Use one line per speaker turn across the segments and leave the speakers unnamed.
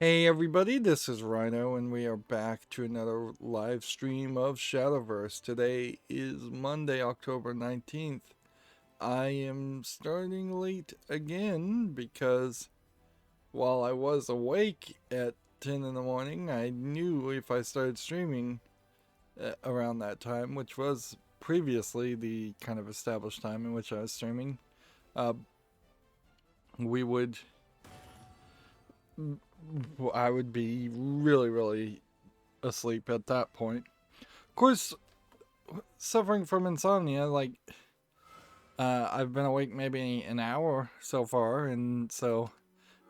Hey everybody, this is Rydo, and we are back to another live stream of Shadowverse. Today is Monday, October 19th. I am starting late again because while I was awake at 10 in the morning, I knew if I started streaming around that time, which was previously the kind of established time in which I was streaming, uh, we would I would be really asleep at that point. Of course, suffering from insomnia, I've been awake maybe an hour so far, and so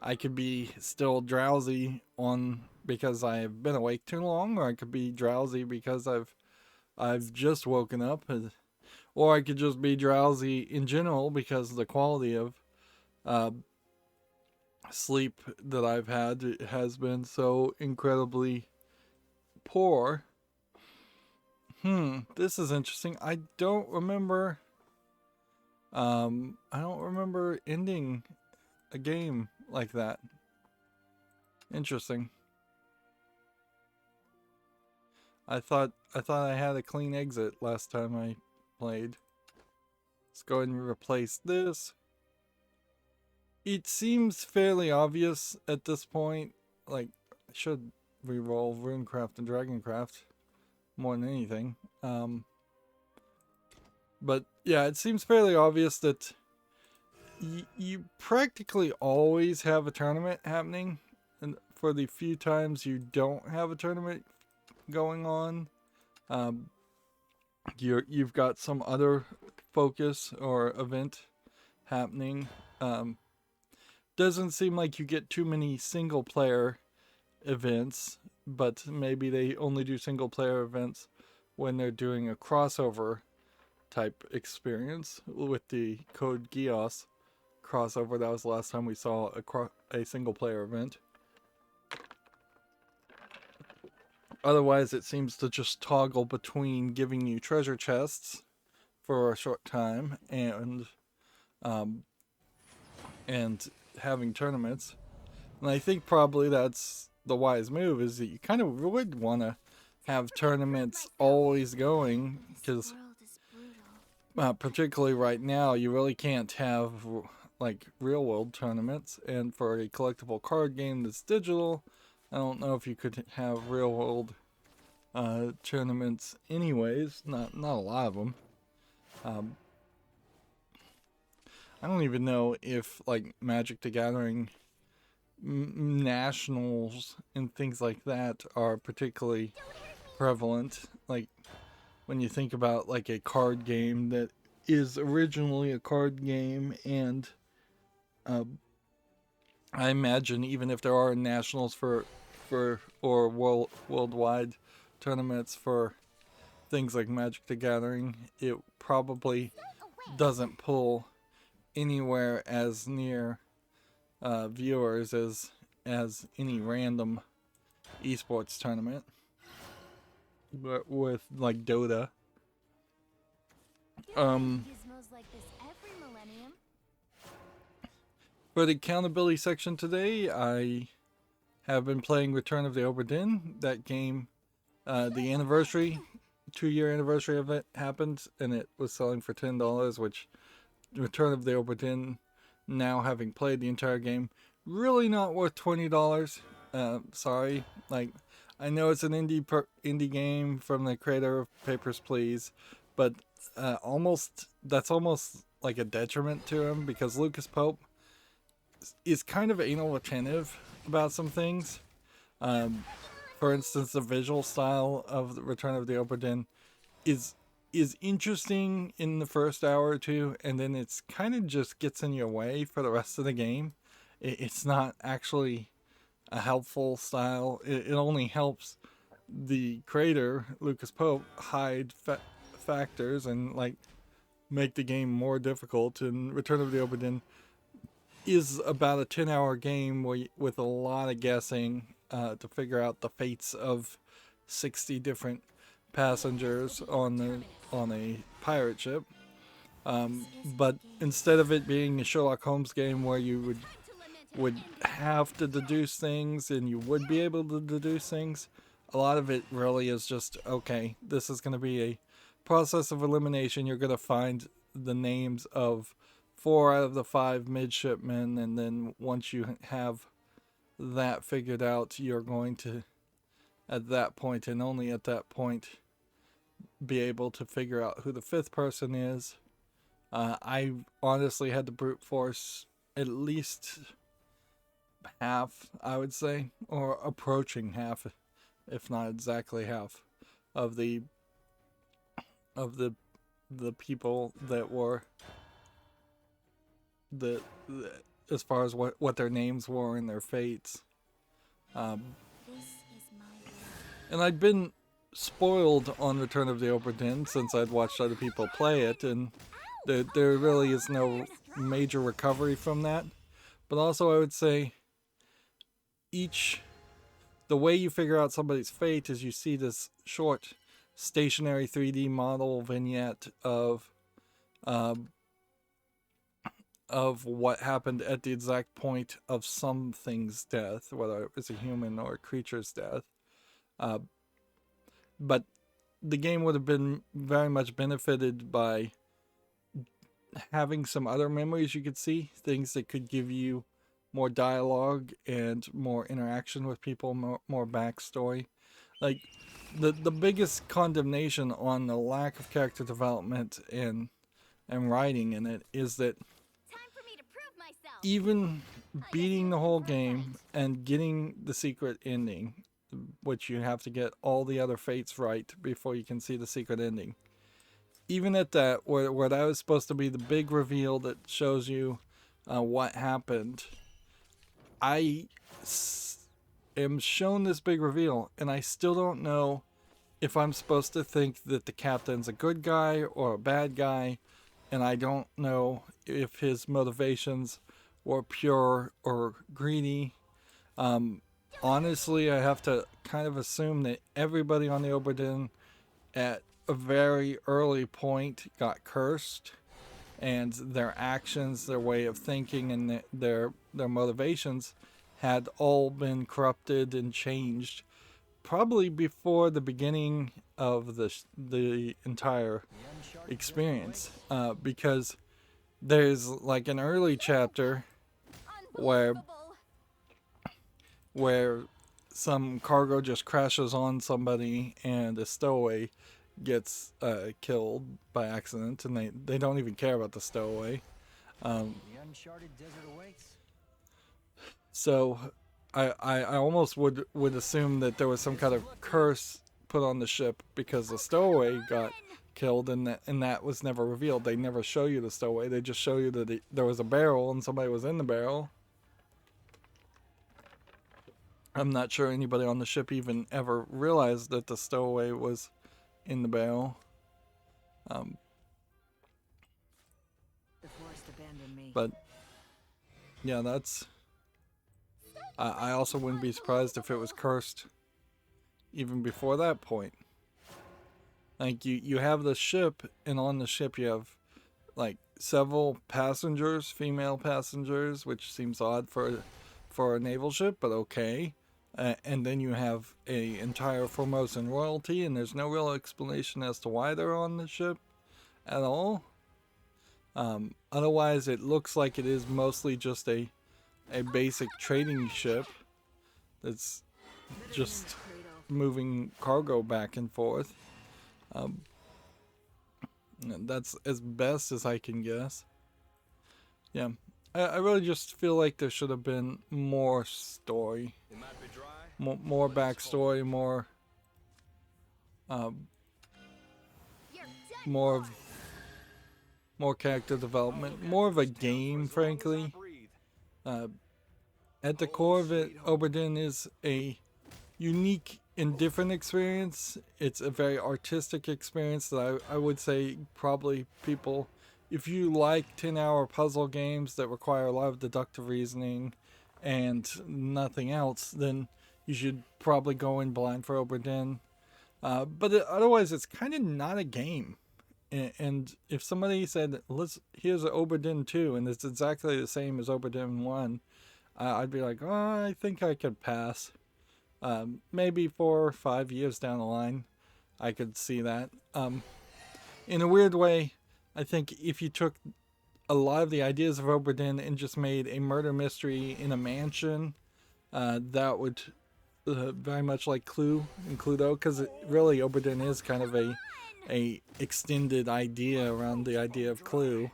I could be still drowsy on because I've been awake too long, or I could be drowsy because I've just woken up, or I could just be drowsy in general because the quality of uh, sleep that I've had has been so incredibly poor. This is interesting. I don't remember ending a game like that. Interesting. I thought I had a clean exit last time I played. Let's go ahead and replace this. It seems fairly obvious at this point. Like, I should re-roll Runecraft and Dragoncraft more than anything. But yeah, it seems fairly obvious that you practically always have a tournament happening, and for the few times you don't have a tournament going on, um, you've got some other focus or event happening. Doesn't seem like you get too many single player events, but maybe they only do single player events when they're doing a crossover type experience with the Code Geass crossover. That was the last time we saw a single player event. Otherwise, it seems to just toggle between giving you treasure chests for a short time um, and having tournaments. And I think probably that's the wise move, is that you kind of would want to have tournaments always going, because particularly right now, you really can't have like real world tournaments. And for a collectible card game that's digital, I don't know if you could have real world tournaments anyways. Not a lot of them. Um, I don't even know if like Magic the Gathering nationals and things like that are particularly prevalent. Like when you think about like a card game that is originally a card game, and uh, I imagine even if there are nationals or worldwide tournaments for things like Magic the Gathering, it probably doesn't pull anywhere as near viewers as any random esports tournament. But with like Dota, um, for the accountability section today, I have been playing Return of the Obra Dinn. That game, the anniversary, 2-year anniversary of it happened, and it was selling for $10, which Return of the Obra Dinn, now having played the entire game, really not worth $20. Sorry, like I know it's an indie game from the creator of Papers Please, but that's almost like a detriment to him, because Lucas Pope is kind of anal retentive about some things. Um, for instance, the visual style of the Return of the Obra Dinn is is interesting in the first hour or two, and then it's kind of just gets in your way for the rest of the game. It's not actually a helpful style. It only helps the creator, Lucas Pope, hide factors and like make the game more difficult. And Return of the Obra Dinn is about a 10-hour game with a lot of guessing to figure out the fates of 60 different passengers on a pirate ship. But instead of it being a Sherlock Holmes game where you would would have to deduce things and you would be able to deduce things. A lot of it really is just, okay, this is going to be a process of elimination. You're going to find the names of 4 out of the 5 midshipmen, and then once you have that figured out, you're going to, at that point and only at that point, be able to figure out who the 5th person is. I honestly had to brute force at least half, I would say, or approaching half, if not exactly half, of the people that were the as far as what their names were and their fates. And I'd been spoiled on Return of the Obra Dinn since I'd watched other people play it, and there really is no major recovery from that. But also I would say the way you figure out somebody's fate is you see this short stationary 3D model vignette of what happened at the exact point of something's death, whether it was a human or a creature's death. But the game would have been very much benefited by having some other memories you could see, things that could give you more dialogue and more interaction with people, more backstory. Like, the biggest condemnation on the lack of character development and writing in it is that even beating the whole game and getting the secret ending, which you have to get all the other fates right before you can see the secret ending, even at that, where that was supposed to be the big reveal that shows you what happened, I am shown this big reveal, and I still don't know if I'm supposed to think that the captain's a good guy or a bad guy, and I don't know if his motivations were pure or greedy. Honestly, I have to kind of assume that everybody on the Obra Dinn at a very early point got cursed, and their actions, their way of thinking, and their motivations had all been corrupted and changed probably before the beginning of the entire experience, because there's like an early chapter where some cargo just crashes on somebody and a stowaway gets killed by accident, and they don't even care about the stowaway. The uncharted desert awaits. So I almost would assume that there was some kind of curse put on the ship because the stowaway got killed, and that was never revealed. They never show you the stowaway. They just show you that there was a barrel and somebody was in the barrel. I'm not sure anybody on the ship even ever realized that the stowaway was in the barrel. But yeah, that's... I also wouldn't be surprised if it was cursed even before that point. Like, you have the ship, and on the ship you have like several passengers, female passengers, which seems odd for a naval ship, but okay. And then you have a entire Formosan royalty, and there's no real explanation as to why they're on the ship at all. Otherwise, it looks like it is mostly just a basic trading ship that's just moving cargo back and forth. That's as best as I can guess. Yeah, I really just feel like there should have been more story, more backstory, more character development, more of a game, frankly. At the core of it, Obra Dinn is a unique and different experience. It's a very artistic experience that I would say probably people, if you like 10-hour puzzle games that require a lot of deductive reasoning and nothing else, then you should probably go in blind for Obra Dinn. But otherwise, it's kind of not a game. And if somebody said, here's Obra Dinn 2, and it's exactly the same as Obra Dinn 1, I'd be like, oh, I think I could pass. Maybe 4 or 5 years down the line, I could see that. In a weird way, I think if you took a lot of the ideas of Oberdin and just made a murder mystery in a mansion, that would very much like Clue and Cluedo, because really Oberdin is kind of a extended idea around the idea of Clue.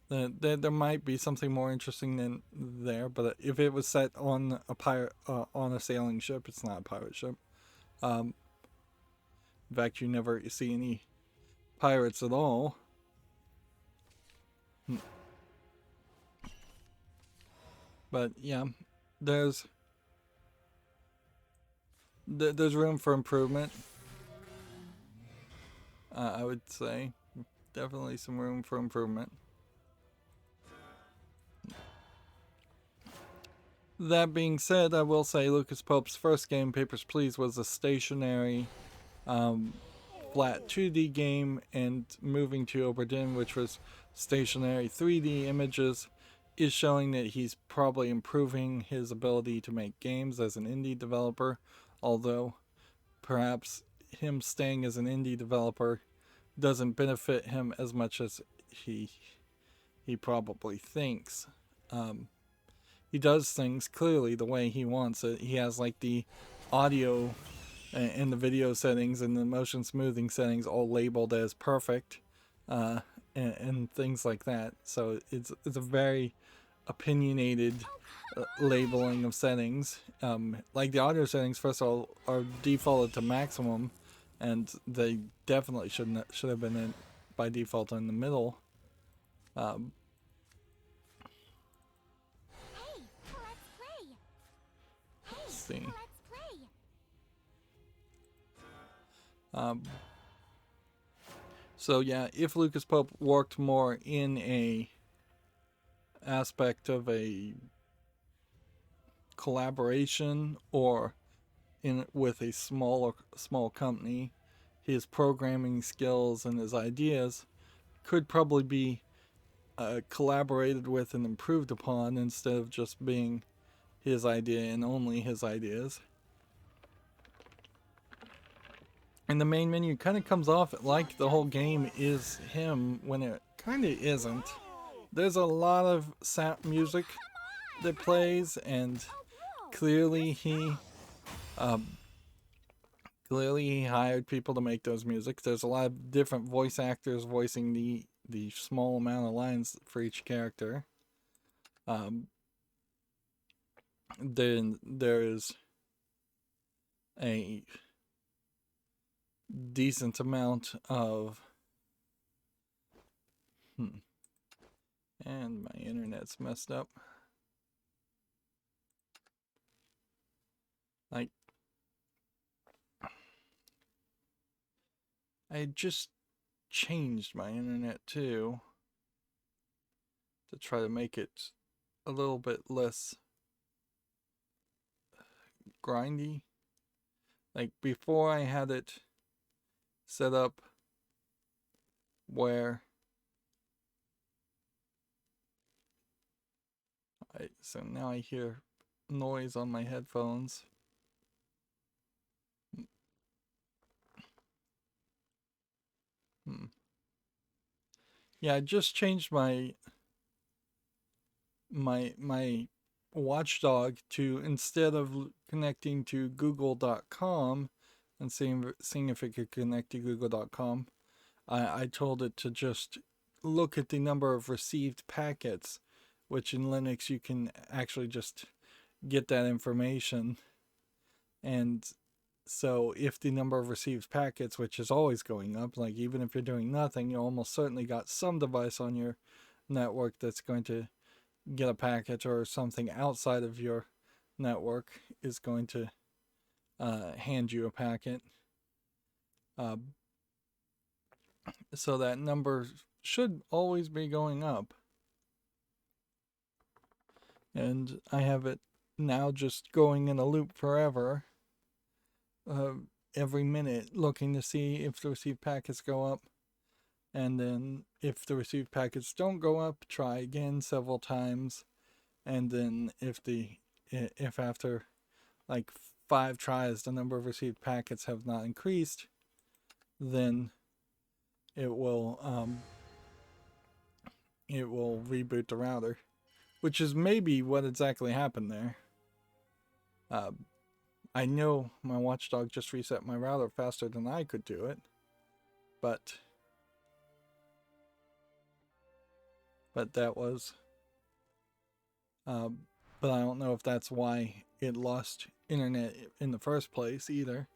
There might be something more interesting than there, but if it was set on a pirate on a sailing ship, it's not a pirate ship. In fact, you never see any pirates at all. But yeah, there's room for improvement. I would say definitely some room for improvement. That being said, I will say Lucas Pope's first game, Papers, Please, was a stationary, flat 2D game, and moving to Oberdin, which was stationary 3D images, is showing that he's probably improving his ability to make games as an indie developer, although perhaps him staying as an indie developer doesn't benefit him as much as he probably thinks. He does things clearly the way he wants it. He has like the audio and the video settings and the motion smoothing settings all labeled as perfect, and things like that. So it's a very opinionated labeling of settings. Like the audio settings, first of all, are defaulted to maximum, and they definitely should have been by default in the middle. Let's see. So yeah, if Lucas Pope worked more in a aspect of a collaboration or with a small company, his programming skills and his ideas could probably be collaborated with and improved upon, instead of just being his idea and only his ideas. And the main menu kind of comes off like the whole game is him, when it kind of isn't. There's a lot of sound music that plays, and clearly he hired people to make those music. There's a lot of different voice actors voicing the small amount of lines for each character. Then there's a decent amount of and my internet's messed up. Like, I just changed my internet too to try to make it a little bit less grindy. Like, before I had it set up where so now I hear noise on my headphones. Yeah, I just changed my watchdog to, instead of connecting to google.com and seeing if it could connect to google.com, I told it to just look at the number of received packets, which in Linux you can actually just get that information. And so if the number of received packets, which is always going up, like even if you're doing nothing, you almost certainly got some device on your network that's going to get a packet, or something outside of your network is going to hand you a packet. So that number should always be going up. And I have it now just going in a loop forever, every minute, looking to see if the received packets go up. And then if the received packets don't go up, try again several times. And then if after like 5 tries the number of received packets have not increased, then it will reboot the router, which is maybe what exactly happened there. I know my watchdog just reset my router faster than I could do it, but that was but I don't know if that's why it lost internet in the first place either.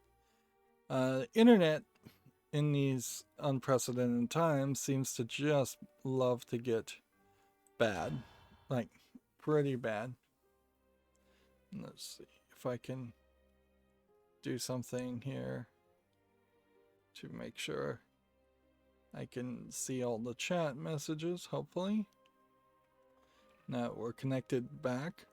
Internet in these unprecedented times seems to just love to get bad, like pretty bad. Let's see if I can do something here to make sure I can see all the chat messages, hopefully. Now we're connected back.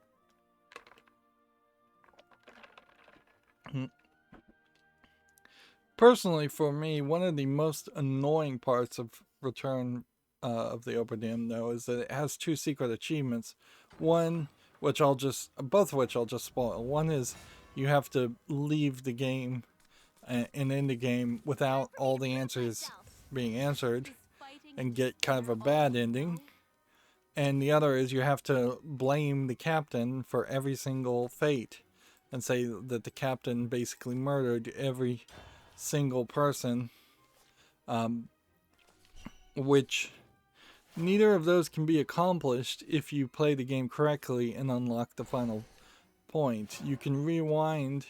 Personally, for me, one of the most annoying parts of Return of the Oberdin, though, is that it has 2 secret achievements. One, both of which I'll just spoil. One is you have to leave the game and end the game without all the answers being answered and get kind of a bad ending. And the other is you have to blame the captain for every single fate and say that the captain basically murdered every single person, which neither of those can be accomplished if you play the game correctly and unlock the final point. You can rewind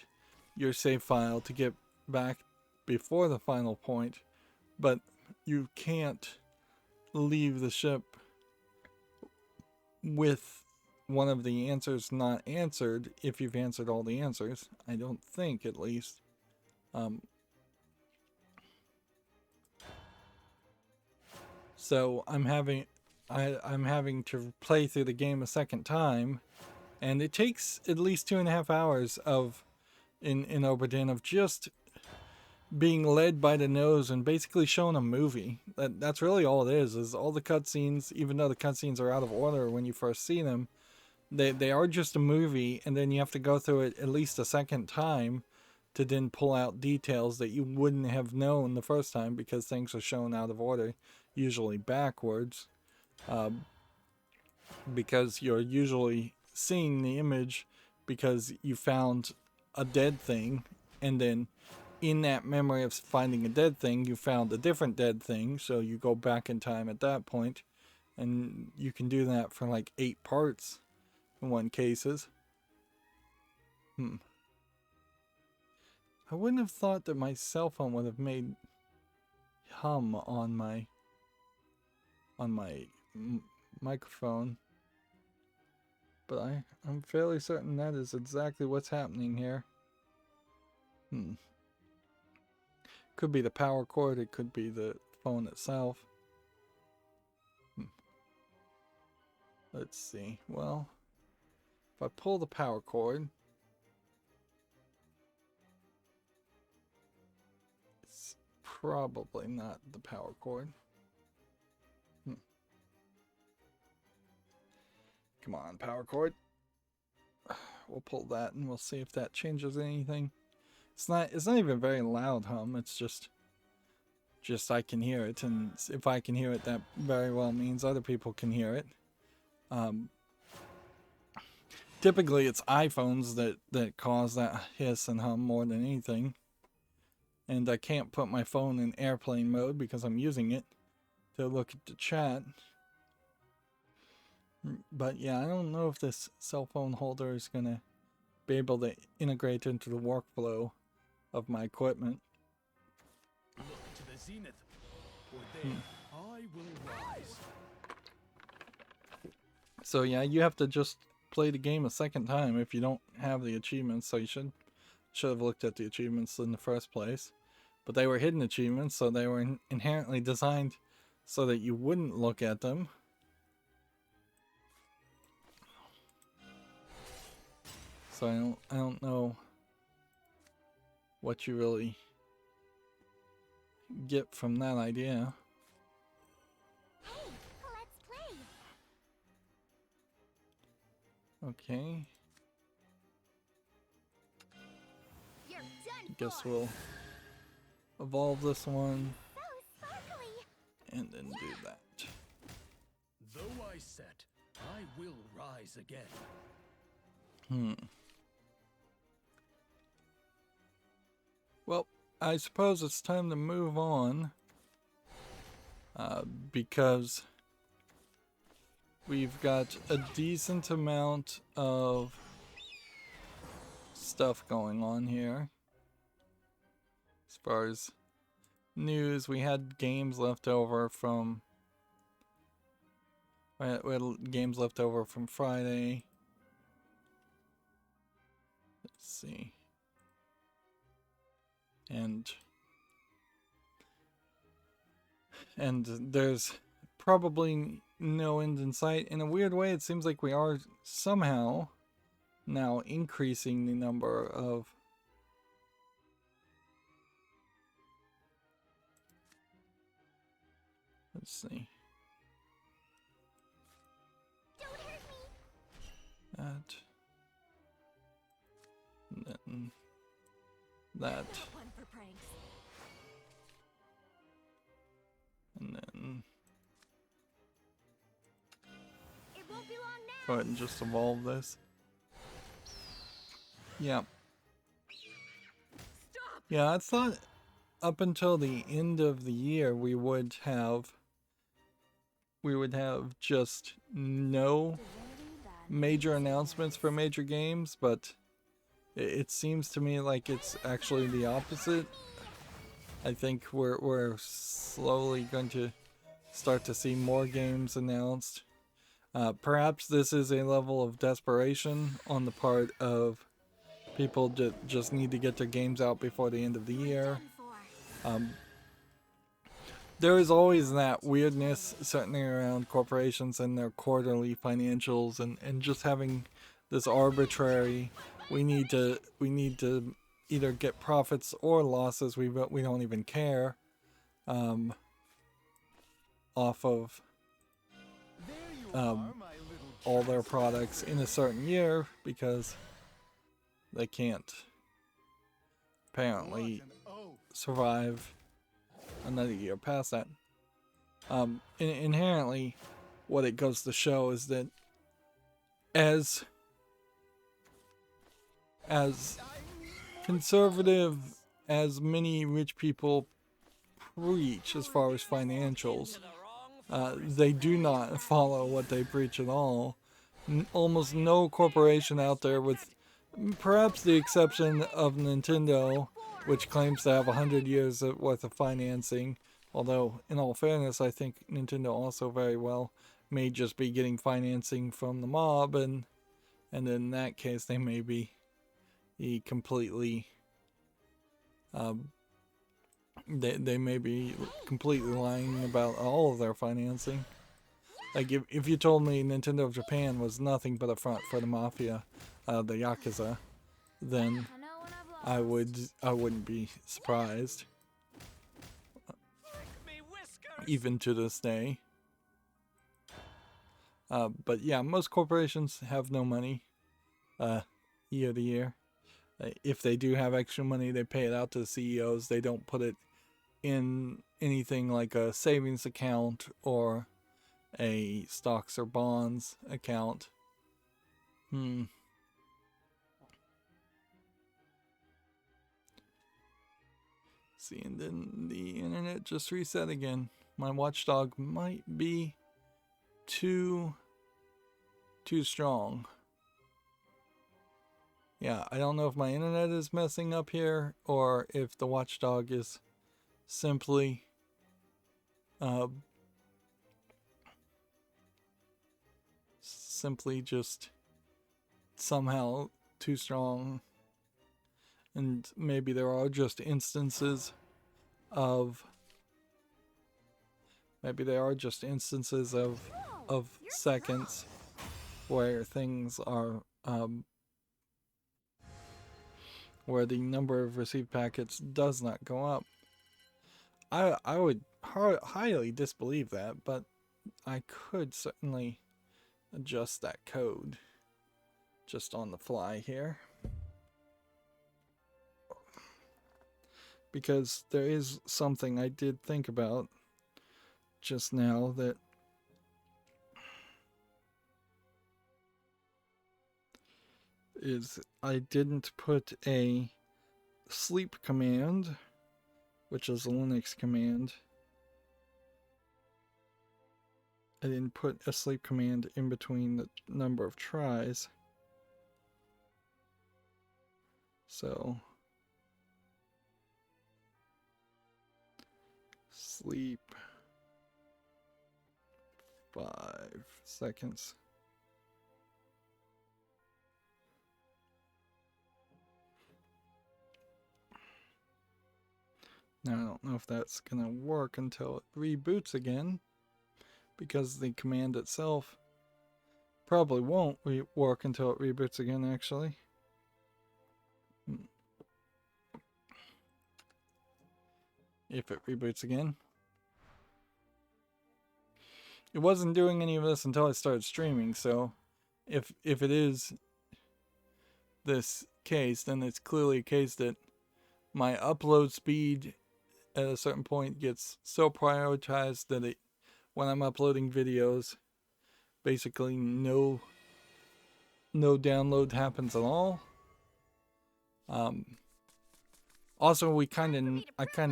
your save file to get back before the final point, but you can't leave the ship with one of the answers not answered if you've answered all the answers. I don't think, at least. So I'm having to play through the game a second time, and it takes at least 2.5 hours in Oberdin of just being led by the nose and basically showing a movie. That's really all it is all the cutscenes. Even though the cutscenes are out of order when you first see them, they are just a movie, and then you have to go through it at least a second time to then pull out details that you wouldn't have known the first time because things are shown out of order, usually backwards, because you're usually seeing the image because you found a dead thing, and then in that memory of finding a dead thing, you found a different dead thing, so you go back in time at that point, and you can do that for like 8 parts in one cases. I wouldn't have thought that my cell phone would have made hum on my microphone, but I'm fairly certain that is exactly what's happening here. Could be the power cord, it could be the phone itself. Let's see. Well, if I pull the power cord, it's probably not the power cord. Come on, power cord. We'll pull that and we'll see if that changes anything. It's not even very loud hum. It's just I can hear it, and if I can hear it, that very well means other people can hear it. Typically it's iPhones that cause that hiss and hum more than anything. And I can't put my phone in airplane mode because I'm using it to look at the chat. But yeah, I don't know if this cell phone holder is gonna be able to integrate into the workflow of my equipment.
Look to the zenith, for there I will rise.
So yeah, you have to just play the game a second time if you don't have the achievements. So you should have looked at the achievements in the first place. But they were hidden achievements, so they were inherently designed so that you wouldn't look at them. So I don't know what you really get from that idea. Okay.
You're done
Guess
for.
we'll evolve this one
So sparkly.
and then do that.
Though I set, I will rise again.
Well, I suppose it's time to move on. Because we've got a decent amount of stuff going on here. As far as news, we had games left over from games left over from Friday. Let's see. And there's probably no end in sight. In a weird way, it seems like we are somehow now increasing the number of let's see.
Don't hurt me.
That. And then that.
One for pranks.
And then
It won't be long now.
go ahead and just evolve this. Yeah.
Stop.
Yeah, I thought up until the end of the year we would have just no major announcements for major games, but it seems to me like it's actually the opposite. I think we're slowly going to start to see more games announced. Perhaps this is a level of desperation on the part of people that just need to get their games out before the end of the year.
Done for.
There is always that weirdness certainly around corporations and their quarterly financials and just having this arbitrary we need to either get profits or losses, we don't even care, off of
There you are, my little
all their products in a certain year because they can't apparently survive another year past that. Inherently, what it goes to show is that as conservative as many rich people preach as far as financials, they do not follow what they preach at all. Almost no corporation out there, with perhaps the exception of Nintendo, which claims to have 100 years worth of financing. Although, in all fairness, I think Nintendo also very well may just be getting financing from the mob, and in that case, they may be completely, they may be completely lying about all of their financing. Like if you told me Nintendo of Japan was nothing but a front for the mafia, the Yakuza, then I wouldn't be surprised, even to this day. But yeah, most corporations have no money year to year. If they do have extra money, they pay it out to the CEOs. They don't put it in anything like a savings account or a stocks or bonds account. See, and then the internet just reset again. My watchdog might be too strong. Yeah, I don't know if my internet is messing up here or if the watchdog is simply just somehow too strong. And maybe there are just instances of seconds where things are where the number of received packets does not go up. I would highly disbelieve that, but I could certainly adjust that code. just on the fly here. Because there is something I did think about just now that is I didn't put a sleep command, which is a Linux command. I didn't put a sleep command in between the number of tries. So sleep 5 seconds. Now I don't know if that's gonna work until it reboots again, because the command itself probably won't work until it reboots again, actually. If it reboots again. It wasn't doing any of this until I started streaming, so if it is this case, then it's clearly a case that my upload speed at a certain point gets so prioritized that it, when I'm uploading videos, basically no download happens at all. Also, I kind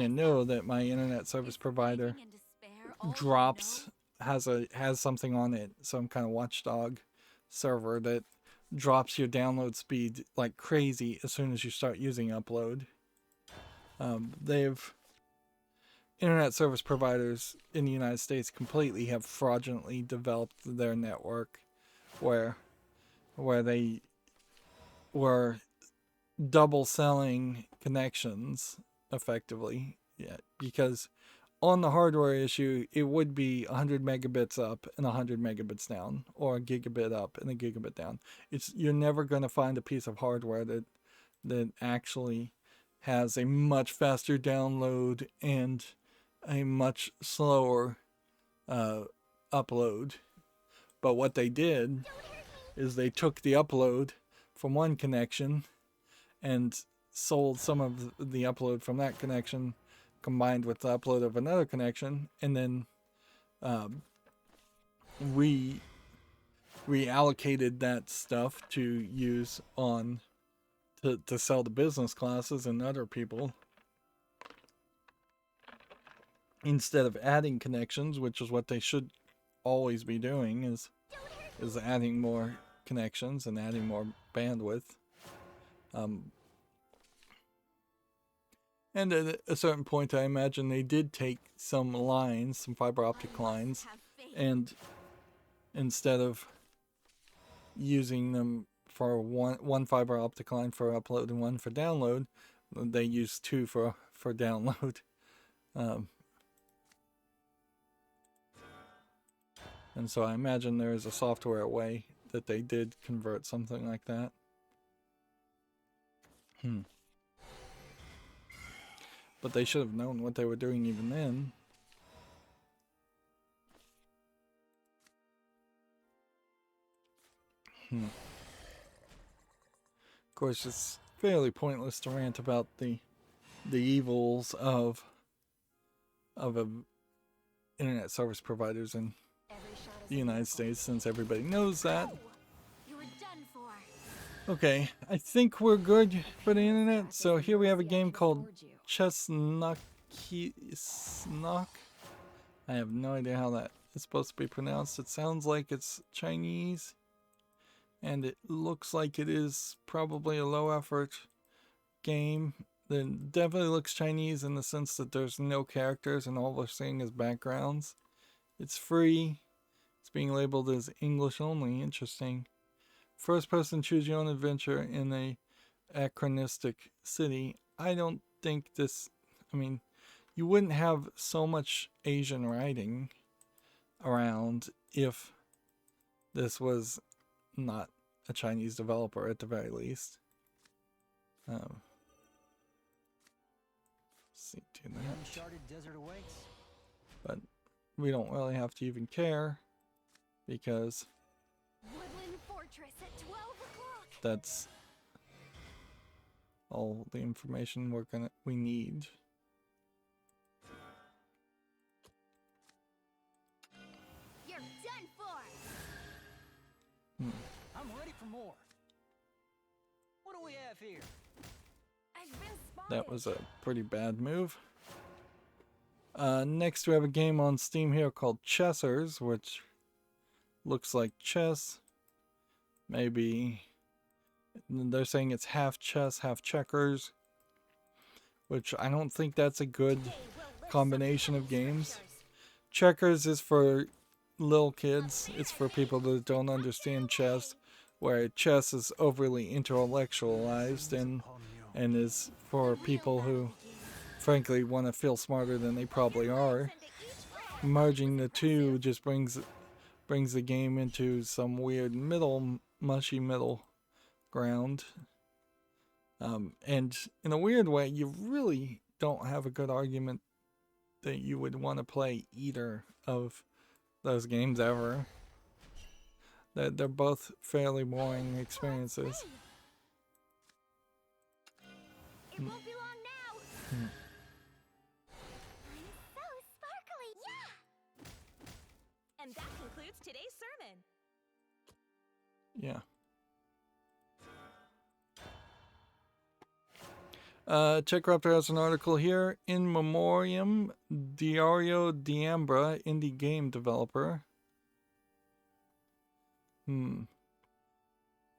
of know that my internet service provider drops has something on it, some kind of watchdog server that drops your download speed like crazy as soon as you start using upload. Internet service providers in the United States completely have fraudulently developed their network where they were double selling connections effectively. Yeah, because on the hardware issue, it would be 100 megabits up and 100 megabits down, or a gigabit up and a gigabit down. You're never going to find a piece of hardware that actually has a much faster download and a much slower upload. But what they did is they took the upload from one connection and sold some of the upload from that connection combined with the upload of another connection, and then reallocated that stuff to use on to sell to business classes and other people, instead of adding connections, which is what they should always be doing, is adding more connections and adding more bandwidth. And at a certain point, I imagine they did take some lines, some fiber optic lines, and instead of using them for one fiber optic line for upload and one for download, they used two for download. And so I imagine there is a software way that they did convert something like that. But they should have known what they were doing even then. Of course, it's fairly pointless to rant about the evils of internet service providers in the United States, since everybody knows that. Okay, I think we're good for the internet. So here we have a game called Chesnock. I have no idea how that is supposed to be pronounced. It sounds like it's Chinese, and it looks like it is probably a low effort game. It definitely looks Chinese in the sense that there's no characters and all we're seeing is backgrounds. It's free. It's being labeled as English only. Interesting. First person choose your own adventure in a anachronistic city. I don't think this, I mean, you wouldn't have so much Asian writing around if this was not a Chinese developer at the very least. See to that. But we don't really have to even care, because
fortress at 12 o'clock.
That's all the information we need.
You're done for.
I'm ready for more. What do we have here?
I've been spotted.
That was a pretty bad move. Next we have a game on Steam here called Chessers, which looks like chess. Maybe they're saying it's half chess, half checkers, which I don't think that's a good combination of games. Checkers is for little kids. It's for people that don't understand chess, where chess is overly intellectualized and is for people who frankly want to feel smarter than they probably are. Merging the two just brings the game into some weird mushy middle ground. And in a weird way, you really don't have a good argument that you would want to play either of those games ever. They're both fairly boring experiences.
It won't be long now. I'm so sparkly. Yeah.
And that concludes today's sermon.
Yeah. Czech Raptor has an article here. In Memoriam, Diario Diambra, indie game developer.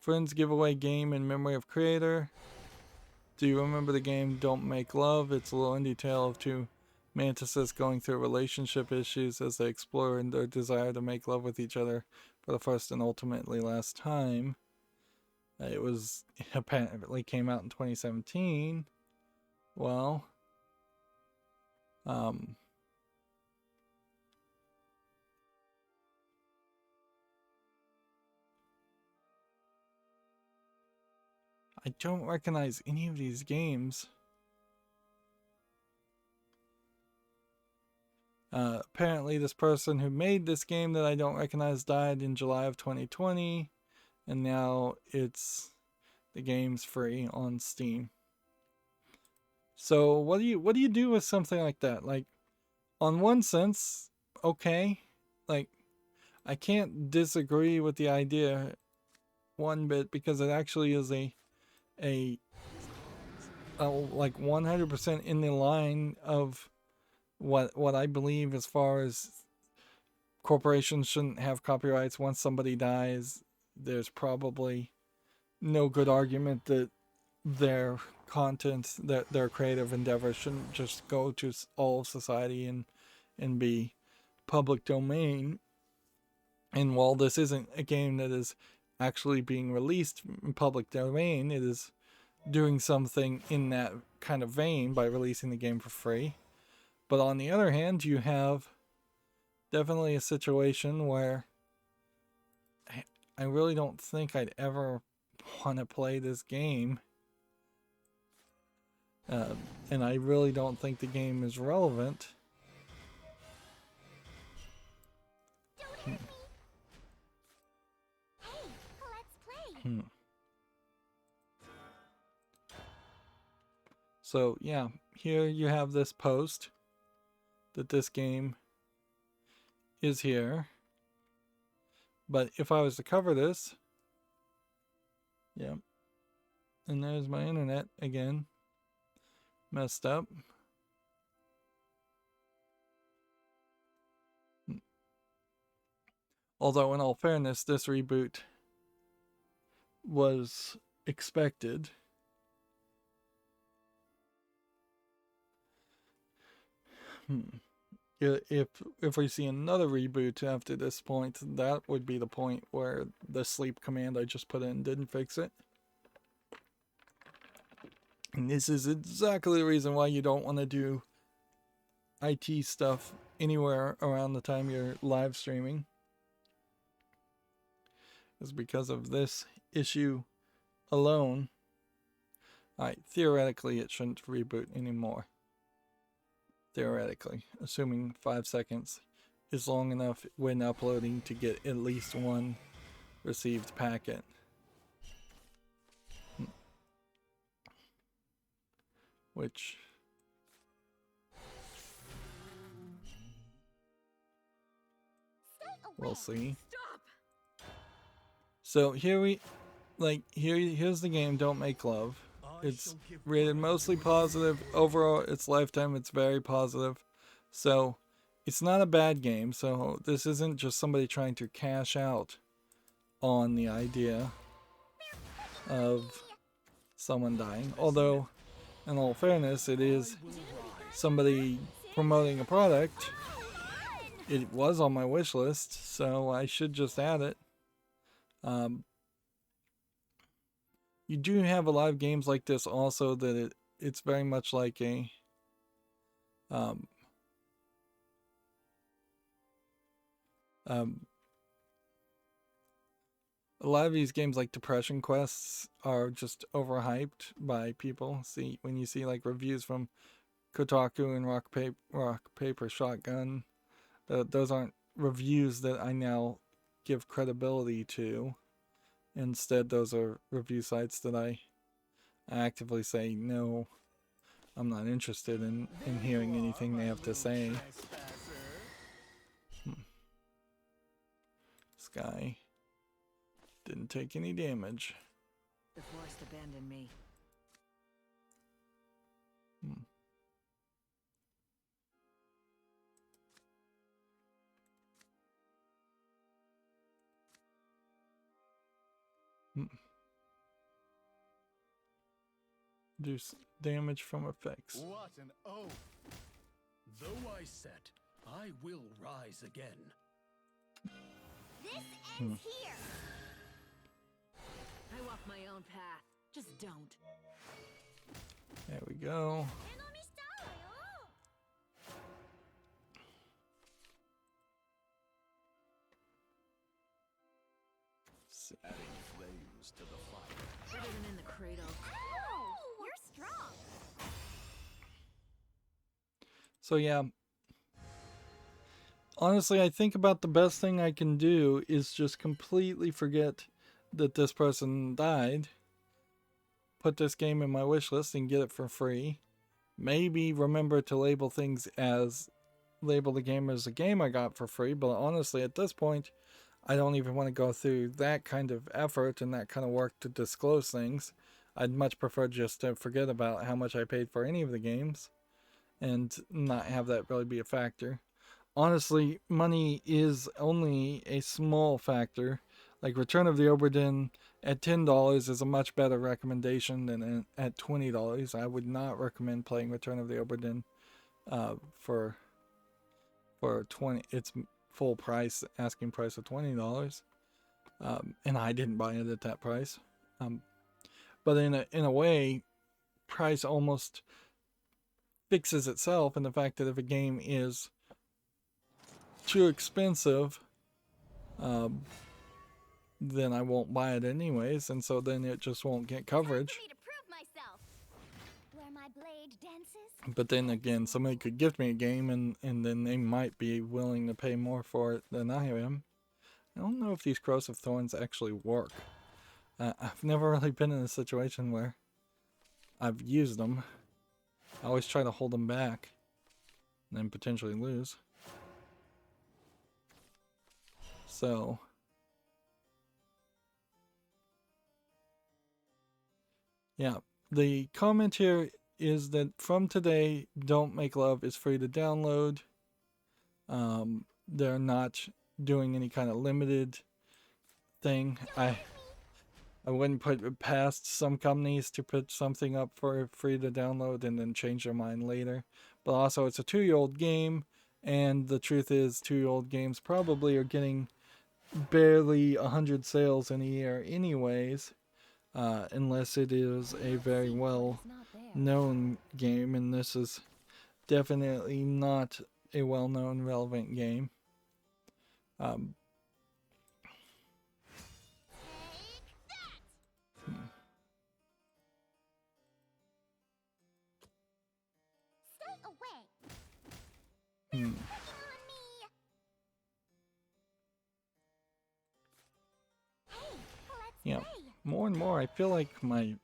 Friends giveaway game in memory of creator. Do you remember the game Don't Make Love? It's a little indie tale of two mantises going through relationship issues as they explore their desire to make love with each other for the first and ultimately last time. It apparently came out in 2017. Well, I don't recognize any of these games. Apparently this person who made this game that I don't recognize died in July of 2020, and now the game's free on Steam. So what do you do with something like that? Like, on one sense, okay, like I can't disagree with the idea one bit, because it actually is a like 100% in the line of what I believe as far as corporations shouldn't have copyrights. Once somebody dies, there's probably no good argument that their content, their creative endeavors shouldn't just go to all of society and be public domain. And while this isn't a game that is actually being released in public domain, it is doing something in that kind of vein by releasing the game for free. But on the other hand, you have definitely a situation where I really don't think I'd ever want to play this game. And I really don't think the game is relevant.
Don't hurt me. Hey, let's play.
So yeah, here you have this post that this game is here. But if I was to cover this, yeah, and there's my internet again, messed up. Although in all fairness, this reboot was expected. If we see another reboot after this point, that would be the point where the sleep command I just put in didn't fix it. And this is exactly the reason why you don't want to do IT stuff anywhere around the time you're live streaming. Is because of this issue alone. Alright, theoretically it shouldn't reboot anymore. Theoretically, assuming 5 seconds is long enough when uploading to get at least one received packet. Which
Stay away.
we'll see.
Stop!
So here's the game, Don't Make Love. It's rated mostly positive. Overall, its lifetime, it's very positive. So it's not a bad game. So this isn't just somebody trying to cash out on the idea of someone dying. Although, in all fairness, it is somebody promoting a product. It was on my wish list, so I should just add it. You do have a lot of games like this also that it's very much like a a lot of these games like Depression Quests are just overhyped by people. See, when you see like reviews from Kotaku and Rock Paper Shotgun, those aren't reviews that I now give credibility to. Instead, those are review sites that I actively say, no, I'm not interested in hearing anything they have to say. This guy didn't take any damage.
The forest abandoned me.
Do damage from effects.
What an oath! Though I set, I will rise again.
This ends here.
I walk my own path. Just don't.
There we go. See.
Adding flames to the fire.
Better than in the cradle.
Oh, you're strong.
So yeah, honestly, I think about the best thing I can do is just completely forget that this person died, put this game in my wish list and get it for free. Maybe remember to label the game as a game I got for free, but honestly at this point I don't even want to go through that kind of effort and that kind of work to disclose things. I'd much prefer just to forget about how much I paid for any of the games and not have that really be a factor. Honestly, money is only a small factor. Like Return of the Obra Dinn at $10 is a much better recommendation than at $20. I would not recommend playing Return of the Obra Dinn for 20. Its full price, asking price of $20, and I didn't buy it at that price. But in a way, price almost fixes itself in the fact that if a game is too expensive, then I won't buy it anyways, and so then it just won't get coverage.
Time for me to prove myself. Where my blade dances.
But then again, somebody could gift me a game and then they might be willing to pay more for it than I am. I don't know if these Corrosive Thorns actually work. I've never really been in a situation where I've used them. I always try to hold them back and then potentially lose. So yeah, the comment here is that from today, Don't Make Love is free to download. They're not doing any kind of limited thing. I wouldn't put it past some companies to put something up for free to download and then change their mind later. But also, it's a 2-year-old game, and the truth is 2-year-old games probably are getting barely 100 sales in a year anyways. Unless it is a very well known game, and this is definitely not a well known relevant game.
Stay away.
Hmm.
On me. Hey,
More and more, I feel like my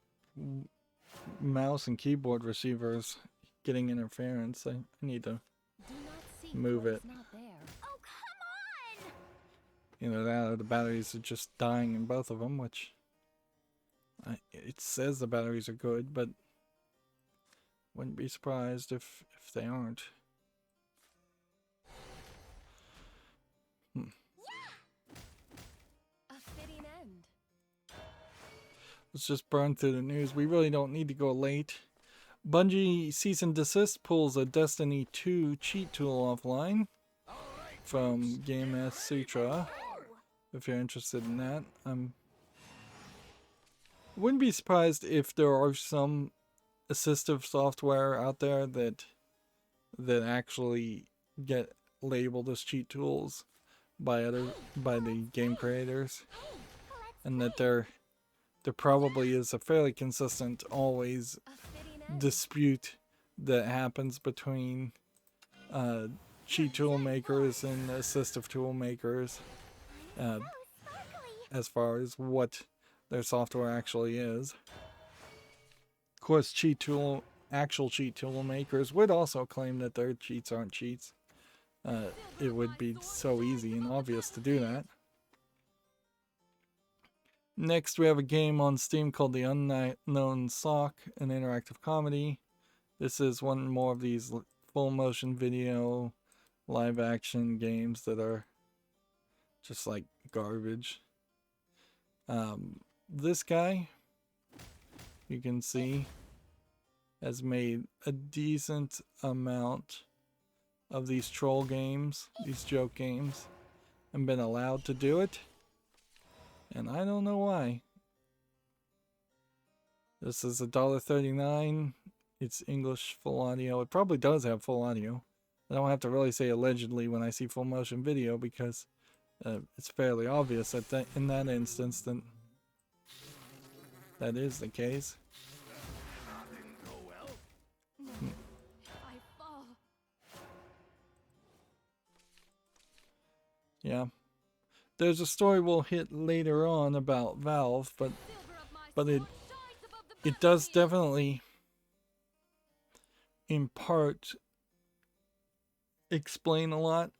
mouse and keyboard receiver is getting interference. I need to
Do not seek
move
what
it.
is not there. Oh, come on!
Either that or the batteries are just dying in both of them, which it says the batteries are good, but wouldn't be surprised if they aren't.
A fitting end.
Let's just burn through the news. We really don't need to go late. Bungie cease and desist pulls a Destiny 2 cheat tool offline from Game S Sutra. If you're interested in that, wouldn't be surprised if there are some assistive software out there that actually get labeled as cheat tools by the game creators, and that there probably is a fairly consistent always
A fitting end.
dispute that happens between cheat tool makers and assistive tool makers
So sparkly.
as far as what their software actually is. Of course, actual cheat tool makers would also claim that their cheats aren't cheats. It would be so easy and obvious to do that. Next, we have a game on Steam called The Unknown Sock, an interactive comedy. This is one more of these full motion video live action games that are just like garbage. This guy, you can see, has made a decent amount of these troll games, these joke games, and been allowed to do it. And I don't know why. This is $1.39. It's English full audio. It probably does have full audio. I don't have to really say allegedly when I see full motion video, because it's fairly obvious that in that instance that is the case.
I fall.
Yeah. There's a story we'll hit later on about Valve, but it does definitely in part explain a lot,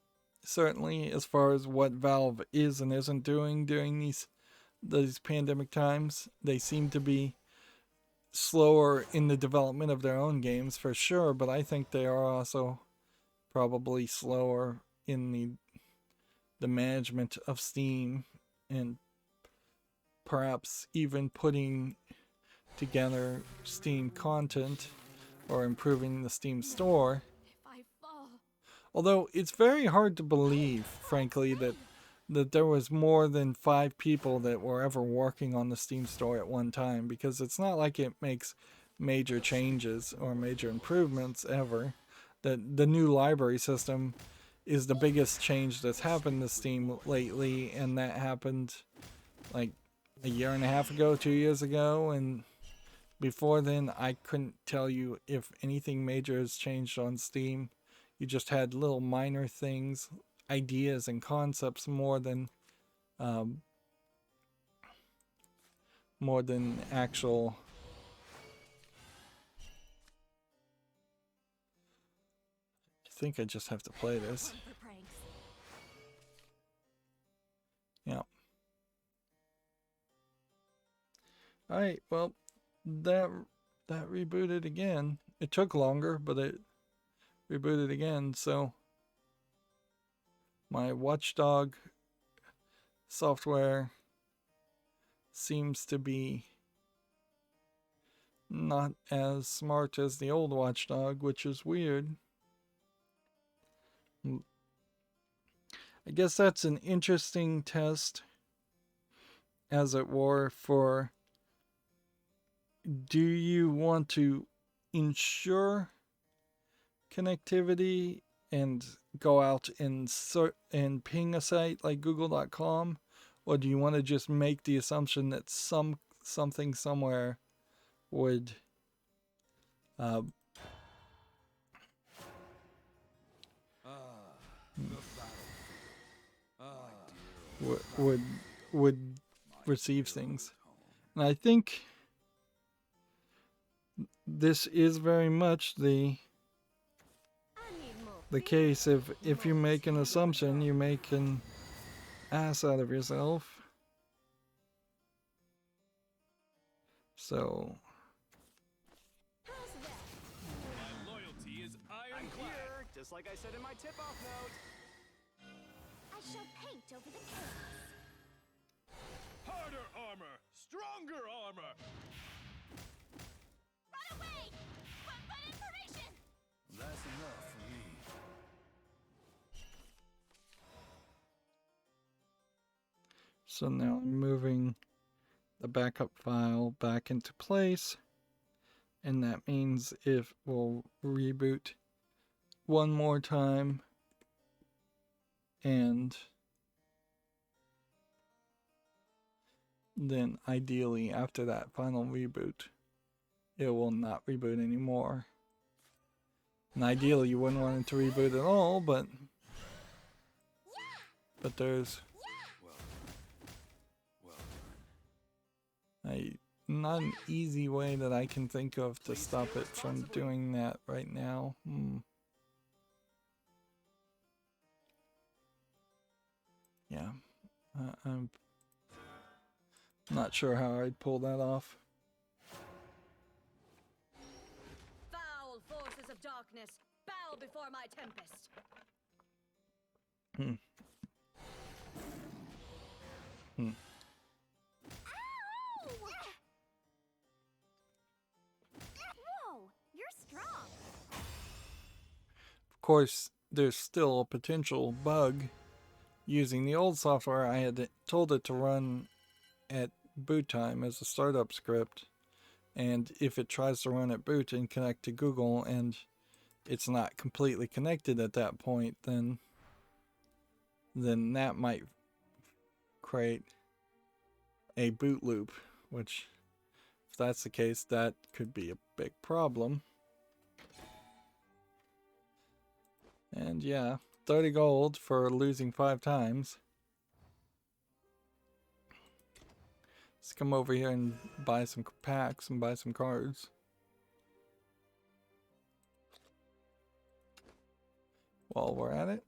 certainly, as far as what Valve is and isn't doing during these pandemic times. They seem to be slower in the development of their own games for sure, but I think they are also probably slower in the management of Steam, and perhaps even putting together Steam content or improving the Steam store.
If I fall.
Although it's very hard to believe, frankly, that there was more than 5 people that were ever working on the Steam store at one time, because it's not like it makes major changes or major improvements ever. The new library system is the biggest change that's happened to Steam lately, and that happened like a year and a half ago, 2 years ago, and before then I couldn't tell you if anything major has changed on Steam. You just had little minor things, ideas and concepts more than actual. I think I just have to play this. Yeah. Alright, well, that rebooted again. It took longer, but it rebooted again, so my Watchdog software seems to be not as smart as the old Watchdog, which is weird. I guess that's an interesting test, as it were, for do you want to ensure connectivity and go out and ping a site like google.com, or do you want to just make the assumption that something somewhere would would receive things? And I think this is very much the case. If you make an assumption, you make an ass out of yourself. So
My loyalty is ironclad.
Just like I said in my tip-off note.
I shall paint over the chaos.
Harder armor, stronger armor.
Run away! But information!
That's enough for me.
so now I'm moving the backup file back into place, and that means if we'll reboot one more time, and then ideally after that final reboot it will not reboot anymore. And ideally you wouldn't want it to reboot at all, but there's not an easy way that I can think of to stop it from doing that right now. Yeah, I'm not sure how I'd pull that off.
Foul forces of darkness, bow before my tempest.
Whoa, you're strong.
Of course, there's still a potential bug using the old software. I had told it to run at boot time as a startup script, and if it tries to run at boot and connect to Google and it's not completely connected at that point, then that might create a boot loop, which if that's the case, that could be a big problem. And yeah, 30 gold for losing 5 times. Let's come over here and buy some packs and buy some cards. While we're at it.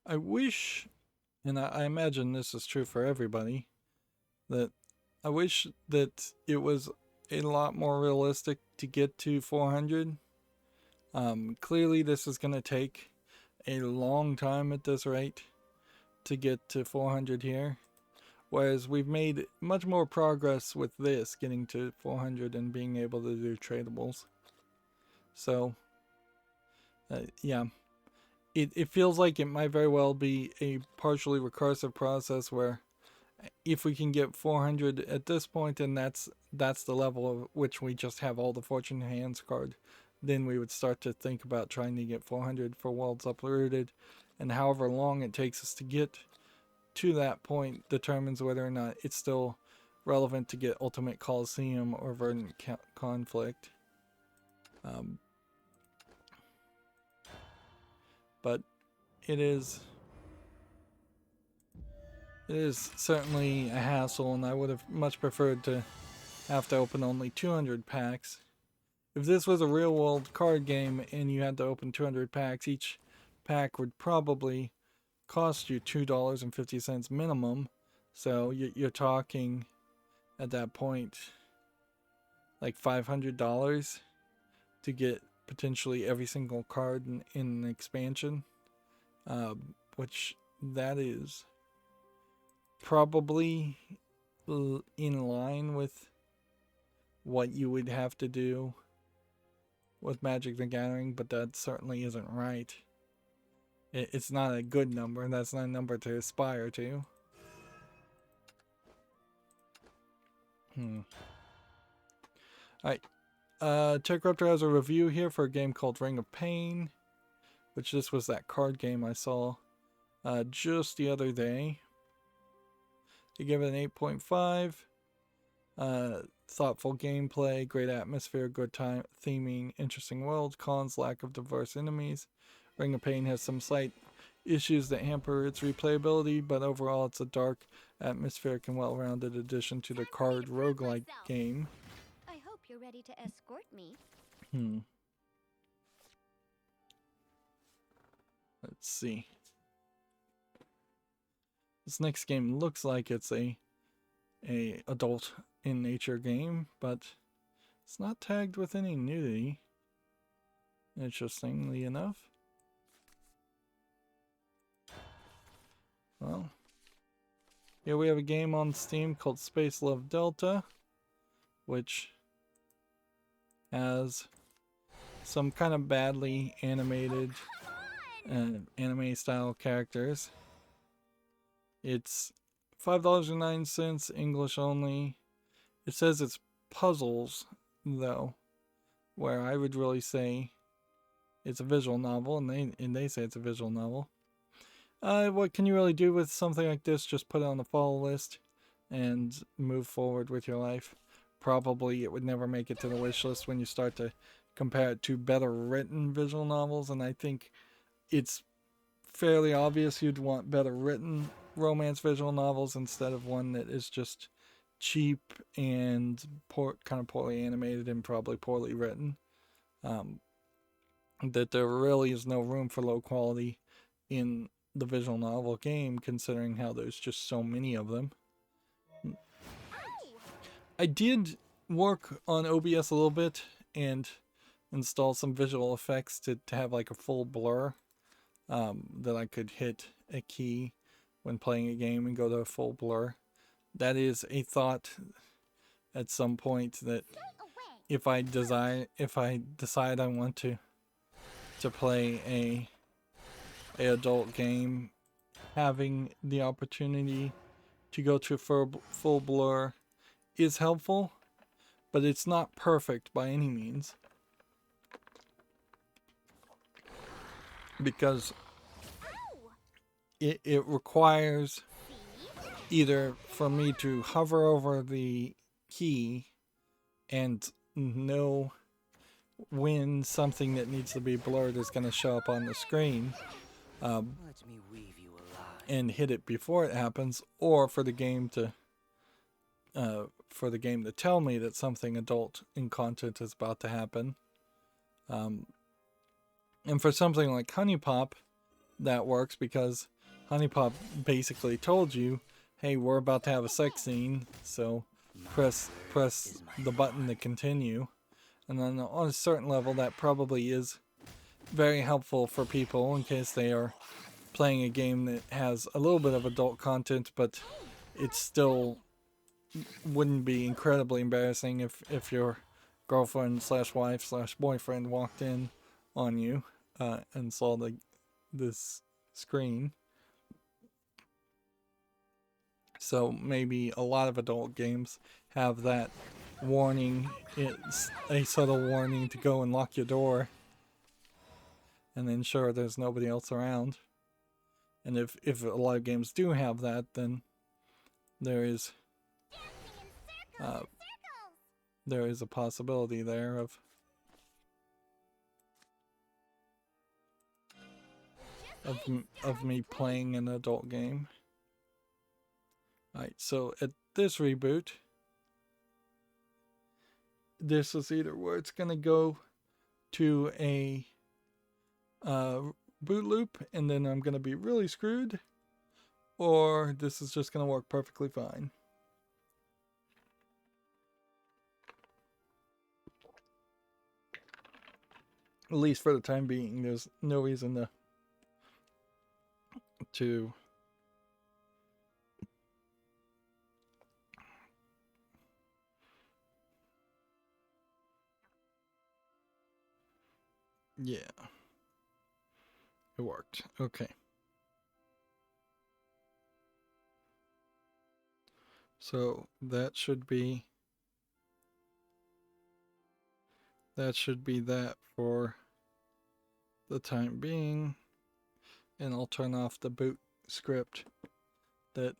I wish, and I imagine this is true for everybody, that I wish that it was a lot more realistic to get to 400. Clearly this is going to take a long time at this rate to get to 400 here, whereas we've made much more progress with this getting to 400 and being able to do tradables. So yeah, it feels like it might very well be a partially recursive process where if we can get 400 at this point, and that's the level of which we just have all the Fortune Hands card, then we would start to think about trying to get 400 for Worlds Uprooted, and however long it takes us to get to that point determines whether or not it's still relevant to get Ultimate Coliseum or Verdant Conflict. But it is certainly a hassle, and I would have much preferred to have to open only 200 packs. If this was a real world card game and you had to open 200 packs, each pack would probably cost you $2.50 minimum. So you're talking at that point like $500 to get potentially every single card in an expansion, which that is probably in line with what you would have to do with Magic the Gathering, but that certainly isn't right. It's not a good number. That's not a number to aspire to. Alright. Techruptor has a review here for a game called Ring of Pain, which this was that card game I saw just the other day. They give it an 8.5. Thoughtful gameplay, great atmosphere, good time theming, interesting world. Cons, lack of diverse enemies. Ring of Pain has some slight issues that hamper its replayability, but overall it's a dark, atmospheric, and well-rounded addition to the card roguelike game.
I hope you're ready to escort me.
Let's see. This next game looks like it's a adult in nature game, but it's not tagged with any nudity, interestingly enough. Well, here we have a game on Steam called Space Love Delta, which has some kind of badly animated anime style characters. It's $5.09, English only. It says it's puzzles, though, where I would really say it's a visual novel, and they say it's a visual novel. What can you really do with something like this? Just put it on the follow list and move forward with your life. Probably it would never make it to the wish list when you start to compare it to better written visual novels, and I think it's fairly obvious you'd want better written romance visual novels instead of one that is just cheap and kind of poorly animated and probably poorly written. That there really is no room for low quality in the visual novel game, considering how there's just so many of them. I did work on OBS a little bit and install some visual effects to have like a full blur, that I could hit a key when playing a game and go to a full blur. That is a thought at some point that if I decide I want to play a adult game, having the opportunity to go to full blur is helpful, but it's not perfect by any means, because it requires either for me to hover over the key and know when something that needs to be blurred is going to show up on the screen,
Let me weave you a lie.
and hit it before it happens, or for the game to tell me that something adult in content is about to happen. And for something like Honey Pop, that works because Honey Pop basically told you, hey, we're about to have a sex scene, so press the button to continue. And then on a certain level, that probably is very helpful for people in case they are playing a game that has a little bit of adult content, but it still wouldn't be incredibly embarrassing if your girlfriend / wife / boyfriend walked in on you and saw this screen. So maybe a lot of adult games have that warning. It's a subtle warning to go and lock your door and ensure there's nobody else around. And if a lot of games do have that, then there is a possibility there of me playing an adult game. Alright, so at this reboot, this is either where it's going to go to a boot loop and then I'm going to be really screwed, or this is just going to work perfectly fine. At least for the time being, there's no reason to yeah, it worked. Okay. So that should be that for the time being, and I'll turn off the boot script that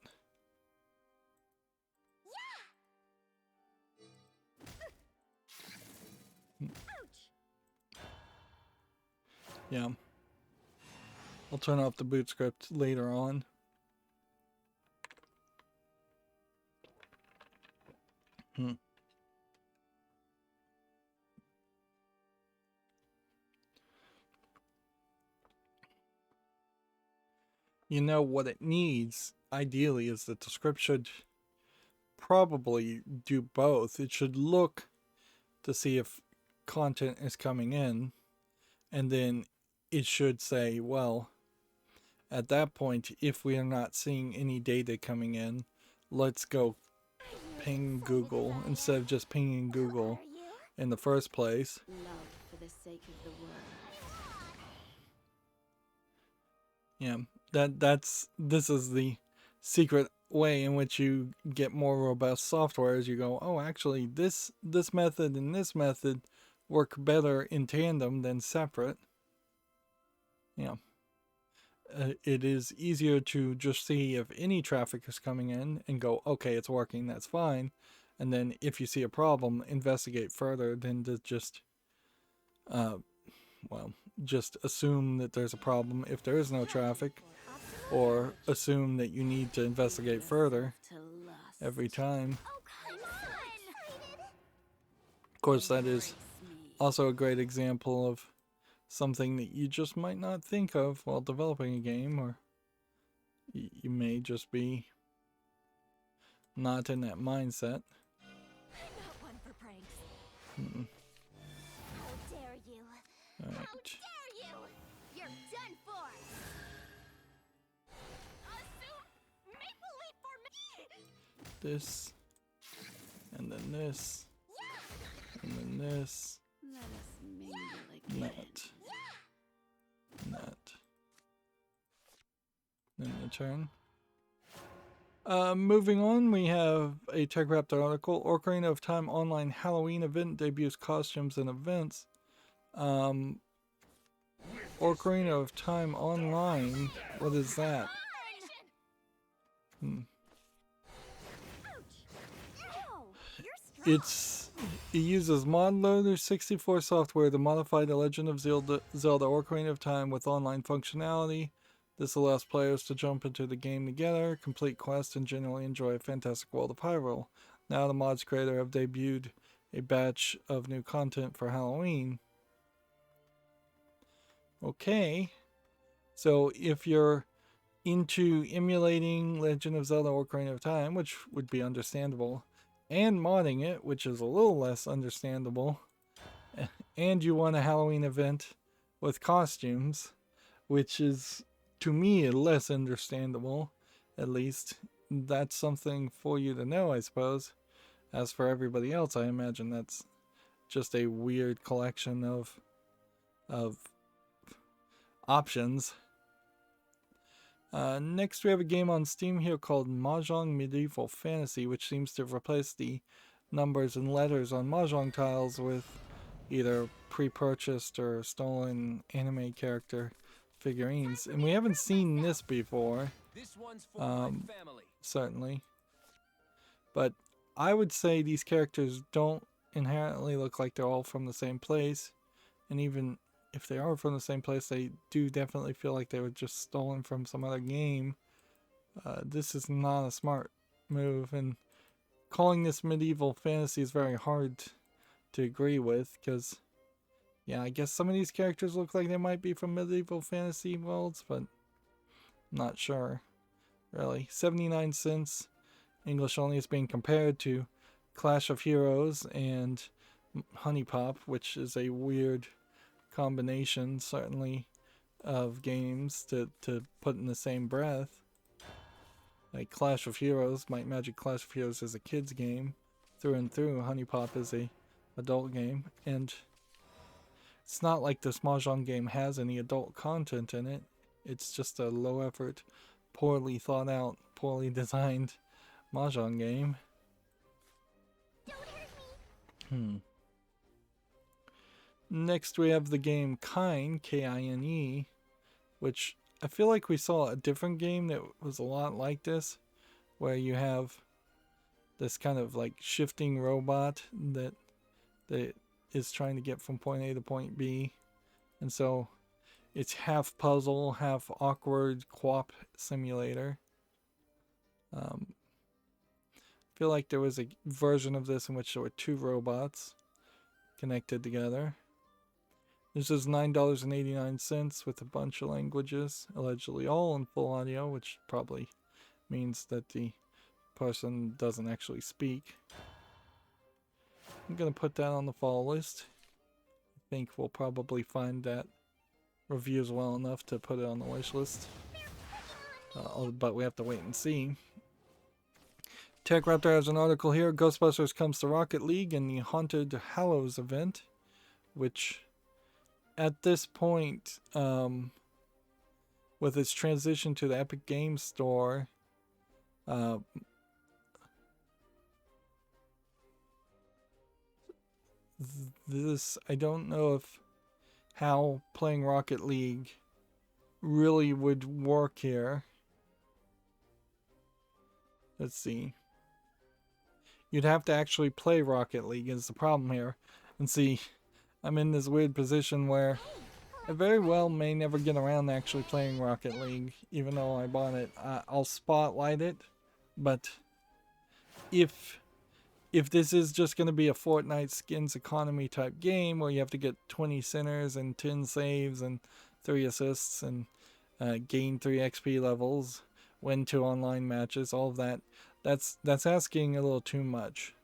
Yeah. I'll turn off the boot script later on. You know what it needs, ideally, is that the script should probably do both. It should look to see if content is coming in, and then it should say, well, at that point, if we are not seeing any data coming in, let's go ping Google instead of just pinging Google in the first place.
Love for the sake of the world.
Yeah, this is the secret way in which you get more robust software. Is you go, oh, actually, this method and this method work better in tandem than separate. Yeah. It is easier to just see if any traffic is coming in and go, okay, it's working, that's fine. And then if you see a problem, investigate further than to just, just assume that there's a problem if there is no traffic, or assume that you need to investigate further every time. Of course, that is also a great example of something that you just might not think of while developing a game, or you may just be not in that mindset.
Not one for pranks. How dare you?
All
How
right.
dare you? You're done for. Maple leap for me.
This, and then this, and then this,
Let us mingle again.
that, and that. Then the turn. Moving on, we have a TechRaptor article. Ocarina of Time online Halloween event debuts costumes and events. Ocarina of Time online. What is that? It uses Mod Loader 64 software to modify the Legend of Zelda Ocarina of Time with online functionality. This allows players to jump into the game together, complete quests, and generally enjoy a fantastic world of Hyrule. Now the mod's creator have debuted a batch of new content for Halloween. Okay, so if you're into emulating Legend of Zelda Ocarina of Time, which would be understandable, and modding it, which is a little less understandable, and you want a Halloween event with costumes, which is, to me, less understandable, at least, that's something for you to know, I suppose. As for everybody else, I imagine that's just a weird collection of options. Next, we have a game on Steam here called Mahjong Medieval Fantasy, which seems to replace the numbers and letters on Mahjong tiles with either pre-purchased or stolen anime character figurines. And we haven't seen this before,
This one's for my family.
certainly. But I would say these characters don't inherently look like they're all from the same place. And even if they are from the same place, they do definitely feel like they were just stolen from some other game. This is not a smart move, and calling this medieval fantasy is very hard to agree with, because, yeah, I guess some of these characters look like they might be from medieval fantasy worlds, but I'm not sure, really. 79 cents, English only, is being compared to Clash of Heroes and Honey Pop, which is a weird combination, certainly, of games to put in the same breath. Like Clash of Heroes, Might Magic Clash of Heroes is a kid's game through and through. Honey Pop is a adult game, and it's not like this Mahjong game has any adult content in it. It's just a low effort, poorly thought out, poorly designed Mahjong game. Next, we have the game Kine, Kine, which I feel like we saw a different game that was a lot like this, where you have this kind of like shifting robot that is trying to get from point A to point B. And so It's half puzzle, half awkward co-op simulator. I feel like there was a version of this in which there were 2 robots connected together. This is $9.89 with a bunch of languages, allegedly all in full audio, which probably means that the person doesn't actually speak. I'm going to put that on the follow list. I think we'll probably find that reviews well enough to put it on the wish list. But we have to wait and see. Tech Raptor has an article here. Ghostbusters comes to Rocket League in the Haunted Hallows event, which at this point, with its transition to the Epic Games Store, this, I don't know if how playing Rocket League really would work here. Let's see. You'd have to actually play Rocket League is the problem here. And see, I'm in this weird position where I very well may never get around to actually playing Rocket League, even though I bought it. I'll spotlight it, but if this is just going to be a Fortnite skins economy type game where you have to get 20 centers and 10 saves and 3 assists and gain 3 XP levels, win 2 online matches, all of that, that's asking a little too much.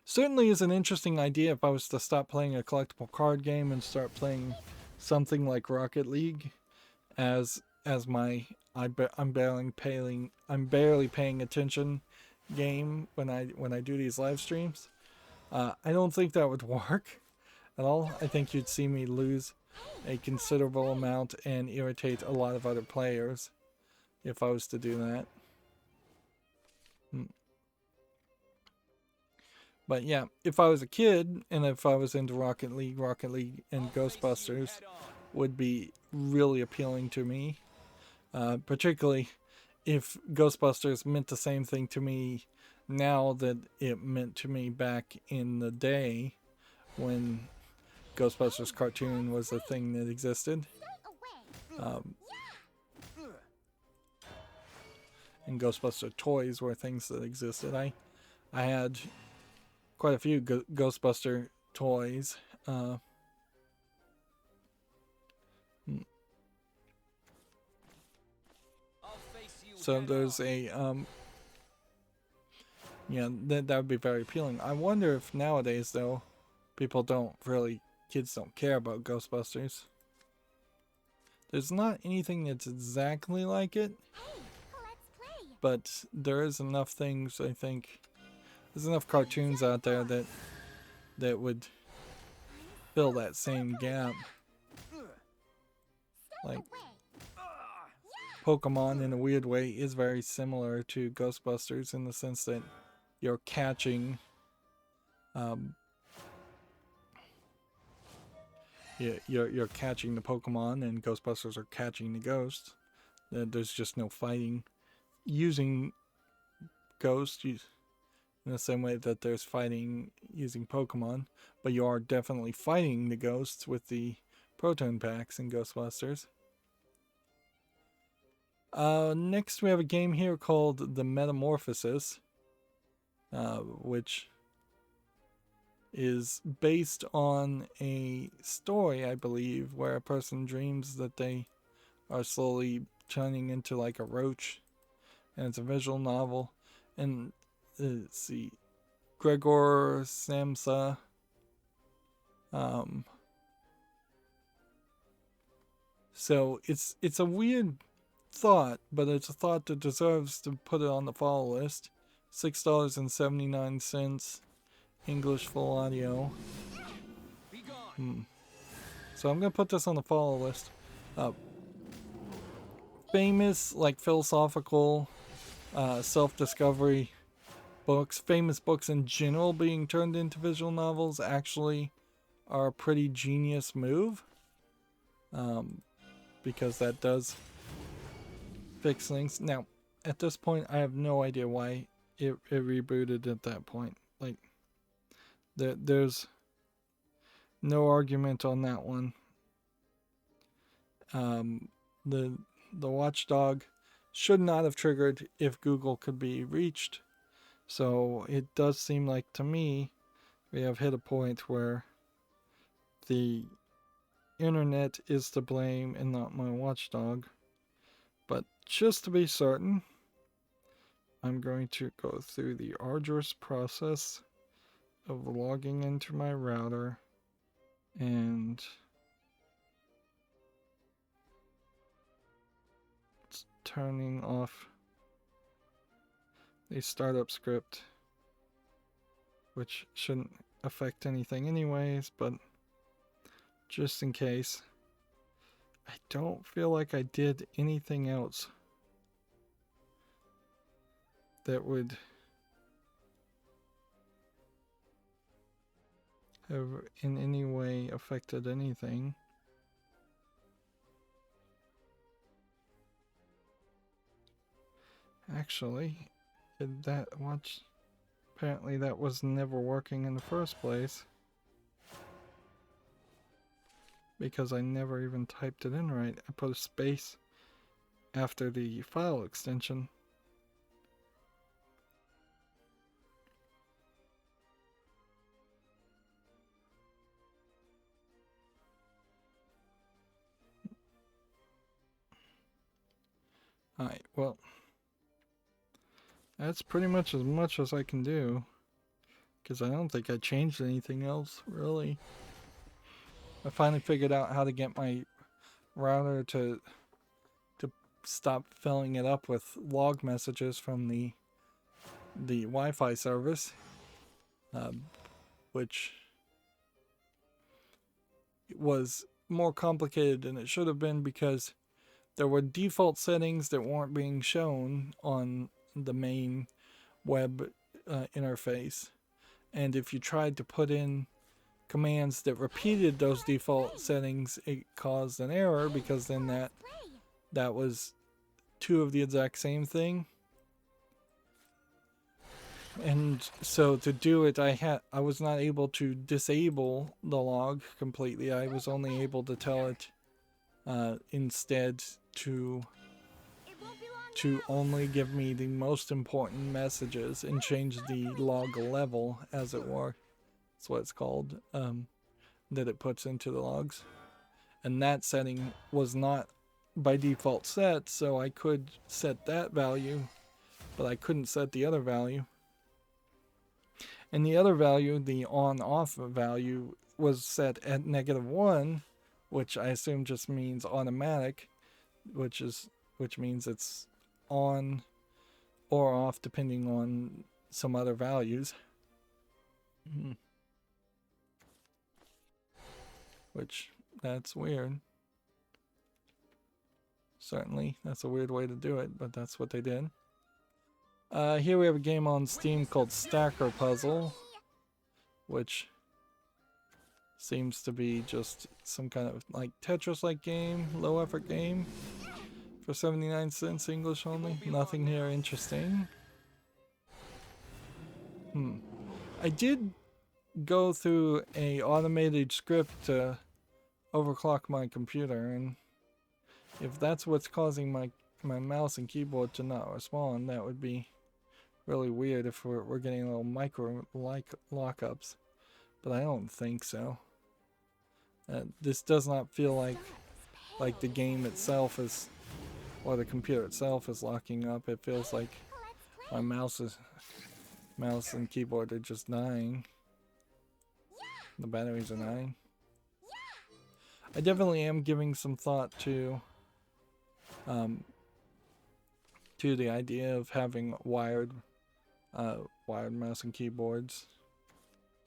Certainly is an interesting idea if I was to stop playing a collectible card game and start playing something like Rocket League as my I'm barely paying attention game when I do these live streams. I don't think that would work at all. I think you'd see me lose a considerable amount and irritate a lot of other players if I was to do that. But yeah, if I was a kid and if I was into Rocket League and Ghostbusters would be really appealing to me. Particularly if Ghostbusters meant the same thing to me now that it meant to me back in the day when Ghostbusters cartoon was a thing that existed. And Ghostbuster toys were things that existed. I had quite a few Ghostbuster toys. So there's a yeah, that would be very appealing. I wonder if nowadays though kids don't care about Ghostbusters. There's not anything that's exactly like it, but there is enough things, I think. There's enough cartoons out there that would fill that same gap. Like Pokemon in a weird way is very similar to Ghostbusters in the sense that you're catching you're catching the Pokemon and Ghostbusters are catching the ghosts. There's just no fighting using ghosts in the same way that there's fighting using Pokemon, but you are definitely fighting the ghosts with the proton packs in Ghostbusters. Next we have a game here called The Metamorphosis, which is based on a story, I believe, where a person dreams that they are slowly turning into like a roach, and it's a visual novel. And let's see, Gregor Samsa, so it's a weird thought, but it's a thought that deserves to put it on the follow list. $6.79, English full audio. So I'm gonna put this on the follow list. Famous, like, philosophical, self-discovery books, famous books in general being turned into visual novels actually are a pretty genius move, because that does fix things. Now, at this point, I have no idea why it rebooted at that point. Like, there's No argument on that one. The watchdog should not have triggered if Google could be reached. So it does seem like to me we have hit a point where the internet is to blame and not my watchdog. But just to be certain, I'm going to go through the arduous process of logging into my router and turning off the startup script, which shouldn't affect anything anyways, but just in case. I don't feel like I did anything else that would have in any way affected anything. Actually, apparently that was never working in the first place, because I never even typed it in right. I put a space after the file extension. Alright, well, that's pretty much as I can do, because I don't think I changed anything else, really. I finally figured out how to get my router to stop filling it up with log messages from the Wi-Fi service, which was more complicated than it should have been, because there were default settings that weren't being shown on the main web interface, and if you tried to put in commands that repeated those default settings, it caused an error, because then that was two of the exact same thing. And so to do it, I was not able to disable the log completely. I was only able to tell it instead to only give me the most important messages and change the log level, as it were. That's what it's called, that it puts into the logs. And that setting was not by default set, so I could set that value, but I couldn't set the other value. And the other value, the on-off value, was set at -1, which I assume just means automatic, which means it's on or off depending on some other values. Which, that's weird. Certainly, that's a weird way to do it, but that's what they did. Here we have a game on Steam called Stacker Puzzle, which seems to be just some kind of like Tetris-like game, low-effort game for 79 cents English only. Nothing here interesting. I did go through a automated script to overclock my computer, and if that's what's causing my mouse and keyboard to not respond, that would be really weird if we're getting little micro lockups, but I don't think so. This does not feel like the game itself is, or the computer itself is locking up. It feels like my mouse and keyboard are just dying. The batteries are dying. I definitely am giving some thought to the idea of having wired mouse and keyboards.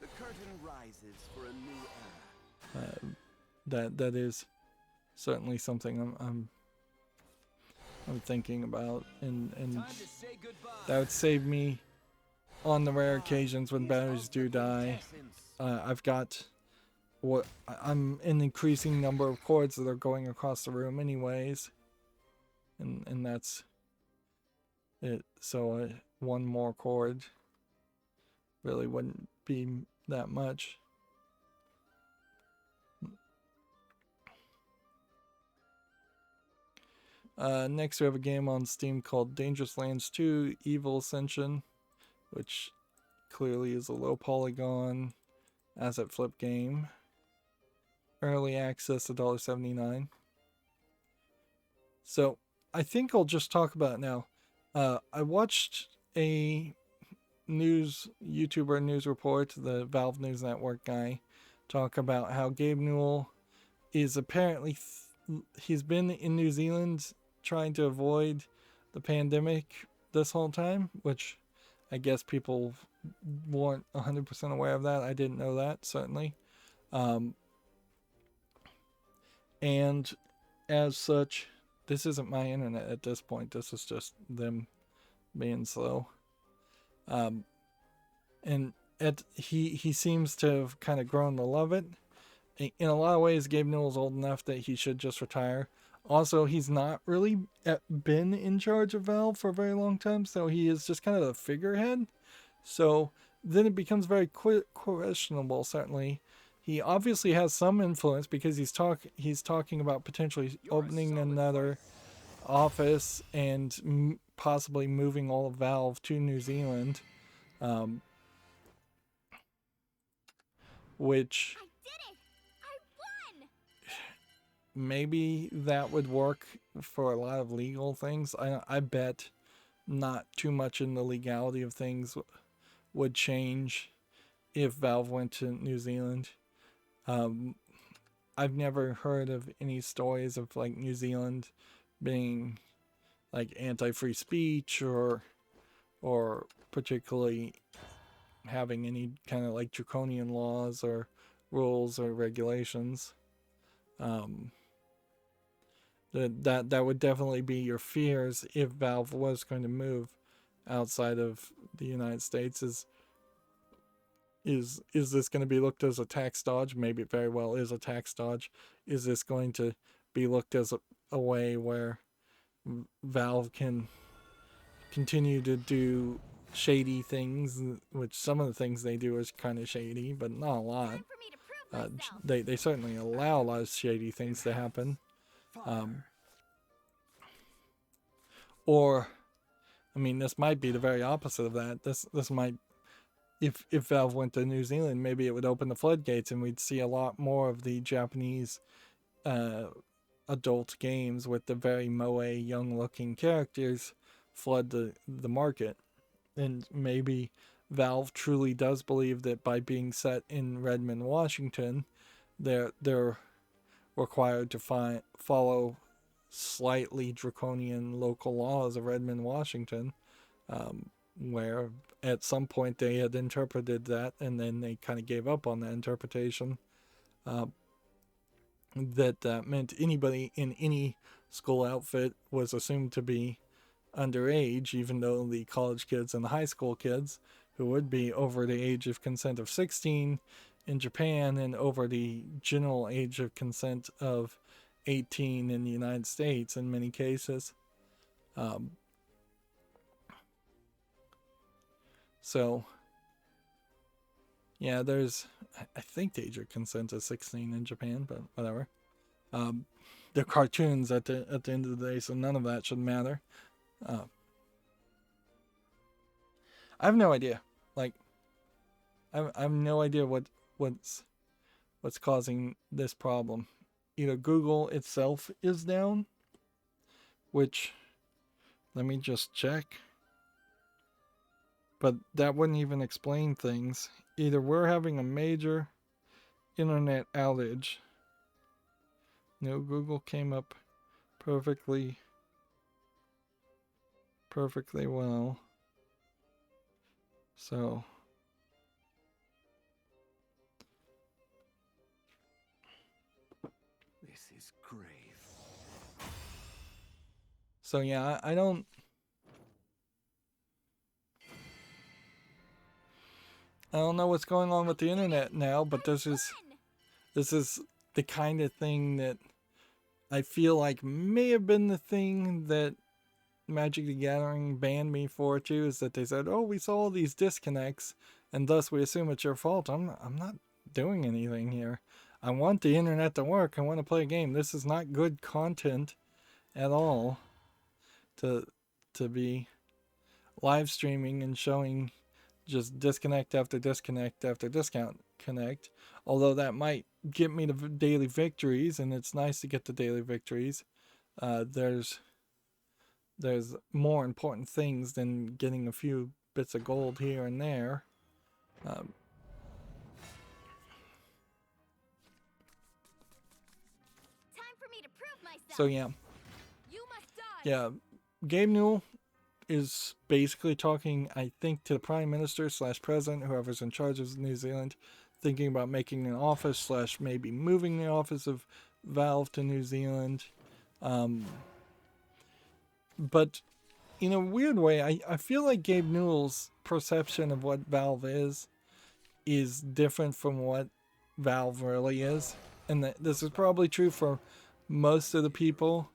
The curtain rises for a new era.
That is certainly something I'm thinking about, and that would save me on the rare occasions when batteries do die. I've got I'm an increasing number of cords that are going across the room anyways, and that's it. So one more cord really wouldn't be that much. Next, we have a game on Steam called Dangerous Lands 2 Evil Ascension, which clearly is a low polygon asset flip game. Early access, $1.79. So I think I'll just talk about it now. I watched a YouTuber news report, the Valve News Network guy, talk about how Gabe Newell is apparently he's been in New Zealand trying to avoid the pandemic this whole time, which I guess people weren't 100% aware of that. I didn't know that, certainly. And as such, this isn't my internet at this point. This is just them being slow. And he seems to have kind of grown to love it. In a lot of ways, Gabe Newell's old enough that he should just retire. Also, he's not really been in charge of Valve for a very long time, so he is just kind of the figurehead. So then it becomes very questionable, certainly. He obviously has some influence because he's talking about potentially opening another office and possibly moving all of Valve to New Zealand. Which... maybe that would work for a lot of legal things. I bet not too much in the legality of things would change if Valve went to New Zealand. I've never heard of any stories of like New Zealand being like anti-free speech or particularly having any kind of like draconian laws or rules or regulations. That would definitely be your fears if Valve was going to move outside of the United States. Is this going to be looked as a tax dodge? Maybe it very well is a tax dodge. Is this going to be looked as a way where Valve can continue to do shady things, which some of the things they do is kind of shady, but not a lot. They certainly allow a lot of shady things to happen. Or, I mean, this might be the very opposite of that. This might, if Valve went to New Zealand, maybe it would open the floodgates and we'd see a lot more of the Japanese adult games with the very moe, young-looking characters flood the market. And maybe Valve truly does believe that by being set in Redmond, Washington, they're required to follow slightly draconian local laws of Redmond, Washington, where at some point they had interpreted that and then they kind of gave up on that interpretation. That meant anybody in any school outfit was assumed to be underage, even though the college kids and the high school kids, who would be over the age of consent of 16 in Japan and over the general age of consent of 18 in the United States in many cases. So, yeah, I think the age of consent is 16 in Japan, but whatever. They're cartoons at the end of the day, so none of that should matter. I have no idea. Like, I have no idea what's causing this problem. Either Google itself is down, which, let me just check. But that wouldn't even explain things. Either we're having a major internet outage. No, Google came up perfectly well. So
This is grave.
so yeah, I don't know what's going on with the internet now, but this is the kind of thing that I feel like may have been the thing that Magic the Gathering banned me for too, is that they said, oh, we saw all these disconnects and thus we assume it's your fault. I'm not doing anything here. I want the internet to work. I want to play a game. This is not good content at all. to be live streaming and showing just disconnect after disconnect after disconnect. Although that might get me the daily victories, and it's nice to get the daily victories. There's more important things than getting a few bits of gold here and there.
Time for me to prove myself.
So yeah,
You must die.
yeah. Gabe Newell is basically talking, I think, to the Prime Minister / President, whoever's in charge of New Zealand, thinking about making an office / maybe moving the office of Valve to New Zealand. But in a weird way, I feel like Gabe Newell's perception of what Valve is different from what Valve really is. And this is probably true for most of the people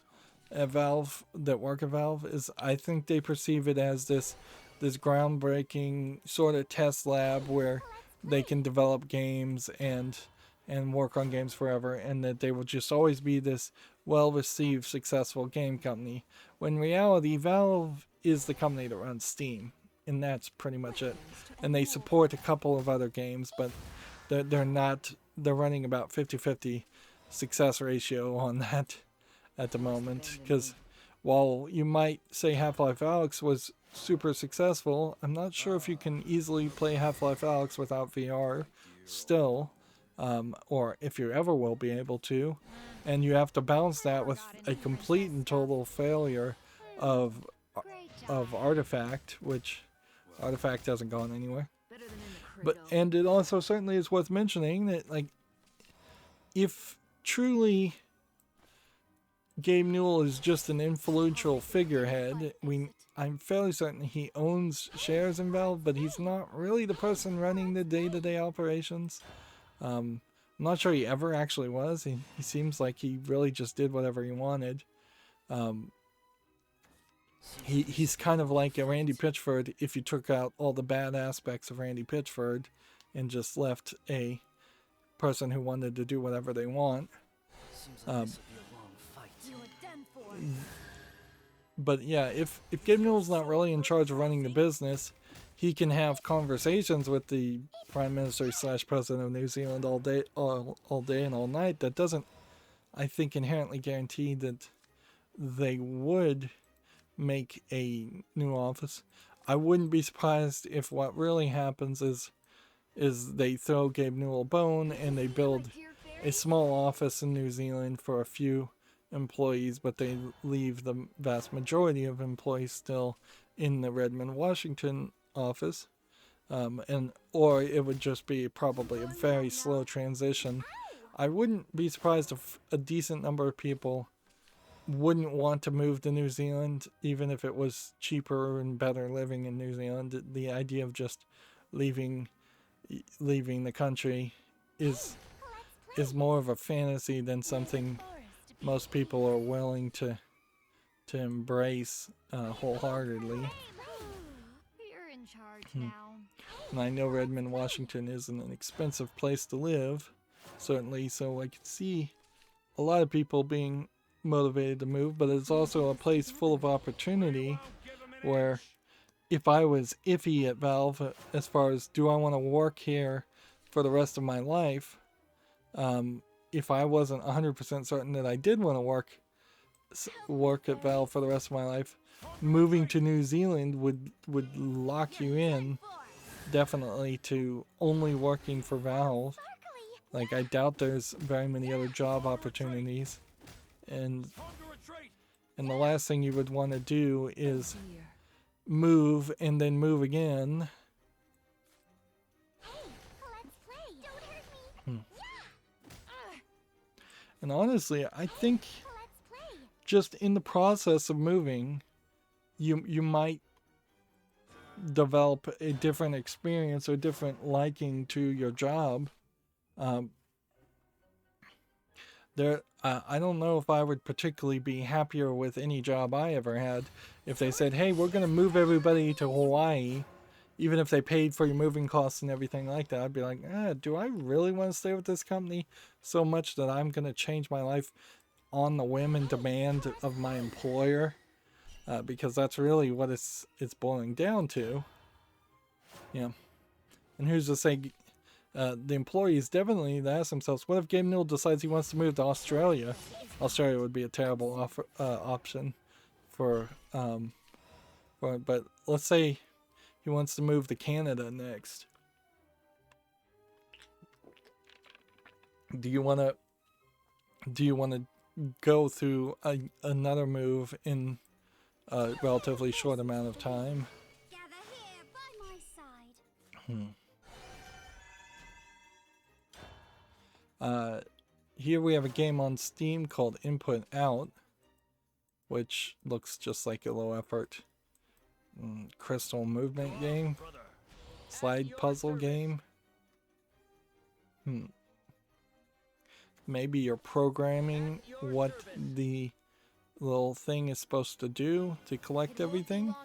at Valve that work at Valve. Is I think they perceive it as this groundbreaking sort of test lab where they can develop games and work on games forever, and that they will just always be this well-received, successful game company. When in reality, Valve is the company that runs Steam, and that's pretty much it. And they support a couple of other games, but they're running about 50-50 success ratio on that at the moment. Because while you might say Half-Life Alyx was super successful, I'm not sure if you can easily play Half-Life Alyx without VR still, or if you ever will be able to. And you have to balance that with a complete and total failure of Artifact, which Artifact hasn't gone anywhere. But and it also certainly is worth mentioning that, like, if truly Gabe Newell is just an influential figurehead, I'm fairly certain he owns shares in Valve, but he's not really the person running the day-to-day operations. I'm not sure he ever actually was. He seems like he really just did whatever he wanted. He's kind of like a Randy Pitchford if you took out all the bad aspects of Randy Pitchford and just left a person who wanted to do whatever they want. But yeah, if Gabe Newell's not really in charge of running the business, he can have conversations with the Prime Minister / President of New Zealand all day and all night. That doesn't, I think, inherently guarantee that they would make a new office. I wouldn't be surprised if what really happens is they throw Gabe Newell a bone and they build a small office in New Zealand for a few employees, but they leave the vast majority of employees still in the Redmond, Washington office. Or it would just be probably a very slow transition. I wouldn't be surprised if a decent number of people wouldn't want to move to New Zealand, even if it was cheaper and better living in New Zealand. The idea of just leaving the country is more of a fantasy than something most people are willing to embrace wholeheartedly.
You're in charge now.
And I know Redmond, Washington isn't an expensive place to live, certainly, so I could see a lot of people being motivated to move, but it's also a place full of opportunity where if I was iffy at Valve as far as do I want to work here for the rest of my life, if I wasn't 100% certain that I did want to work at Valve for the rest of my life, moving to New Zealand would lock you in definitely to only working for Valve. Like, I doubt there's very many other job opportunities, and the last thing you would want to do is move and then move again.
Let's play. Don't hurt me.
And honestly, I think
Let's play.
just in the process of moving, you might develop a different experience or different liking to your job. I don't know if I would particularly be happier with any job I ever had if they said, hey, we're going to move everybody to Hawaii, even if they paid for your moving costs and everything like that. I'd be like, do I really want to stay with this company so much that I'm going to change my life on the whim and demand of my employer? because that's really what it's boiling down to. Yeah. And who's to say the employees definitely ask themselves, what if Gabe Newell decides he wants to move to Australia? Australia would be a terrible option for, but let's say he wants to move to Canada next. Do you want to go through another move in a relatively short amount of time?
Gather here by my side.
Here we have a game on Steam called Input Out, which looks just like a low effort crystal movement game, slide puzzle game. Maybe you're programming what the little thing is supposed to do to collect everything.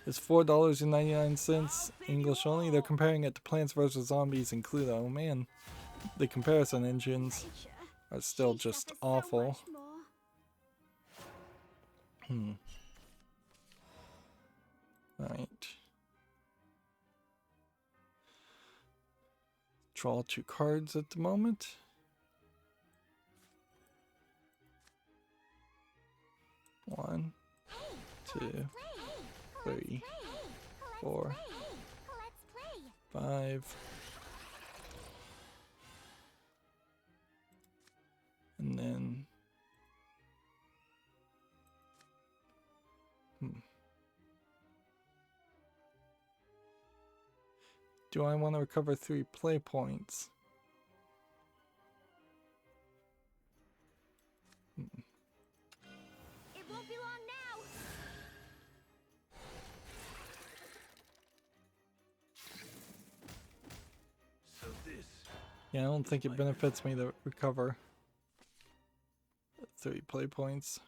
It's $4.99 English only. They're comparing it to Plants vs. Zombies and Cluedo. Man, the comparison engines are still just awful. Alright. Draw 2 cards at the moment. One, 2, 3, 4, 5. And then do I want to recover 3 play points?
It won't be long now.
So this.
Yeah, I don't think it benefits me to recover 3 play points.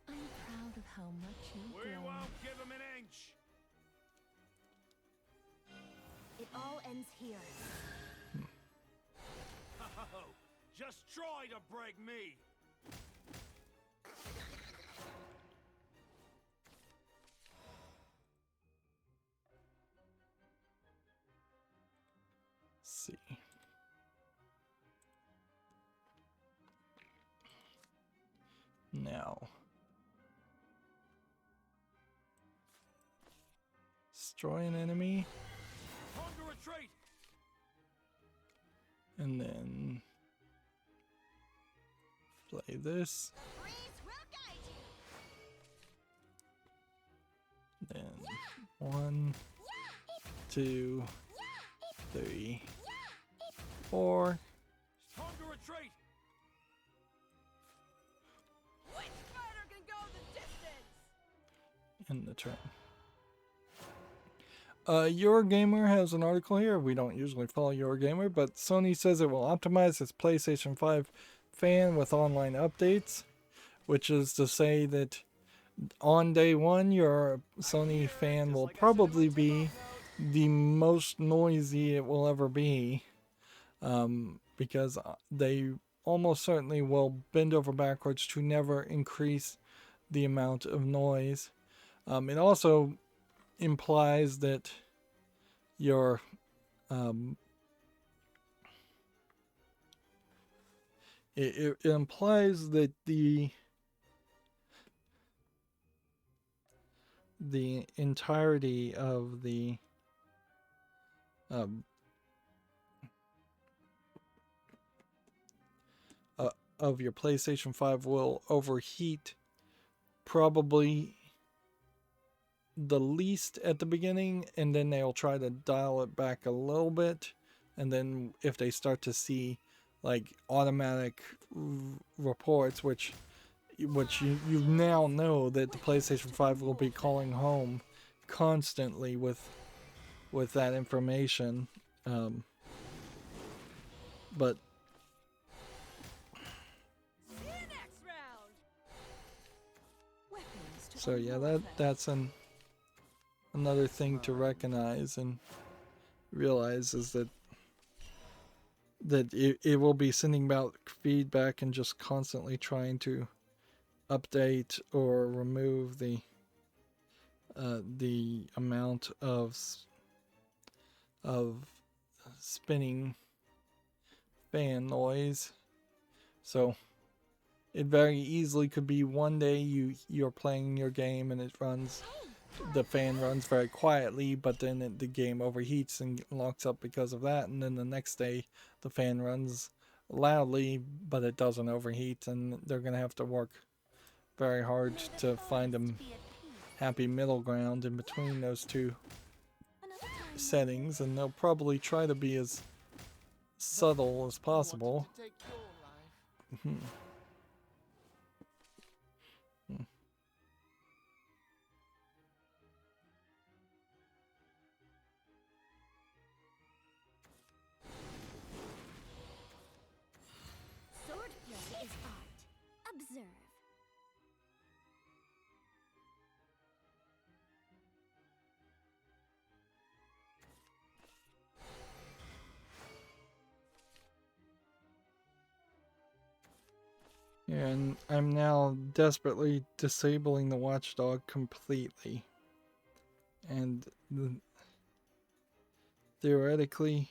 I'm proud of how much you've
We
grown.
won't give him an inch.
It all ends here.
Just try to break me.
Let's see. Now. Destroy an enemy.
Time to retreat.
And then play this.
Breeze will guide you.
Then 1, 2, 3, 4.
Time to retreat.
Which fighter can go the distance?
In the turn. Eurogamer has an article here. We don't usually follow Eurogamer, but Sony says it will optimize its PlayStation 5 fan with online updates, which is to say that on day one, your Sony fan will probably be the most noisy it will ever be, because they almost certainly will bend over backwards to never increase the amount of noise. It also implies that your it implies that the entirety of the of your PlayStation 5 will overheat probably the least at the beginning, and then they'll try to dial it back a little bit, and then if they start to see like automatic reports, which you now know that the PlayStation 5 will be calling home constantly with that information, but
See you next round.
Weapons to
so yeah,
unlock
that's another thing to recognize and realize is that it will be sending out feedback and just constantly trying to update or remove the amount of spinning fan noise. So it very easily could be one day you're playing your game and the fan runs very quietly, but then the game overheats and locks up because of that, and then the next day the fan runs loudly but it doesn't overheat, and they're gonna have to work very hard to find a happy middle ground in between those two settings, and they'll probably try to be as subtle as possible.
Swordplay is art. Observe.
And I'm now desperately disabling the watchdog completely. And theoretically,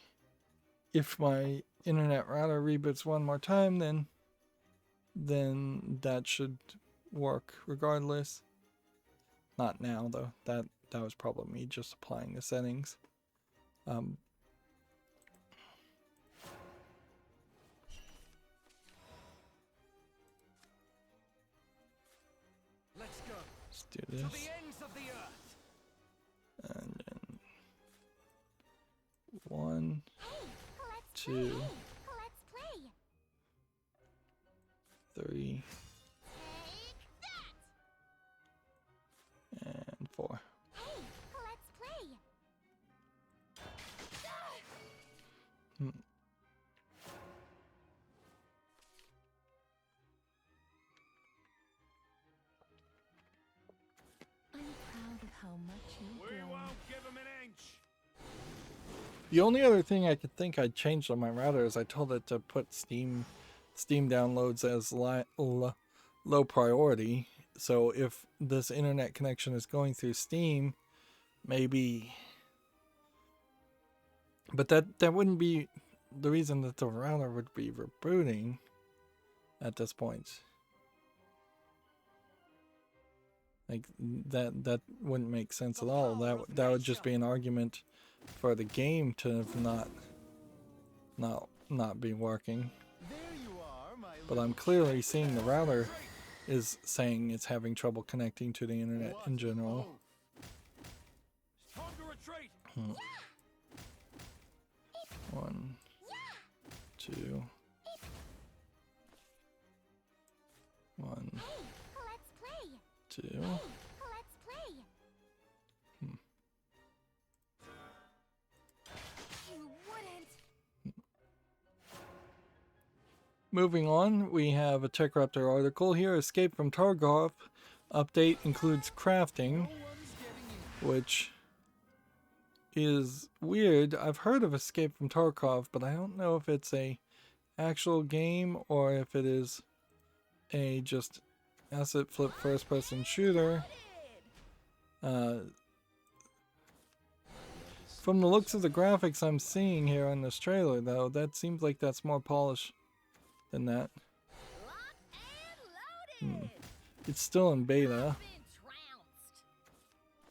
if my internet router reboots one more time, then that should work regardless. Not now though. That was probably me just applying the settings.
Let's go.
Let's do
To
this.
the ends of the earth.
And then 1,
Let's
2,
play. Let's play.
3,
Take that.
and 4.
Let's play.
I'm proud of how much you've
We
grown.
won't give him an inch.
The only other thing I could think I'd changed on my router is I told it to put Steam downloads as low priority. So if this internet connection is going through Steam, maybe. But that wouldn't be the reason that the router would be rebooting at this point. Like that wouldn't make sense at all. That would just be an argument for the game to have not be working.
There you are, my
But I'm clearly seeing the router is saying it's having trouble connecting to the internet in general.
It's time to retreat.
1, 2, 1,
Let's play.
2.
Let's play. You wouldn't.
Moving on, we have a TechRaptor article here. Escape from Tarkov update includes crafting, which is weird. I've heard of Escape from Tarkov, but I don't know if it's a actual game or if it is a just asset flip first person shooter. From the looks of the graphics I'm seeing here on this trailer, though, that seems like that's more polished than that.
Locked and loaded.
It's still in beta,
Been trounced.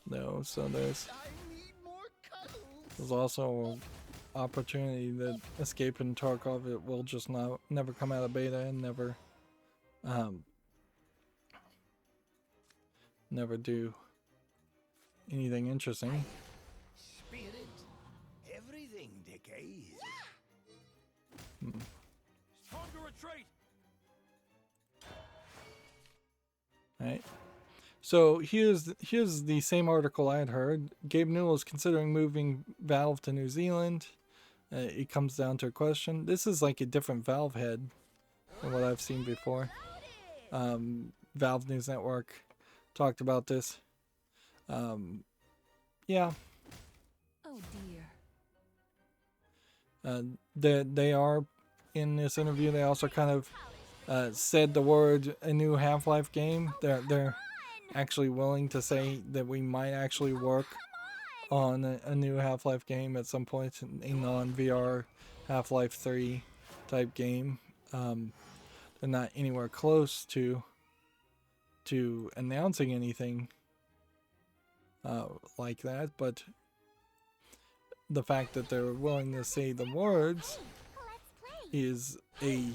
though, so there's
I need more cuddles.
There's also an opportunity that Escape in Tarkov it will just never come out of beta and never do anything interesting.
Spirit, everything decays. It's time to retreat.
Right. So here's the same article I had heard. Gabe Newell is considering moving Valve to New Zealand. It comes down to a question. This is like a different Valve head than what I've seen before. Valve News Network talked about this. Yeah.
Oh dear.
They are in this interview. They also kind of said the word a new Half-Life game. They're actually willing to say that we might actually work on a new Half-Life game at some point, a non-VR Half-Life 3 type game. They're not anywhere close to announcing anything like that, but the fact that they're willing to say the words is a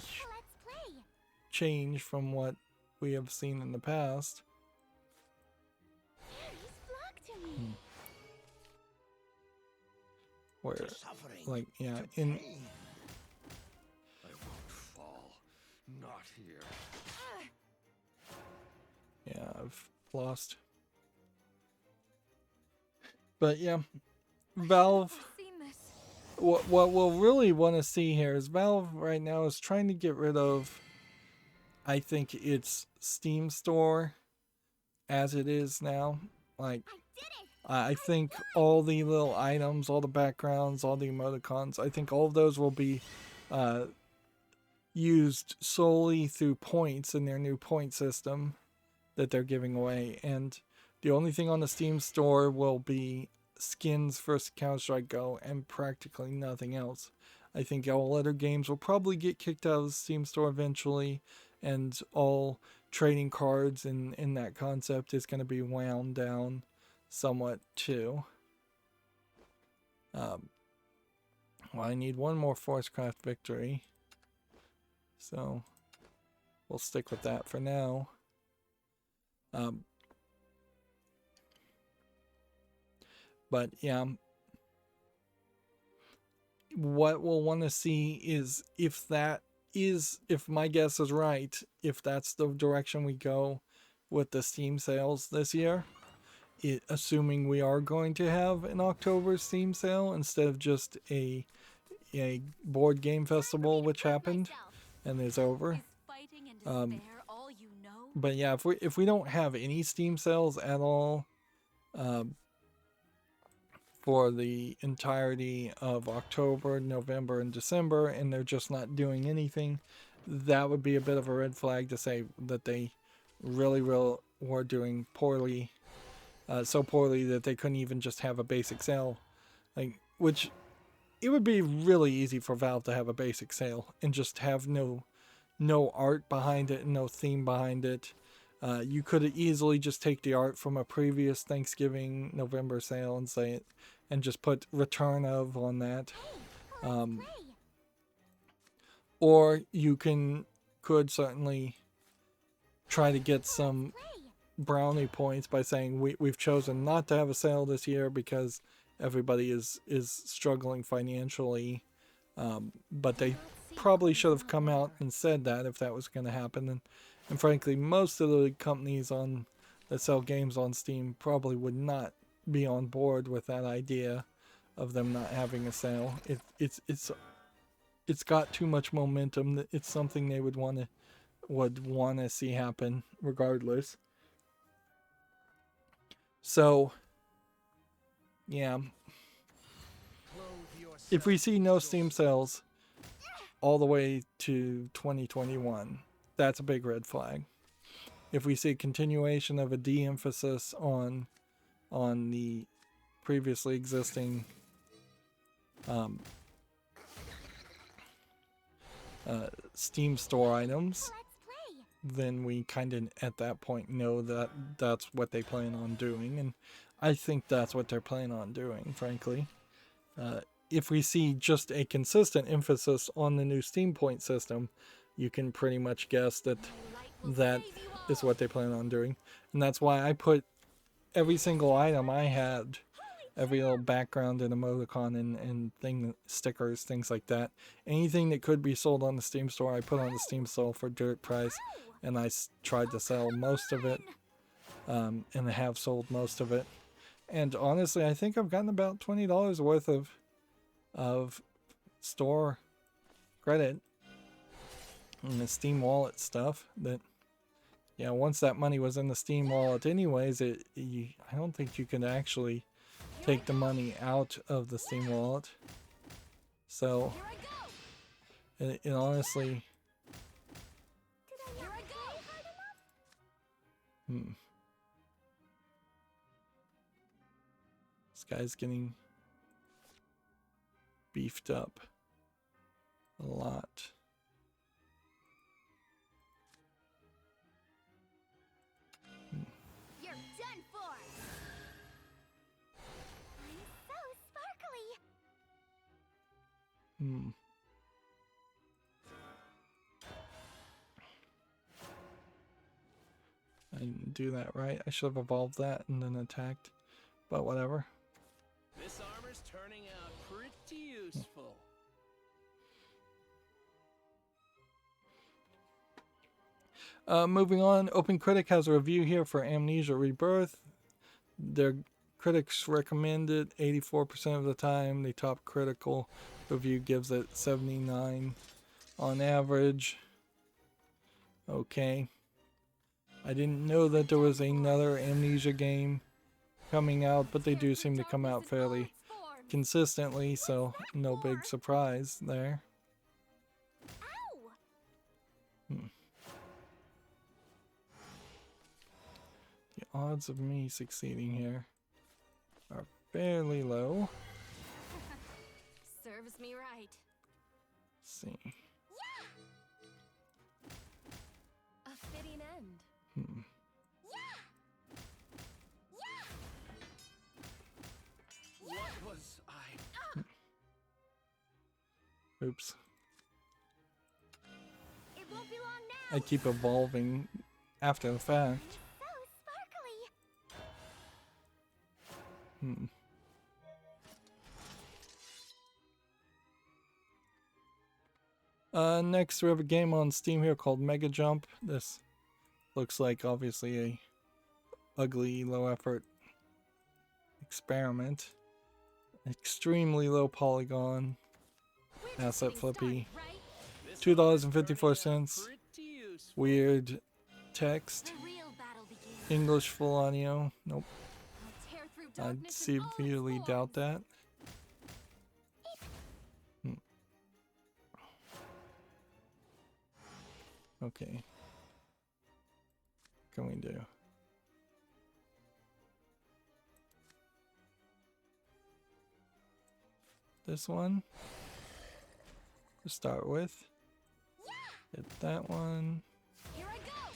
change from what we have seen in the past. Where, like, yeah, in
I won't fall. Not here.
yeah, I've lost. But yeah, Valve. What we'll really want to see here is Valve right now is trying to get rid of, I think, its Steam store as it is now. Like, I think all the little items, all the backgrounds, all the emoticons, I think all of those will be used solely through points in their new point system that they're giving away. And the only thing on the Steam store will be skins for Counter-Strike Go and practically nothing else. I think all other games will probably get kicked out of the Steam store eventually, and all trading cards and that concept is going to be wound down somewhat too. Well, I need one more Forcecraft victory, so we'll stick with that for now. But yeah, what we'll want to see is if my guess is right, if that's the direction we go with the Steam sales this year, assuming we are going to have an October Steam sale instead of just a board game festival, which happened and is over. But yeah, if we don't have any Steam sales at all, for the entirety of October, November, and December, and they're just not doing anything, that would be a bit of a red flag to say that they really were doing poorly, so poorly that they couldn't even just have a basic sale. Like, which it would be really easy for Valve to have a basic sale and just have no art behind it and no theme behind it. You could easily just take the art from a previous Thanksgiving November sale and say it, and just put return of on that. Or you could certainly try to get some brownie points by saying we've chosen not to have a sale this year because everybody is struggling financially. But they probably should have come out and said that if that was going to happen. And frankly, most of the companies that sell games on Steam probably would not be on board with that idea of them not having a sale. It's got too much momentum that it's something they would want to see happen regardless. So yeah, if we see no Steam sales all the way to 2021, that's a big red flag. If we see a continuation of a de-emphasis on the previously existing Steam store items, then we kind of at that point know that that's what they plan on doing, and I think that's what they're planning on doing, frankly. If we see just a consistent emphasis on the new Steam point system, you can pretty much guess that is what they plan on doing. And that's why I put every single item I had, every little background and emoticon and stickers, things like that. Anything that could be sold on the Steam store, I put on the Steam store for dirt price, and I tried to sell most of it, and I have sold most of it. And honestly, I think I've gotten about $20 worth of store credit and the Steam wallet stuff that, yeah, once that money was in the Steam wallet anyways, I don't think you can actually take the money out of the Steam wallet. So it honestly Hmm. This guy's getting beefed up a lot.
You're done for. I'm so sparkly.
Hmm. I didn't do that right. I should have evolved that and then attacked. But whatever.
This armor's turning out pretty useful.
Moving on, OpenCritic has a review here for Amnesia Rebirth. Their critics recommend it 84% of the time. The top critical review gives it 79 on average. Okay. I didn't know that there was another Amnesia game coming out, but they do seem to come out fairly consistently, so no big surprise there.
Ow!
The odds of me succeeding here are fairly low.
Serves me right.
Let's see.
A fitting end.
What was I?
Oops.
It won't be long now.
I keep evolving after the fact.
So sparkly.
Next we have a game on Steam here called Mega Jump. This looks like obviously a ugly low effort experiment. Extremely low polygon, asset flippy.
This
$2.54.
armor's turning out pretty useful.
Weird text.
The real battle begins.
English full audio. Nope.
I'll tear through
I
darkness in all its
severely doubt
forms.
that. Okay. What can we do? This one to start with. Hit that one,
Here I go.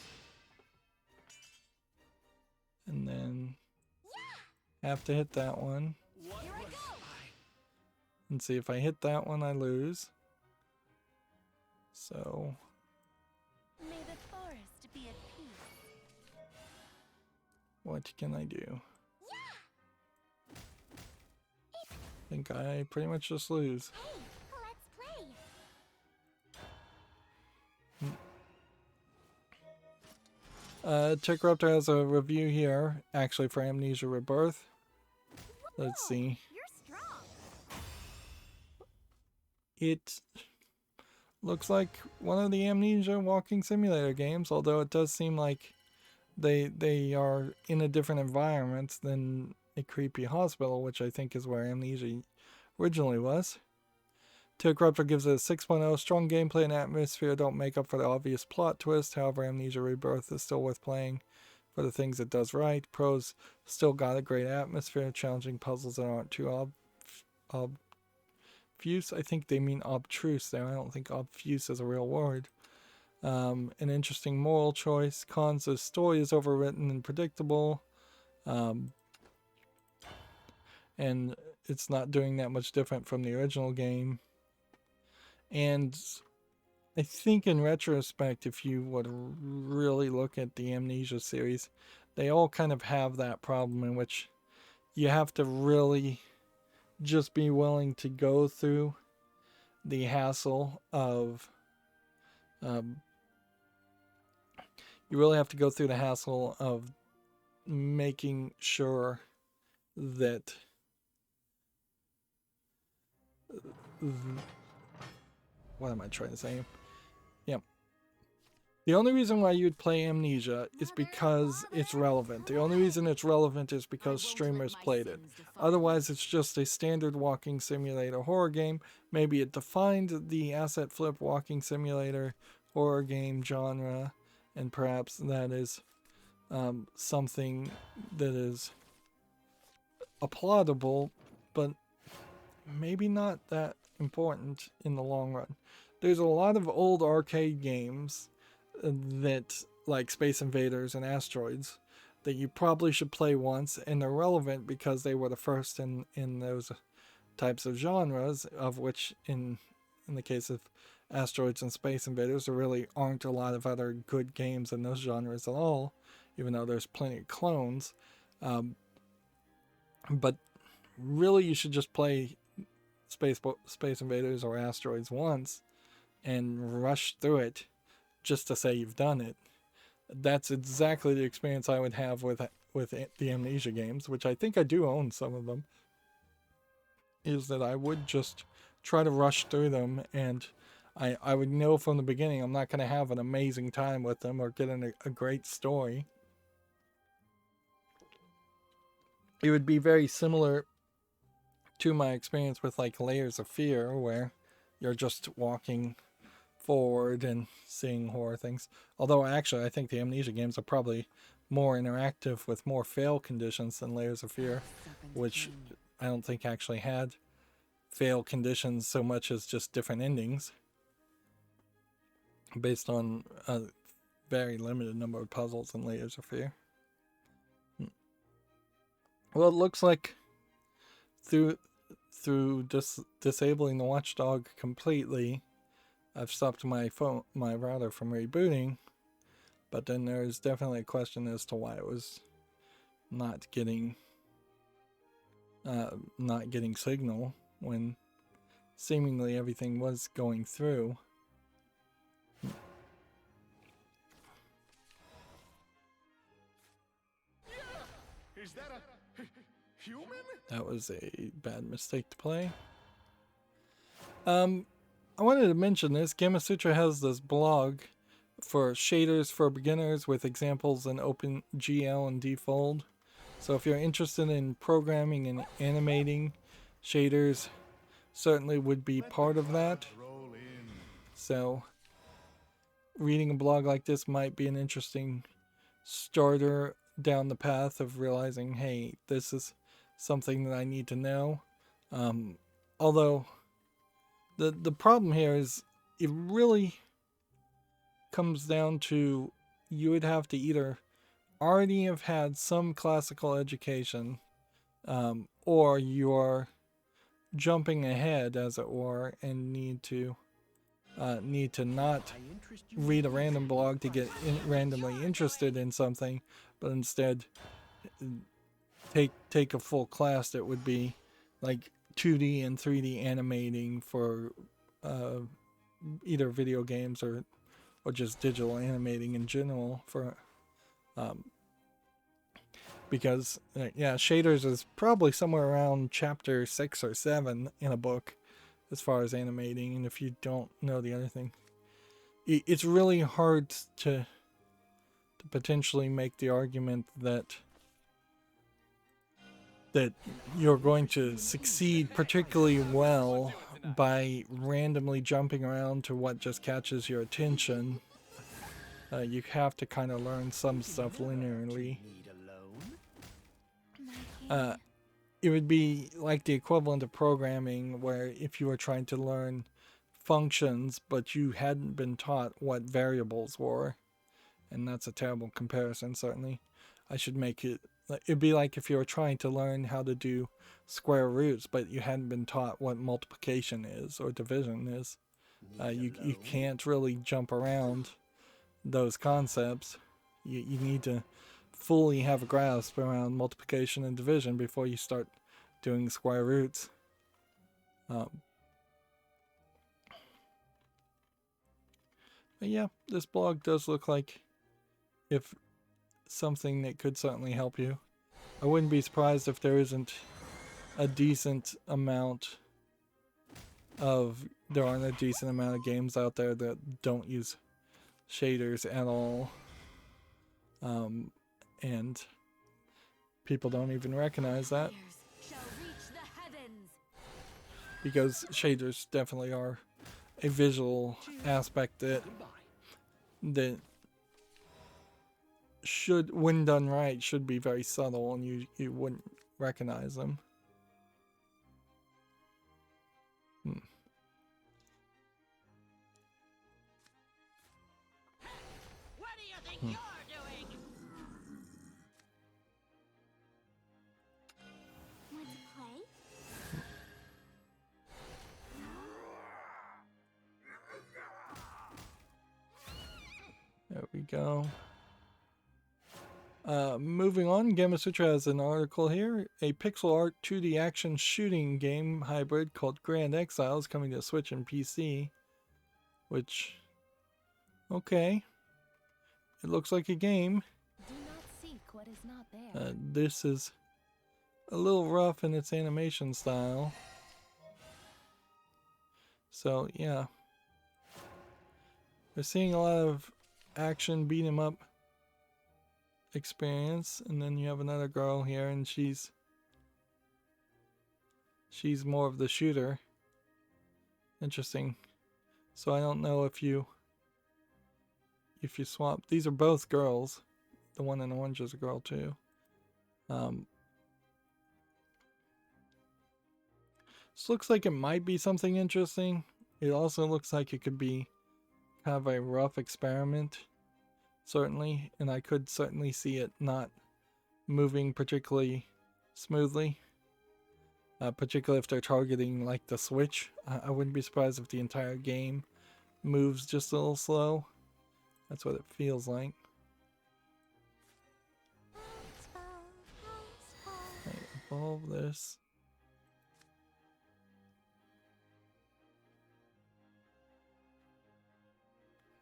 and then have to hit that one,
What
Here I
was
go.
I?
and see if I hit that one, I lose. So
May the forest be at peace.
what can I do? I think I pretty much just lose.
Hey, let's play.
Techruptor has a review here, actually for Amnesia Rebirth. Let's see.
You're strong.
It looks like one of the Amnesia walking simulator games, although it does seem like they are in a different environment than a creepy hospital, which I think is where Amnesia originally was. Techruptor gives it a 6.0. Strong gameplay and atmosphere don't make up for the obvious plot twist. However, Amnesia Rebirth is still worth playing for the things it does right. Pros still got a great atmosphere, challenging puzzles that aren't too obfuse. I think they mean obtruse there. I don't think obfuse is a real word. An interesting moral choice. Cons: the story is overwritten and predictable. And it's not doing that much different from the original game. And I think in retrospect, if you would really look at the Amnesia series, they all kind of have that problem in which you have to really just be willing to go through the hassle of you really have to go through the hassle of making sure that what am I trying to say? Yep. The only reason why you'd play Amnesia is because it's relevant. The only reason it's relevant is because streamers played it. Otherwise, it's just a standard walking simulator horror game. Maybe it defined the asset flip walking simulator horror game genre, and perhaps that is something that is applaudable, but maybe not that important in the long run. There's a lot of old arcade games that, like Space Invaders and Asteroids, that you probably should play once, and they're relevant because they were the first in those types of genres, of which in the case of Asteroids and Space Invaders, there really aren't a lot of other good games in those genres at all, even though there's plenty of clones. But really, you should just play Space Invaders or Asteroids once and rush through it just to say you've done it. That's exactly the experience I would have with the Amnesia games, which I think I do own some of them, is that I would just try to rush through them, and I would know from the beginning I'm not going to have an amazing time with them or get a great story. It would be very similar to my experience with like Layers of Fear, where you're just walking forward and seeing horror things. Although actually I think the Amnesia games are probably more interactive with more fail conditions than Layers of Fear, which I don't think actually had fail conditions so much as just different endings based on a very limited number of puzzles in Layers of Fear. Well, it looks like through disabling the watchdog completely, I've stopped my router from rebooting, but then there's definitely a question as to why it was not getting signal when seemingly everything was going through.
Is that a human?
That was a bad mistake to play. I wanted to mention this. Gamasutra has this blog for shaders for beginners with examples in OpenGL and Defold. So if you're interested in programming and animating, shaders certainly would be part of that. So reading a blog like this might be an interesting starter down the path of realizing, hey, this is something that I need to know. Although the problem here is it really comes down to you would have to either already have had some classical education, or you're jumping ahead, as it were, and need to not read a random blog to get randomly interested in something, but instead take a full class that would be like 2D and 3D animating for either video games or just digital animating in general, for because shaders is probably somewhere around chapter 6 or 7 in a book as far as animating, and if you don't know the other thing, it's really hard to potentially make the argument that you're going to succeed particularly well by randomly jumping around to what just catches your attention. You have to kind of learn some stuff linearly. It would be like the equivalent of programming, where if you were trying to learn functions but you hadn't been taught what variables were, and that's a terrible comparison, certainly. I should make it, it'd be like if you were trying to learn how to do square roots but you hadn't been taught what multiplication is or division is. You can't really jump around those concepts. You need to fully have a grasp around multiplication and division before you start doing square roots. But yeah, this blog does look like if something that could certainly help you. I wouldn't be surprised if there isn't a decent amount of games out there that don't use shaders at all, and people don't even recognize that, because shaders definitely are a visual aspect that should, when done right, should be very subtle and you wouldn't recognize them. Hmm.
What do you think you're doing?
Want to play?
There we go. Moving on, Gamma Sutra has an article here. A pixel art 2D action shooting game hybrid called Grand Exile is coming to Switch and PC. Which, okay. It looks like a game.
Do not seek what is not there.
This is a little rough in its animation style. So, yeah. We're seeing a lot of action beat 'em up experience, and then you have another girl here and she's more of the shooter. Interesting. So I don't know if you swap. These are both girls. The one in orange is a girl too. This looks like it might be something interesting. It also looks like it could be kind of a rough experiment. Certainly, and I could certainly see it not moving particularly smoothly, particularly if they're targeting like the Switch. I wouldn't be surprised if the entire game moves just a little slow. That's what it feels like. Okay, evolve this.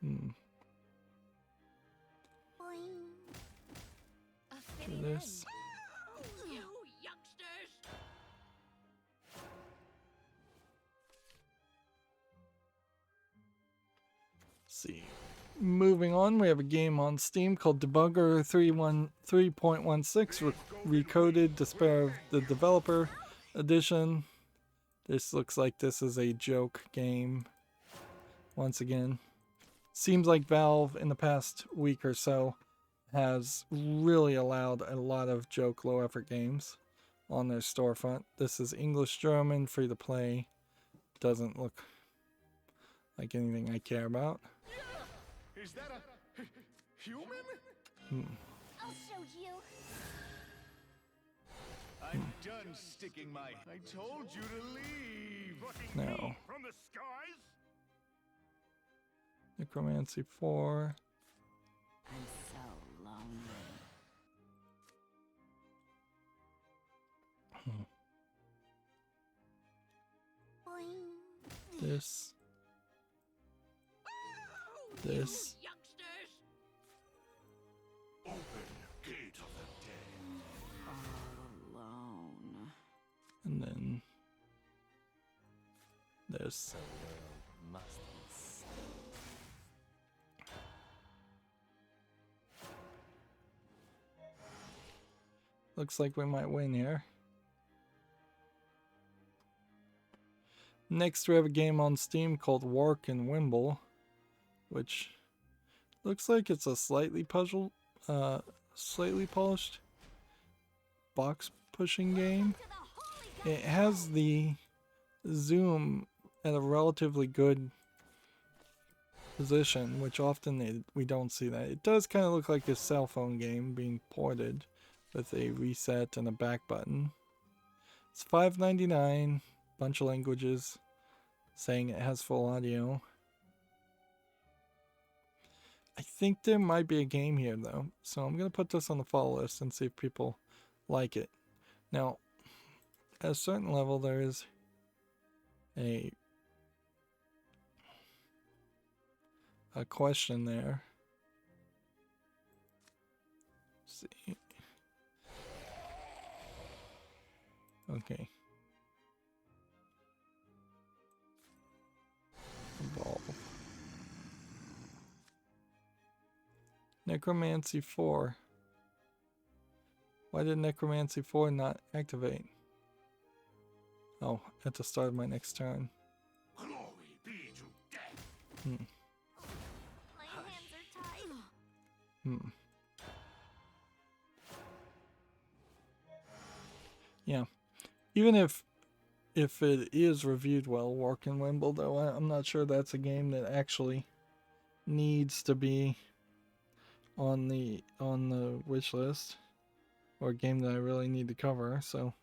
A
Do
fitting
this.
You youngsters!
See. Moving on, we have a game on Steam called Debugger 3.16 Recoded Despair of the Developer Edition. This looks like this is a joke game. Once again, seems like Valve in the past week or so has really allowed a lot of joke low effort games on their storefront. This is English German, free to play. Doesn't look like anything I care about.
Is that a human?
I'll show you.
I'm done sticking my. I told you to leave.
No.
From the skies?
Necromancy 4.
I'm so lonely.
This. This.
Youngsters!
All alone.
And then this. Looks like we might win here. Next we have a game on Steam called Wark and Wimble, which looks like it's a slightly polished box pushing game. It has the zoom at a relatively good position, which often we don't see that. It does kind of look like a cell phone game being ported with a reset and a back button. It's $5.99, bunch of languages, saying it has full audio. I think there might be a game here though, so I'm going to put this on the follow list and see if people like it. Now, at a certain level there is a question there. Let's see. Okay. Evolve. Necromancy 4. Why did Necromancy 4 not activate? Oh, at the start of my next turn.
Glory be to death.
My hands are tied.
even if it is reviewed well, Walk and Wimble, though, I'm not sure that's a game that actually needs to be on the wish list, or a game that I really need to cover. So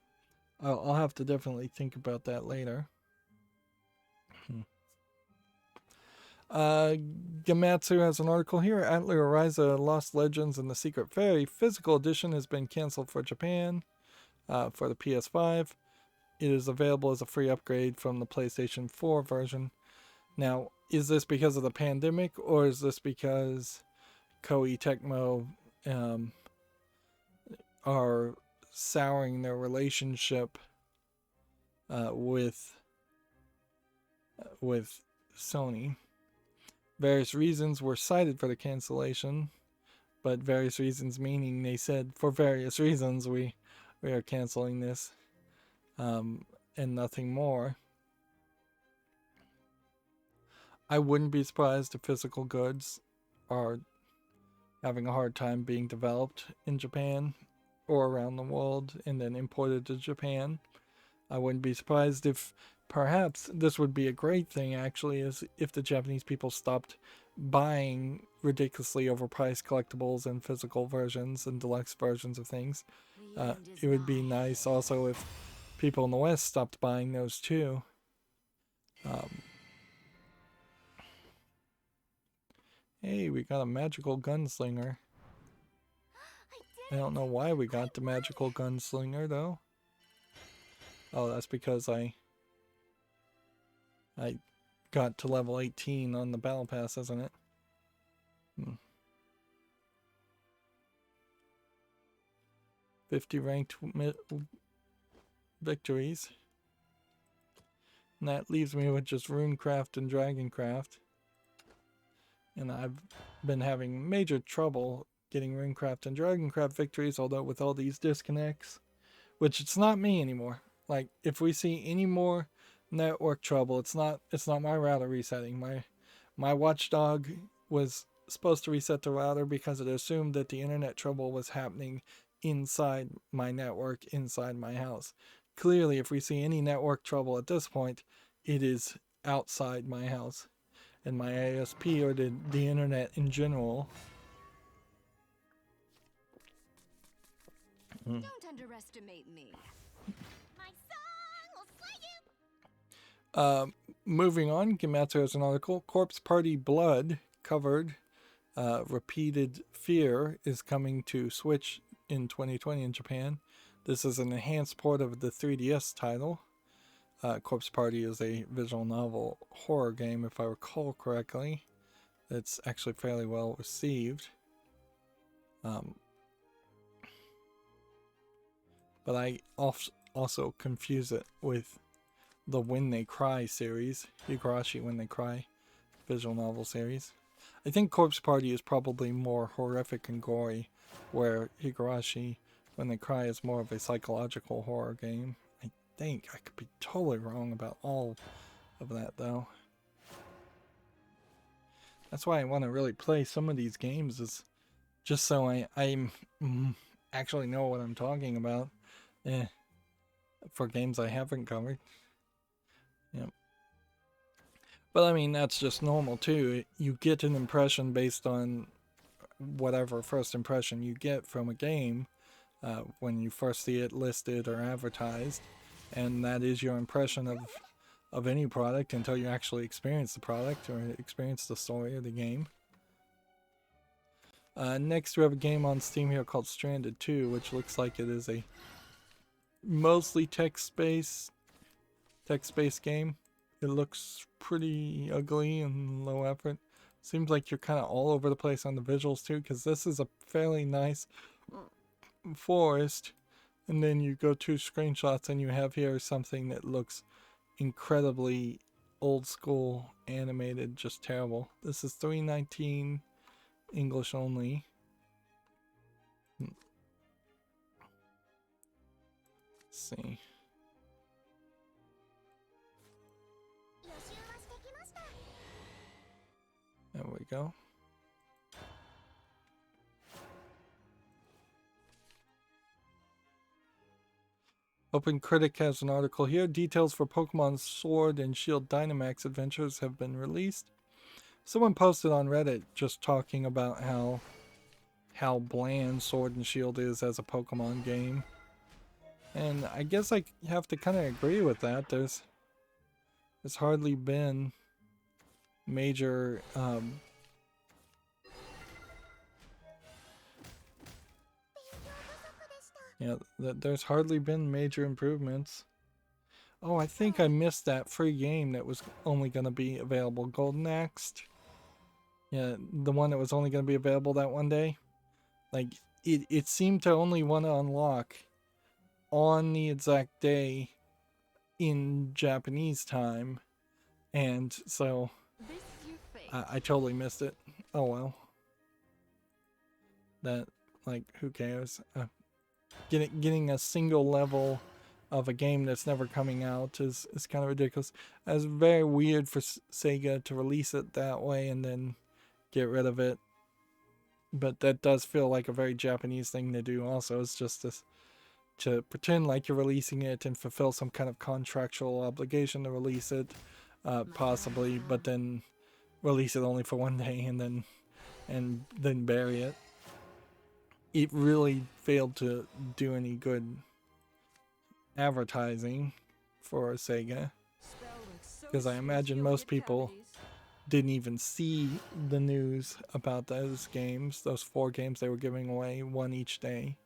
I'll have to definitely think about that later. Gamatsu has an article here. Atelier Ryza Lost Legends and the Secret Fairy physical edition has been canceled for Japan for the PS5. It is available as a free upgrade from the PlayStation 4 version. Now, is this because of the pandemic, or is this because Koei Tecmo are souring their relationship with Sony? Various reasons were cited for the cancellation, but various reasons meaning they said for various reasons we are canceling this, and nothing more. I wouldn't be surprised if physical goods are having a hard time being developed in Japan or around the world and then imported to Japan. I wouldn't be surprised if perhaps this would be a great thing, actually, is if the Japanese people stopped buying ridiculously overpriced collectibles and physical versions and deluxe versions of things. It would be nice also if people in the West stopped buying those too. Hey, we got a magical gunslinger. I don't know why we got the magical gunslinger, though. Oh, that's because I got to level 18 on the battle pass, isn't it? 50 ranked victories. And that leaves me with just Runecraft and Dragoncraft. And I've been having major trouble getting Runecraft and Dragoncraft victories, although with all these disconnects, which it's not me anymore. Like, if we see any more network trouble, it's not my router resetting. My watchdog was supposed to reset the router because it assumed that the internet trouble was happening inside my network, inside my house. Clearly, if we see any network trouble at this point, it is outside my house and my ISP, or the internet in general.
Don't underestimate me.
My song will slay you.
Moving on, Gematsu has an article. Corpse Party Blood covered Repeated Fear is coming to Switch in 2020 in Japan. This is an enhanced port of the 3DS title. Corpse Party is a visual novel horror game, if I recall correctly. It's actually fairly well received. But I also confuse it with the When They Cry series, Higurashi When They Cry visual novel series. I think Corpse Party is probably more horrific and gory, where Higurashi When They Cry is more of a psychological horror game. I think. I could be totally wrong about all of that, though. That's why I want to really play some of these games, is just so I actually know what I'm talking about. For games I haven't covered. Yep. But I mean, that's just normal too. You get an impression based on whatever first impression you get from a game when you first see it listed or advertised, and that is your impression of any product until you actually experience the product or experience the story of the game. Next, we have a game on Steam here called Stranded 2, which looks like it is a mostly text-based game. It looks pretty ugly and low effort. Seems like you're kind of all over the place on the visuals too, because this is a fairly nice forest, and then you go to screenshots and you have here something that looks incredibly old school animated, just terrible. This is $3.19 English only. Let's see. There we go. Open Critic has an article here. Details for Pokemon Sword and Shield Dynamax adventures have been released. Someone posted on Reddit just talking about how bland Sword and Shield is as a Pokemon game. And I guess I have to kind of agree with that. There's hardly been major there's hardly been major improvements. Oh, I think I missed that free game that was only going to be available. Golden Axed. Yeah, the one that was only going to be available that one day. Like, it seemed to only want to unlock on the exact day in Japanese time. And so I totally missed it. Oh well. That, like, who cares? Getting a single level of a game that's never coming out is kind of ridiculous. It's very weird for Sega to release it that way and then get rid of it. But that does feel like a very Japanese thing to do also. It's just to pretend like you're releasing it and fulfill some kind of contractual obligation to release it, possibly, but then release it only for one day and then bury it. It really failed to do any good advertising for Sega, because I imagine most people didn't even see the news about those games, those 4 games they were giving away, one each day,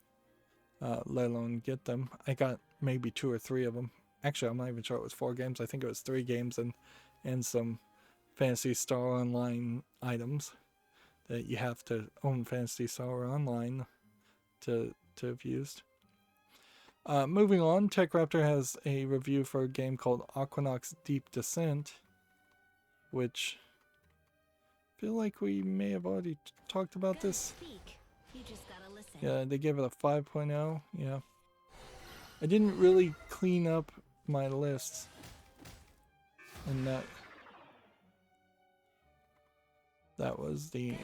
let alone get them. I got maybe 2 or 3 of them. Actually, I'm not even sure it was 4 games. I think it was 3 games and some Phantasy Star Online items that you have to own Phantasy Star Online to have used. Moving on, TechRaptor has a review for a game called Aquanox Deep Descent, which I feel like we may have already talked about this. Yeah, they gave it a 5.0. Yeah. I didn't really clean up my lists, and that was the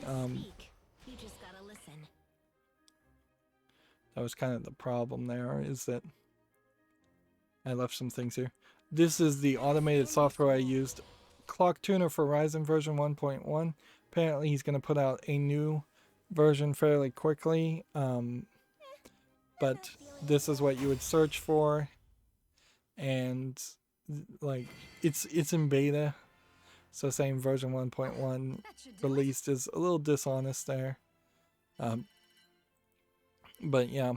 that was kind of the problem there, is that I left some things here. This is the automated software I used. Clock Tuner for Ryzen version 1.1. Apparently he's going to put out a new version fairly quickly. But this is what you would search for. And like it's in beta. So saying version 1.1 released is a little dishonest there. But yeah,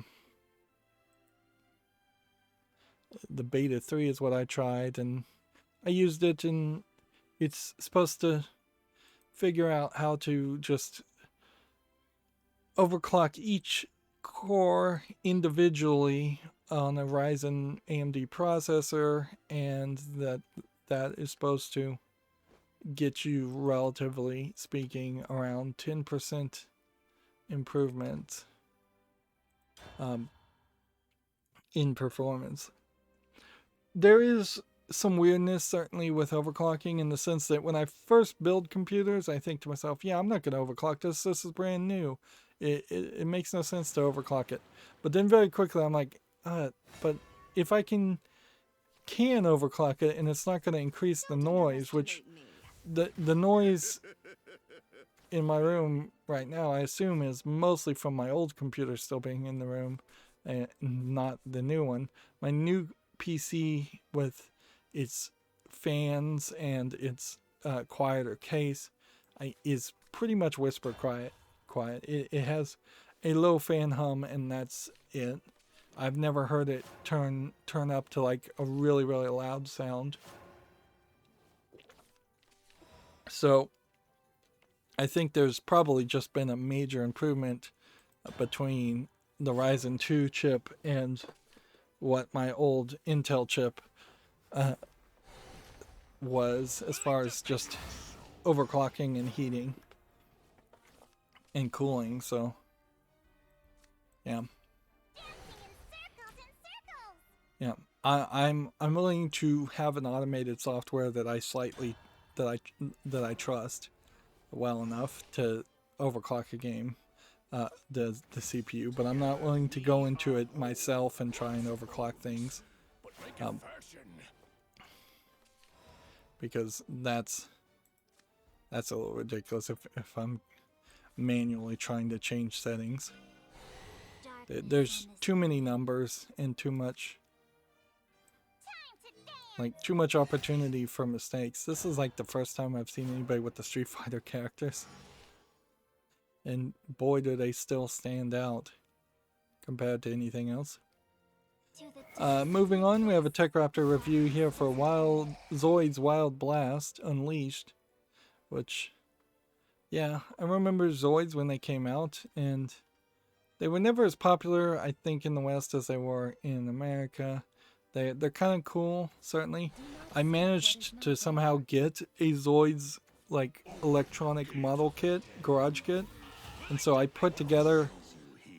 the beta 3 is what I tried, and I used it, and it's supposed to figure out how to just overclock each core individually on a Ryzen AMD processor, and that is supposed to get you, relatively speaking, around 10% improvement in performance. There is some weirdness certainly with overclocking, in the sense that when I first build computers, I think to myself, yeah, I'm not going to overclock this. This is brand new. It makes no sense to overclock it. But then very quickly I'm like, but if I can overclock it and it's not going to increase the noise, which the noise in my room right now, I assume, is mostly from my old computer still being in the room, and not the new one. My new PC, with its fans and its quieter case, is pretty much whisper quiet. It has a low fan hum, and that's it. I've never heard it turn up to like a really, really loud sound. So I think there's probably just been a major improvement between the Ryzen 2 chip and what my old Intel chip was, as far as just overclocking and heating and cooling. So yeah. Yeah, I'm willing to have an automated software that I trust well enough to overclock a game, the CPU, but I'm not willing to go into it myself and try and overclock things. Because that's a little ridiculous if I'm manually trying to change settings. There's too many numbers and too much opportunity for mistakes. This is like the first time I've seen anybody with the Street Fighter characters, and boy do they still stand out compared to anything else. Moving on, we have a Tech Raptor review here for Zoid's Wild Blast Unleashed, which, yeah, I remember Zoids when they came out, and they were never as popular, I think, in the West as they were in America. They're kind of cool, certainly. I managed to somehow get a Zoids like electronic model kit, garage kit, and so I put together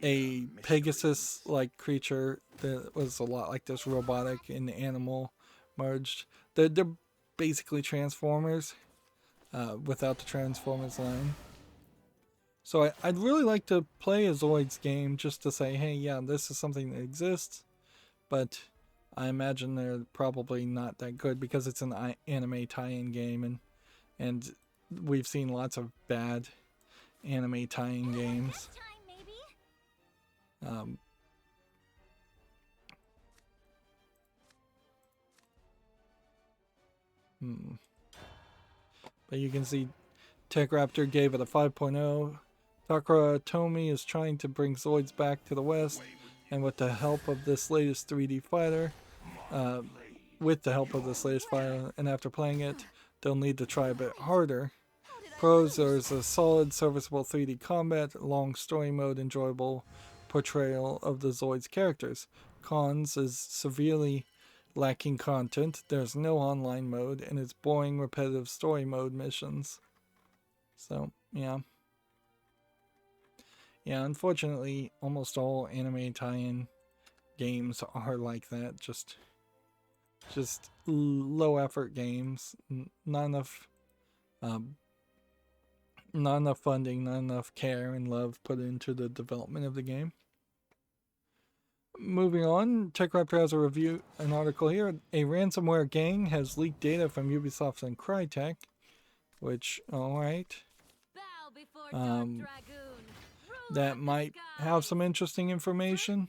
a Pegasus like creature that was a lot like this, robotic and animal merged. They're basically Transformers without the Transformers line. So I'd really like to play a Zoids game just to say, hey, yeah, this is something that exists, but I imagine they're probably not that good because it's an anime tie-in game, and we've seen lots of bad anime tie-in games. But you can see Tech Raptor gave it a 5.0. Takara Tomy is trying to bring Zoids back to the West, and with the help of this latest 3D fighter, and after playing it, they'll need to try a bit harder. Pros, there's a solid, serviceable 3D combat, long story mode, enjoyable portrayal of the Zoids characters. Cons is severely lacking content, there's no online mode, and it's boring, repetitive story mode missions. So, yeah. Yeah, unfortunately, almost all anime tie-in games are like that. Just low effort games. Not enough funding, not enough care and love put into the development of the game. Moving on, TechRaptor has an article here. A ransomware gang has leaked data from Ubisoft and Crytek, which, alright. That might have some interesting information,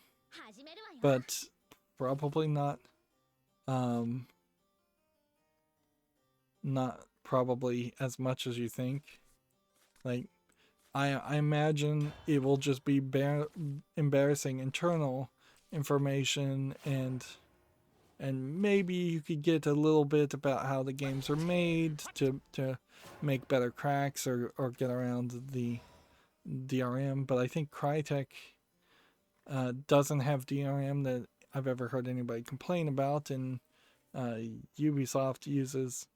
but probably not probably as much as you think. Like, I imagine it will just be embarrassing internal information, and maybe you could get a little bit about how the games are made to make better cracks or get around the DRM. But I think Crytek doesn't have DRM that I've ever heard anybody complain about, and Ubisoft uses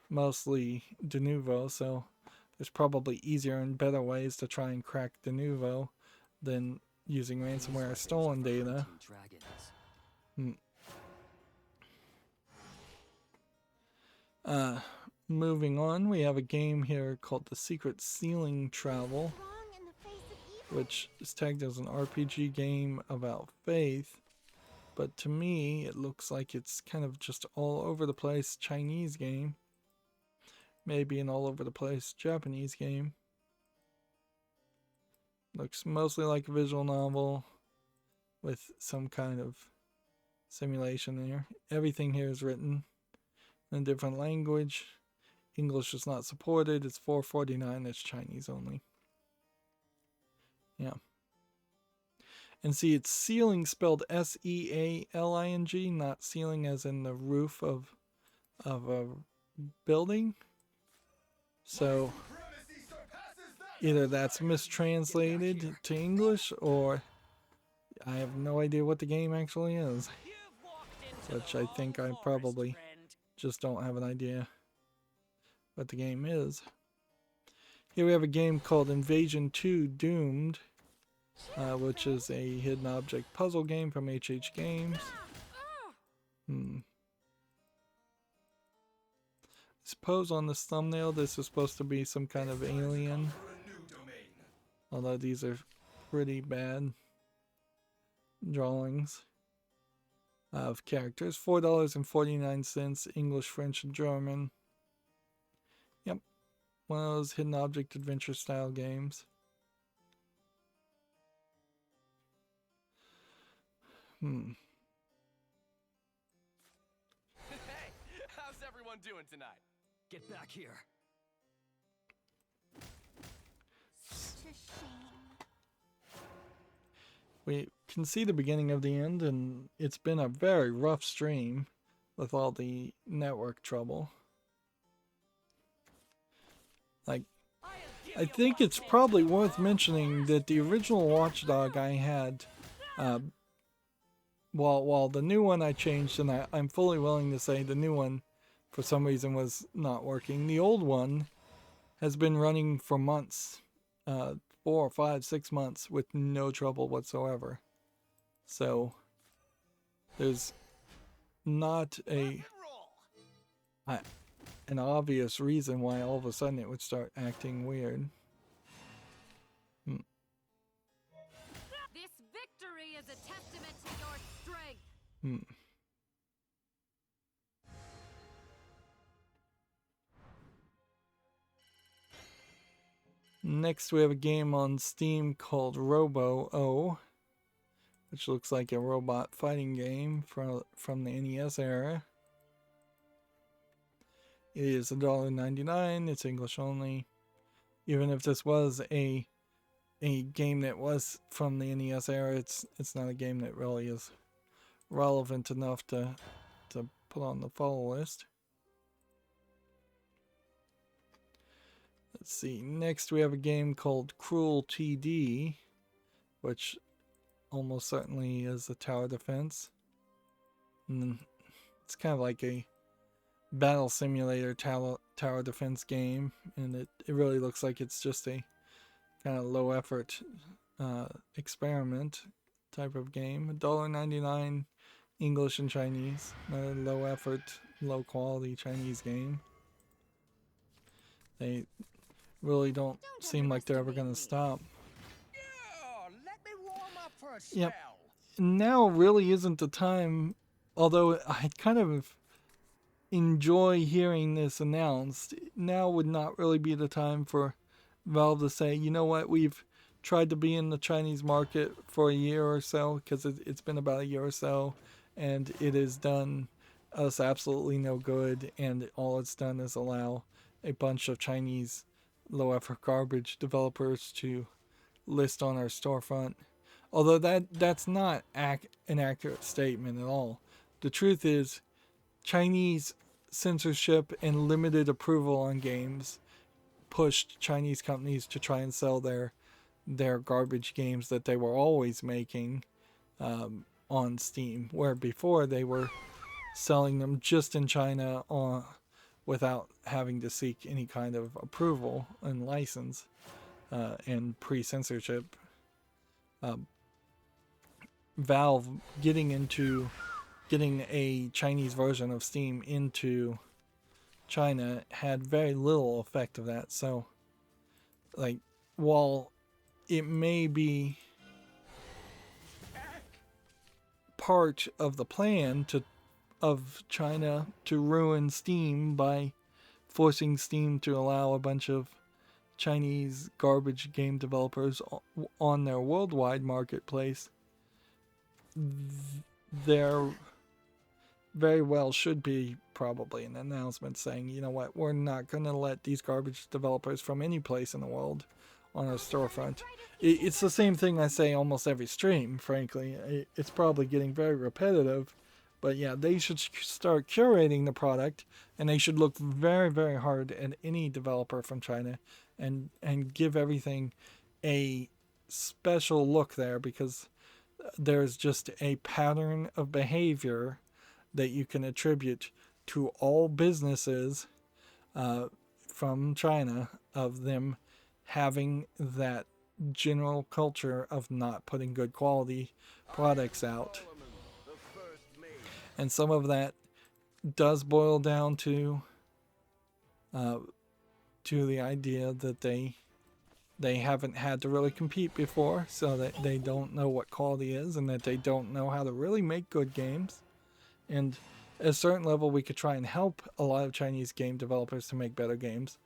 mostly Denuvo, so there's probably easier and better ways to try and crack Denuvo than using ransomware stolen data. Moving on, we have a game here called The Secret Ceiling Travel, which is tagged as an RPG game about faith, but to me it looks like it's kind of just all over the place Chinese game, maybe an all over the place Japanese game. Looks mostly like a visual novel with some kind of simulation there. Everything here is written in a different language. English is not supported. It's $4.49. It's Chinese only. Yeah. And see, it's ceiling spelled S-E-A-L-I-N-G, not ceiling as in the roof of a building. So either that's mistranslated to English, or I have no idea what the game actually is, which I think I probably just don't have an idea what the game is. Here we have a game called Invasion 2 Doomed, which is a hidden object puzzle game from HH Games. I suppose on this thumbnail this is supposed to be some kind of alien, although these are pretty bad drawings. of characters. $4.49, English, French, and German. Yep, one of those hidden object adventure style games.
Hey, how's everyone doing tonight?
Get back here.
Such a shame.
We can see the beginning of the end, and it's been a very rough stream with all the network trouble. Like, I think it's probably worth mentioning that the original Watchdog I had, while the new one I changed, and I'm fully willing to say the new one for some reason was not working. The old one has been running for months, 4, 5, 6 months with no trouble whatsoever. So there's not an obvious reason why all of a sudden it would start acting weird.
This victory is a testament to your strength.
Next we have a game on Steam called Robo-O, which looks like a robot fighting game from the NES era. It is $1.99. It's English only. Even if this was a game that was from the NES era, it's not a game that really is relevant enough to put on the follow list. Let's see. Next we have a game called Cruel TD, which almost certainly is a tower defense. And it's kind of like a battle simulator tower defense game, and it really looks like it's just a kind of low effort experiment type of game. $1.99, English and Chinese. Another low effort, low quality Chinese game. They really don't seem like they're ever going to stop.
Yeah, let me warm up for a
Yep.
spell.
Now really isn't the time, although I kind of enjoy hearing this announced. Now would not really be the time for Valve to say, you know what, we've tried to be in the Chinese market for a year or so, because it's been about a year or so, and it has done us absolutely no good, and all it's done is allow a bunch of Chinese low effort garbage developers to list on our storefront. Although that's not an accurate statement at all. The truth is, Chinese censorship and limited approval on games pushed Chinese companies to try and sell their garbage games that they were always making on Steam, where before they were selling them just in China without having to seek any kind of approval and license and pre-censorship. Valve getting a Chinese version of Steam into China had very little effect of that. So, like, while it may be part of the plan of China to ruin Steam by forcing Steam to allow a bunch of Chinese garbage game developers on their worldwide marketplace, there very well should be probably an announcement saying, you know what, we're not going to let these garbage developers from any place in the world on our storefront. It's the same thing I say almost every stream, frankly. It's probably getting very repetitive, but yeah, they should start curating the product, and they should look very, very hard at any developer from China and give everything a special look there, because there's just a pattern of behavior that you can attribute to all businesses from China of them having that general culture of not putting good quality products out. And some of that does boil down to the idea that they haven't had to really compete before, so that they don't know what quality is, and that they don't know how to really make good games. And at a certain level, we could try and help a lot of Chinese game developers to make better games,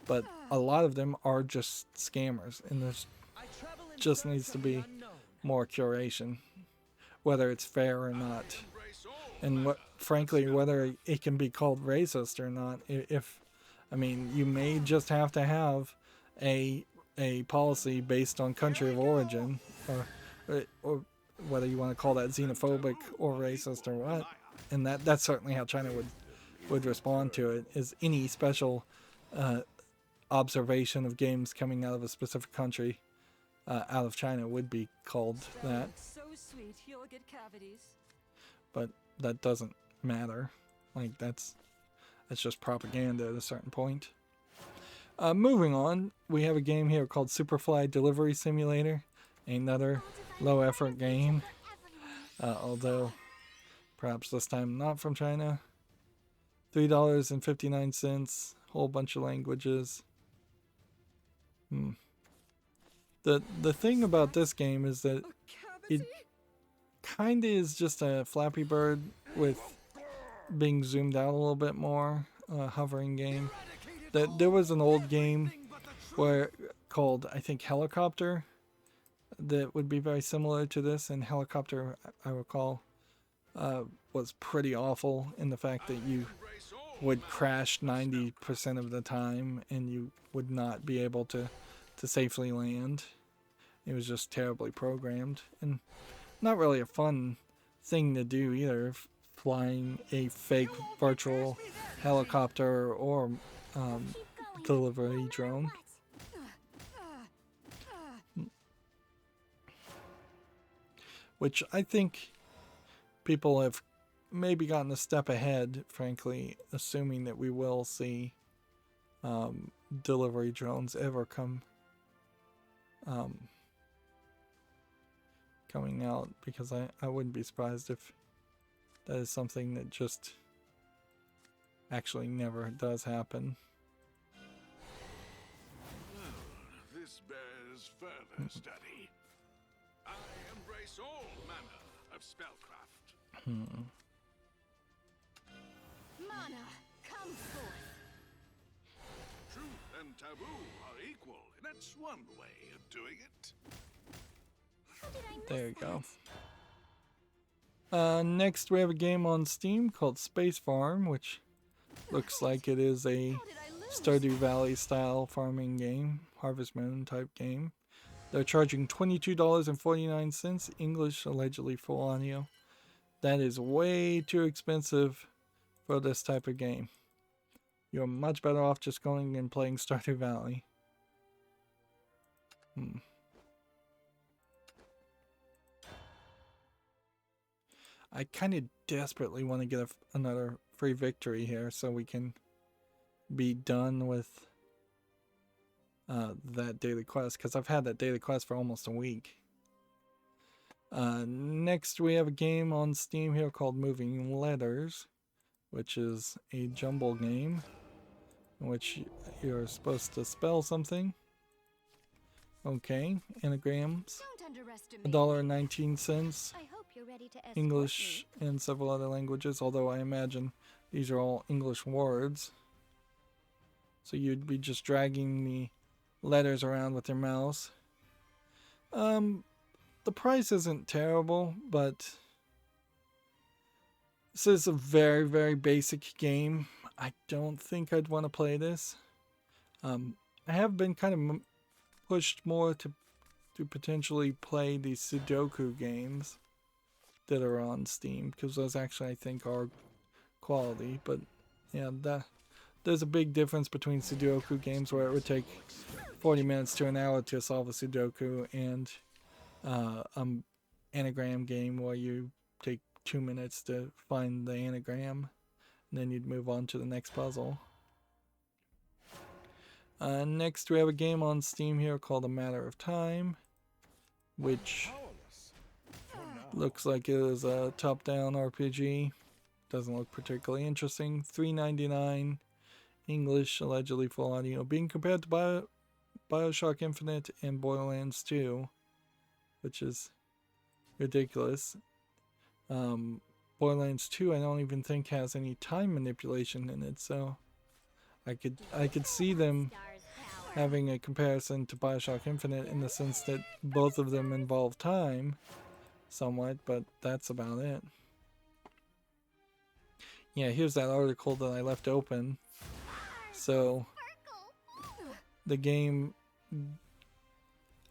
but a lot of them are just scammers, and there's
I travel in
just
search
needs to
of the
be
unknown.
more curation, whether it's fair or not, and frankly, whether it can be called racist or not. If I mean, you may just have to have a policy based on country of origin, or whether you want to call that xenophobic or racist or what. And that's certainly how China would respond to it. Is any special observation of games coming out of a specific country out of China would be called that.
So sweet, you'll get cavities.
But that doesn't matter. Like that's just propaganda at a certain point. Moving on, we have a game here called Superfly Delivery Simulator, another low effort game, although perhaps this time not from China. $3.59, whole bunch of languages. The thing about this game is that it kind of is just a Flappy Bird with being zoomed out a little bit more, hovering game. There was an old game called, I think, Helicopter, that would be very similar to this, and Helicopter, I recall, was pretty awful in the fact that you would crash 90% of the time and you would not be able to safely land. It was just terribly programmed and not really a fun thing to do either, flying a fake virtual helicopter or delivery drone. Which I think people have maybe gotten a step ahead, frankly, assuming that we will see delivery drones ever coming out, because I wouldn't be surprised if that is something that just actually never does happen.
This bears further study. I embrace all manner of spellcraft.
Mana, come forth.
Truth and taboo are equal, and that's one way of doing it.
How did I miss
There you
that?
go. Next, we have a game on Steam called Space Farm, which looks like it is a Stardew Valley style farming game, Harvest Moon type game. They're charging $22.49, English, allegedly full audio. That is way too expensive for this type of game. You're much better off just going and playing Stardew Valley. I kind of desperately want to get another free victory here so we can be done with that daily quest, because I've had that daily quest for almost a week. Next, we have a game on Steam here called Moving Letters, which is a jumble game in which you're supposed to spell something. Okay, anagrams,
Don't underestimate me.
$1.19,
I hope you're ready to escort
English
me.
and several other languages, although I imagine these are all English words. So you'd be just dragging the letters around with your mouse. The price isn't terrible, but this is a very, very basic game. I don't think I'd want to play this. I have been kind of pushed more to potentially play the Sudoku games that are on Steam, because those actually I think are quality. But yeah, there's a big difference between Sudoku games where it would take 40 minutes to an hour to solve a Sudoku, and anagram game where you take 2 minutes to find the anagram, and then you'd move on to the next puzzle. Next, we have a game on Steam here called A Matter of Time, which looks like it is a top-down RPG. Doesn't look particularly interesting. $3.99, English, allegedly full audio. Being compared to BioShock Infinite and Borderlands 2, which is ridiculous. Borderlands 2 I don't even think has any time manipulation in it, so I could see them having a comparison to BioShock Infinite in the sense that both of them involve time somewhat, but that's about it. Yeah, here's that article that I left open. So the game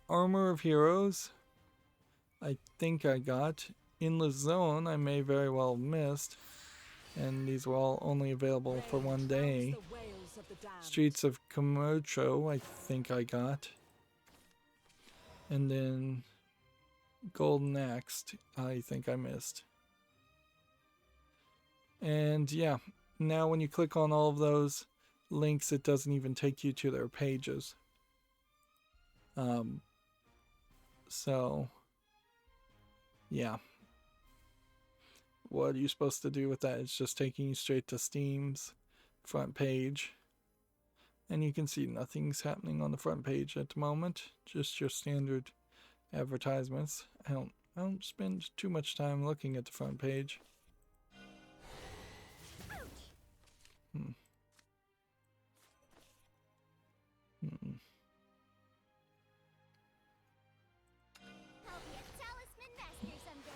Armor of Heroes, I think I got. Endless Zone, I may very well have missed. And these were all only available for one day. Streets of Komocho, I think I got. And then Golden Axe, I think I missed. And yeah, now when you click on all of those links, it doesn't even take you to their pages. So, yeah. What are you supposed to do with that? It's just taking you straight to Steam's front page. And you can see nothing's happening on the front page at the moment. Just your standard advertisements. I don't spend too much time looking at the front page.
I'll be a talisman master someday.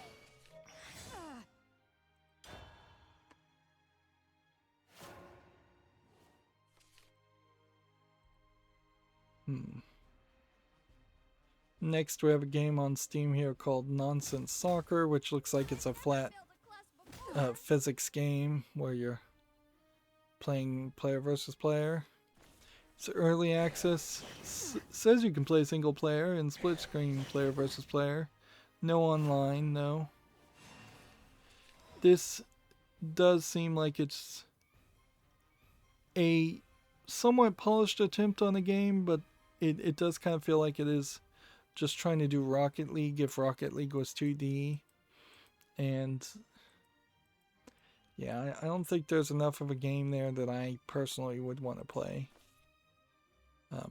Next, we have a game on Steam here called Nonsense Soccer, which looks like it's a flat physics game where you're playing player versus player. It's early access. Says you can play single player and split screen player versus player. No online, no. This does seem like it's a somewhat polished attempt on the game, but it does kind of feel like it is just trying to do Rocket League if Rocket League was 2D. And yeah, I don't think there's enough of a game there that I personally would want to play. Let's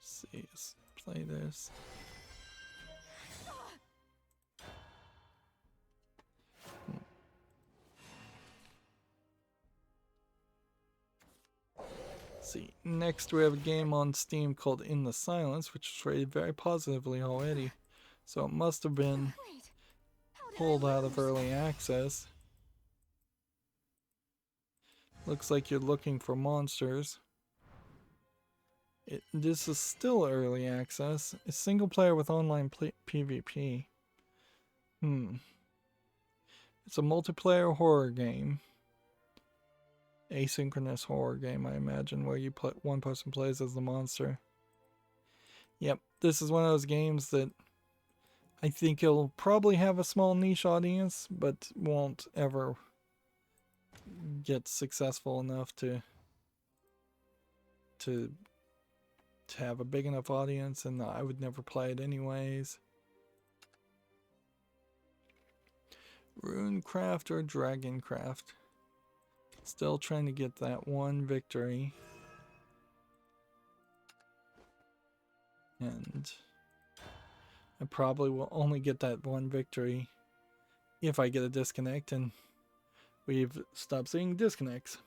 see, let's play this. See, next we have a game on Steam called In the Silence, which is rated very positively already. So it must have been pulled out of early access. Looks like you're looking for monsters. This is still early access. It's single player with online PvP. It's a multiplayer horror game. Asynchronous horror game, I imagine, where you one person plays as the monster. Yep, this is one of those games that I think it'll probably have a small niche audience, but won't ever get successful enough to have a big enough audience, and I would never play it anyways. Runecraft or Dragoncraft. Still trying to get that one victory. And I probably will only get that one victory if I get a disconnect, and we've stopped seeing disconnects.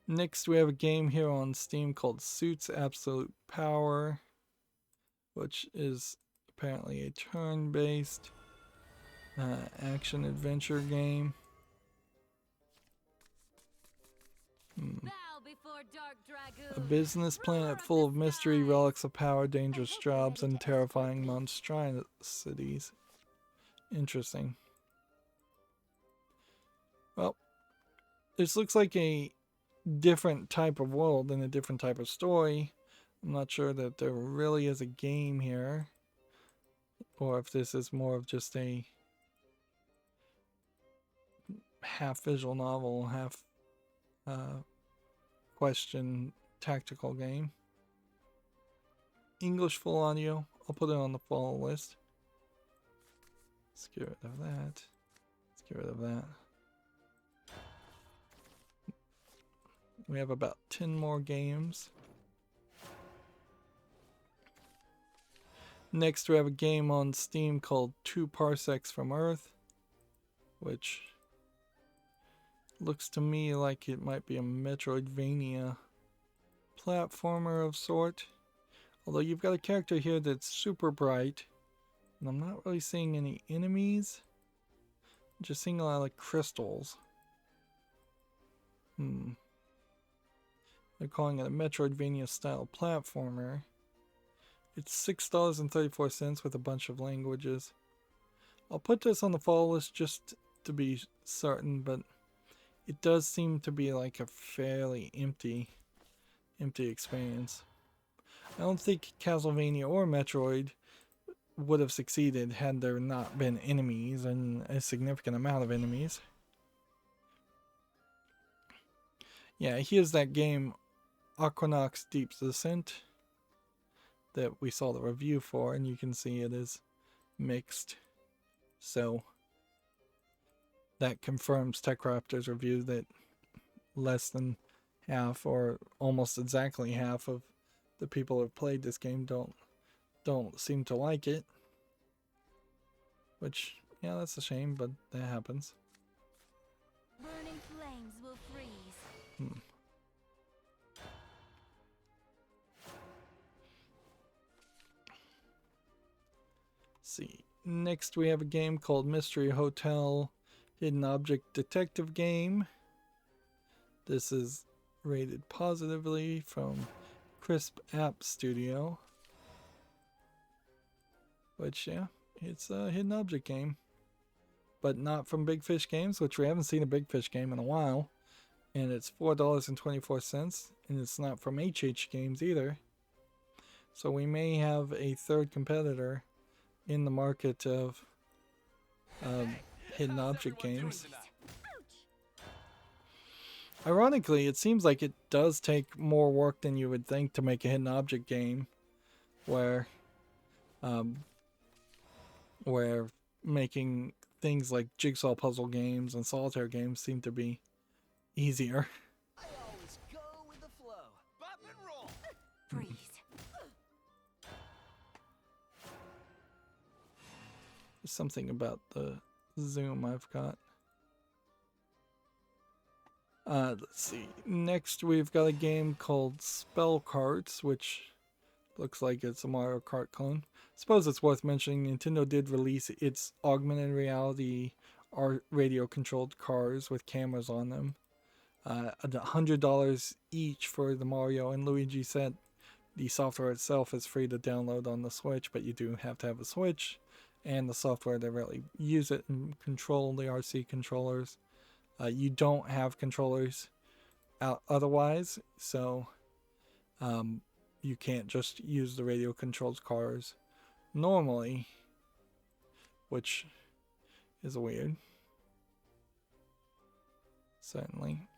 Next, we have a game here on Steam called Suits Absolute Power, which is apparently a turn-based action-adventure game. A business planet full of mystery, relics of power, dangerous jobs, and terrifying monstrosities. Interesting. Well, this looks like a different type of world and a different type of story. I'm not sure that there really is a game here, or if this is more of just a half visual novel, half question tactical game. English full audio. I'll put it on the follow list. Let's get rid of that. Let's get rid of that. We have about 10 more games. Next, we have a game on Steam called 2 Parsecs from Earth, which looks to me like it might be a Metroidvania platformer of sort. Although you've got a character here that's super bright, and I'm not really seeing any enemies. I'm just seeing a lot of like crystals. They're calling it a Metroidvania style platformer. It's $6.34 with a bunch of languages. I'll put this on the follow list just to be certain, but it does seem to be like a fairly empty experience. I don't think Castlevania or Metroid would have succeeded had there not been enemies, and a significant amount of enemies. Yeah, here's that game, Aquanox Deep Descent, that we saw the review for, and you can see it is mixed. So that confirms TechRaptor's review that less than half, or almost exactly half, of the people who have played this game don't seem to like it. Which, yeah, that's a shame, but that happens.
Burning flames will freeze.
See. Next we have a game called Mystery Hotel Hidden Object Detective Game. This is rated positively from Crisp App Studio. Which, yeah, it's a hidden object game. But not from Big Fish Games, which we haven't seen a Big Fish game in a while. And it's $4.24, and it's not from HH Games either. So we may have a third competitor in the market of hidden object games. Ironically, it seems like it does take more work than you would think to make a hidden object game, where making things like jigsaw puzzle games and solitaire games seem to be easier.
I always go with the flow. Bop and roll.
Freeze.
There's something about the zoom I've got. Let's see. Next we've got a game called Spell Carts, which looks like it's a Mario Kart clone. Suppose it's worth mentioning Nintendo did release its augmented reality radio controlled cars with cameras on them. $100 each for the Mario and Luigi set. The software itself is free to download on the Switch, but you do have to have a Switch and the software to really use it and control the RC controllers. You don't have controllers otherwise, so you can't just use the radio controlled cars normally, which is weird. Certainly.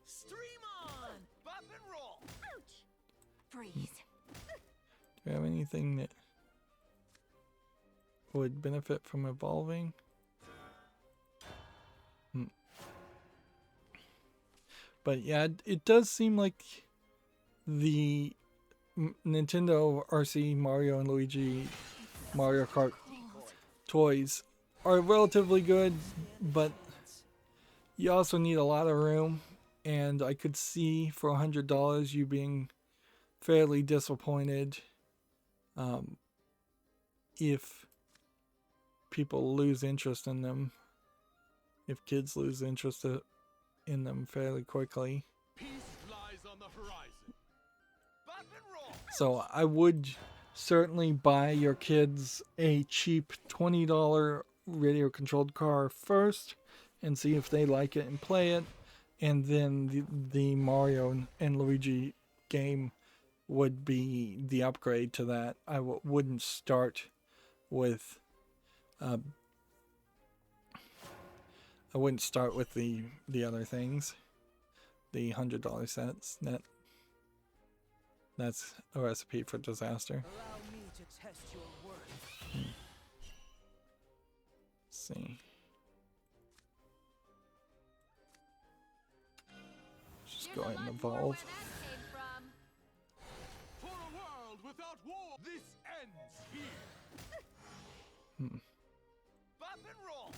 Stream on. Bop and roll.
Freeze.
Do we have anything that would benefit from evolving? But yeah, it does seem like the Nintendo RC Mario and Luigi Mario Kart toys are relatively good, but you also need a lot of room, and I could see for $100 you being fairly disappointed if people lose interest in them, if kids lose interest in them fairly quickly.
Peace lies on the horizon.
Bop and roll.
So I would certainly buy your kids a cheap $20 radio controlled car first and see if they like it and play it, and then the Mario and Luigi game would be the upgrade to that. I wouldn't start with the other things, the $100 sets. That's a recipe for disaster.
Allow me to test your worth.
Let's see. go ahead and evolve.
For a world without war, this ends here. Bop and roll.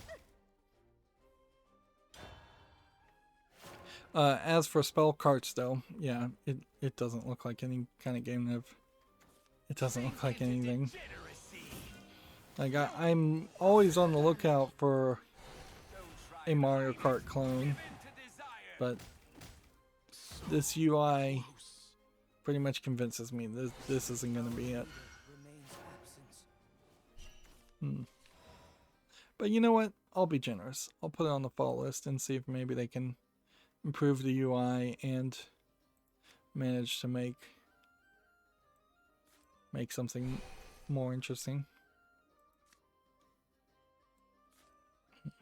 As for spell carts, though, yeah, it doesn't look like any kind of game that it doesn't look like anything. Like I'm always on the lookout for a Mario Kart clone, but this UI pretty much convinces me this isn't going to be it. But you know what? I'll be generous. I'll put it on the fall list and see if maybe they can improve the UI and manage to make something more interesting.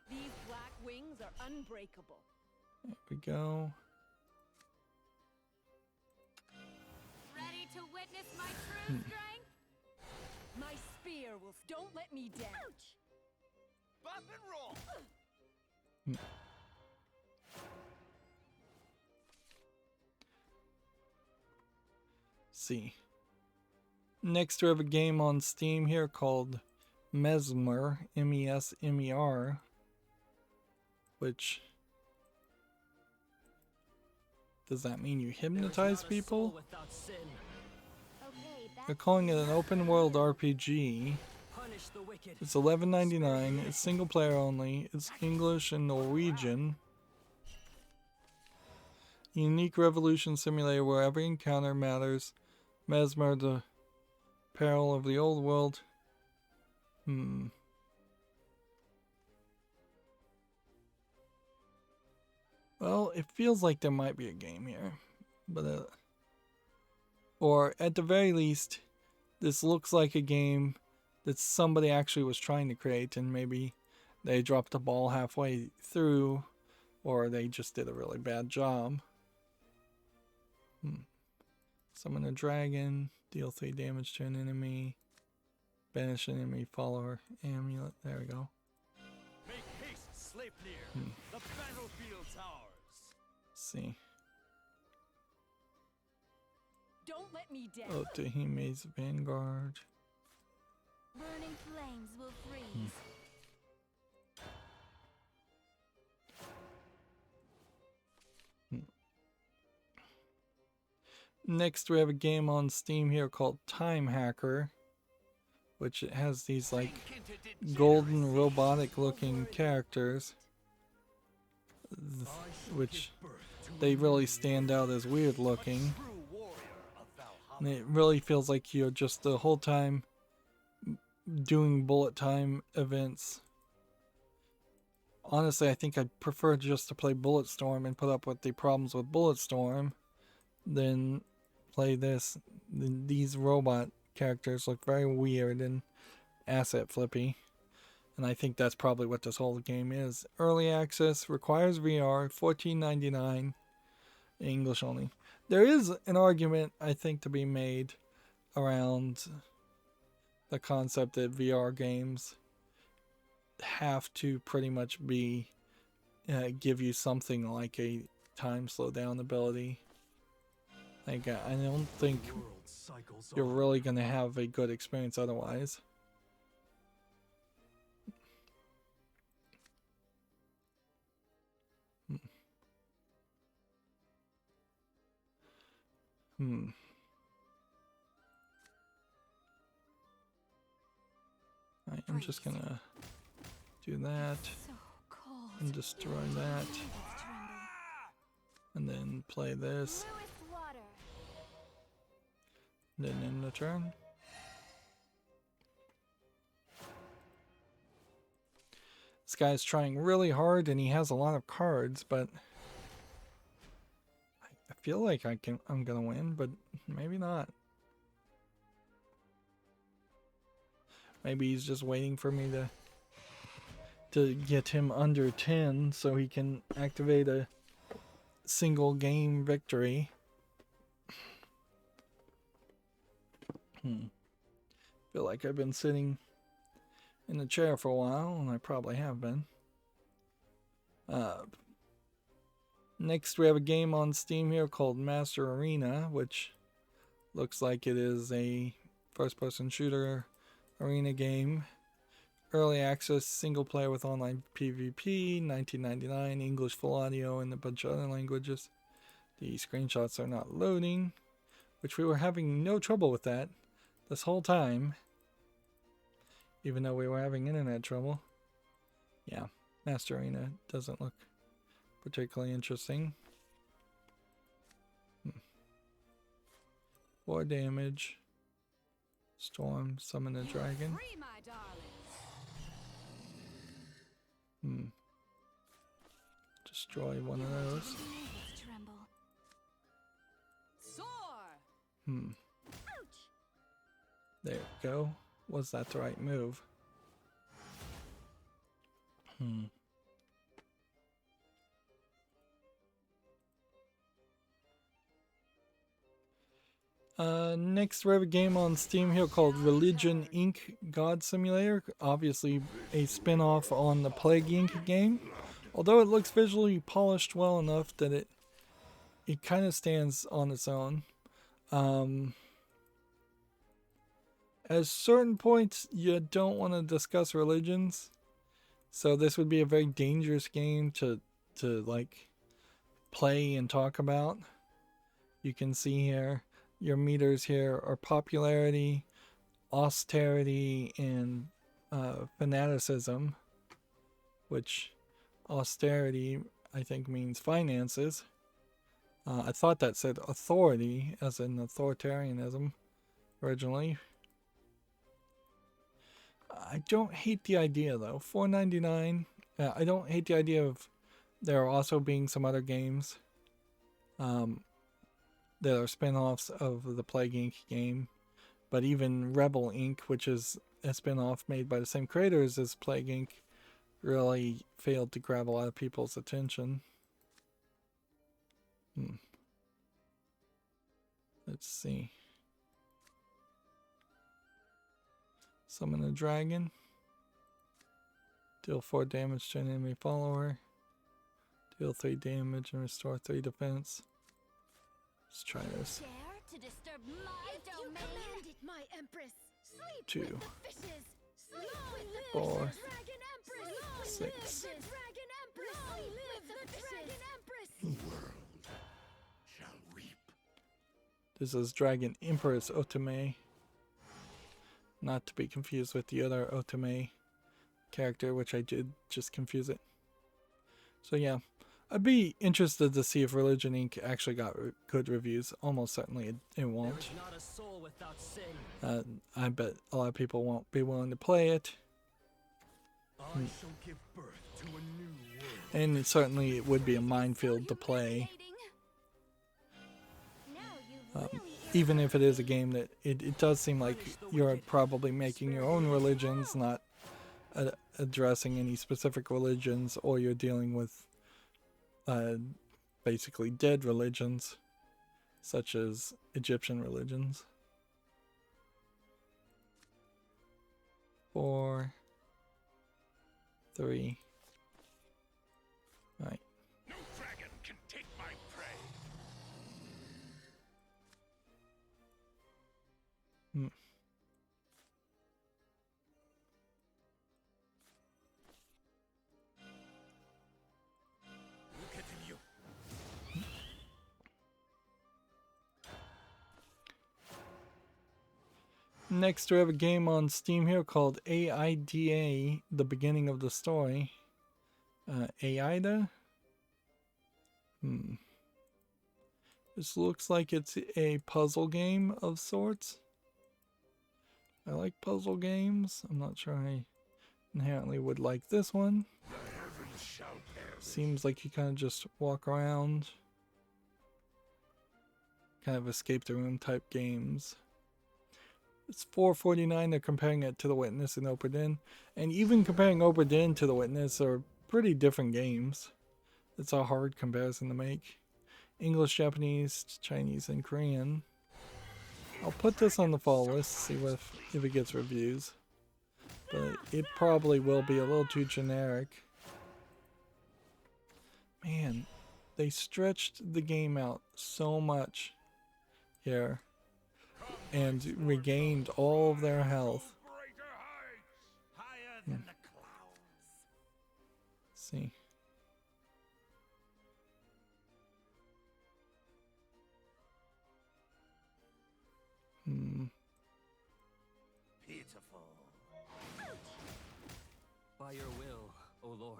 These black wings are unbreakable.
There we go.
Ready to witness my true strength? My spear will. Don't let me down.
Bop and roll.
See. Next we have a game on Steam here called Mesmer, M-E-S-M-E-R, which, does that mean you hypnotize people?
Okay,
They're calling it an open world RPG.
Punish the wicked.
It's $11.99. It's single player only. It's English and Norwegian. Unique revolution simulator where every encounter matters. Mesmer, the peril of the old world. Well, it feels like there might be a game here, but or at the very least, this looks like a game that somebody actually was trying to create, and maybe they dropped the ball halfway through, or they just did a really bad job. Summon a dragon, deal 3 damage to an enemy, banish an enemy follower, amulet. There we go.
Make haste, Sleipnir. The battlefield's ours.
Let's see.
Don't let me down.
Oh, Tahime's Vanguard.
Burning flames will freeze.
Next, we have a game on Steam here called Time Hacker, which it has these like golden robotic looking characters, which they really stand out as weird looking. And it really feels like you're just the whole time doing bullet time events. Honestly, I think I'd prefer just to play Bulletstorm and put up with the problems with Bulletstorm than play this. These robot characters look very weird and asset flippy, and I think that's probably what this whole game is. Early access, requires VR, $14.99, English only. There is an argument, I think, to be made around the concept that VR games have to pretty much be give you something like a time slowdown ability. Like, I don't think you're really going to have a good experience otherwise. Right, I'm just going to do that
So cold.
and destroy that. And then play this.
bluest water.
Then end the turn. This guy's trying really hard and he has a lot of cards, but I feel like I'm gonna win, but maybe not. Maybe he's just waiting for me to get him under 10 so he can activate a single game victory. Feel like I've been sitting in the chair for a while, and I probably have been. Next, we have a game on Steam here called Master Arena, which looks like it is a first-person shooter arena game. Early access, single player with online PvP, $19.99, English full audio, and a bunch of other languages. The screenshots are not loading, which we were having no trouble with that this whole time, even though we were having internet trouble. Yeah, Master Arena doesn't look particularly interesting. 4 damage. Storm, summon a dragon.
Free, my darlings.
Destroy one of those.
Tremble.
Soar.
There we go. Was that the right move? Next we have a game on Steam here called Religion Inc. God Simulator. Obviously a spin-off on the Plague Inc. game. Although it looks visually polished well enough that it kind of stands on its own. At certain points you don't want to discuss religions. So this would be a very dangerous game to like play and talk about. You can see here your meters here are popularity, austerity, and fanaticism, which austerity I think means finances. I thought that said authority as in authoritarianism originally. I don't hate the idea though. $4.99. I don't hate the idea of there also being some other games that are spin-offs of the Plague Inc. game. But even Rebel Inc., which is a spin-off made by the same creators as Plague Inc., really failed to grab a lot of people's attention. Let's see. Summon a dragon. Deal 4 damage to an enemy follower. Deal 3 damage and restore 3 defense. Let's try this.
Dare to disturb my domain?
Commanded, my empress. Sleep
2,
with the fishes. Sleep with the
4,
fishes. Dragon empress.
6.
Dragon empress. Sleep with the dragon empress.
Shall reap.
This is Dragon Empress Otome. Not to be confused with the other Otome character, which I did just confuse it. So yeah, I'd be interested to see if Religion Inc. actually got good reviews. Almost certainly it won't.
There is not a soul without sin.
I bet a lot of people won't be willing to play it.
I shall give birth to a new world.
And it certainly it would be a minefield to play. Even if it is a game that it does seem like you're probably making your own religions, not addressing any specific religions, or you're dealing with basically dead religions, such as Egyptian religions. 4, 3. Right.
No dragon can take my prey.
Look at you.
Next, we have a game on Steam here called AIDA, The Beginning of the Story. AIDA? This looks like it's a puzzle game of sorts. I like puzzle games. I'm not sure I inherently would like this one. Seems like you kind of just walk around. Kind of escape the room type games. It's $4.49. They're comparing it to The Witness and Obra Dinn. And even comparing Obra Dinn to The Witness are pretty different games. It's a hard comparison to make. English, Japanese, Chinese, and Korean. I'll put this on the fall list, see if it gets reviews. But it probably will be a little too generic. Man, they stretched the game out so much here and regained all of their health.
Greater heights.
Higher than the clouds.
Let's see.
Pitiful. By your will, O Lord.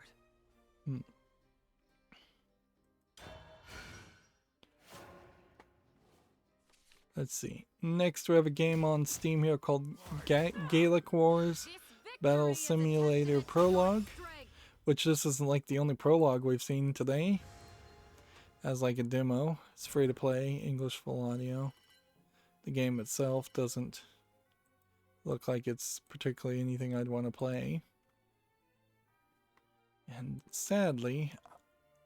Let's see. Next, we have a game on Steam here called Gaelic Wars Battle Simulator Prologue, which this isn't like the only prologue we've seen today. As like a demo. It's free to play, English full audio. The game itself doesn't look like it's particularly anything I'd want to play. And sadly,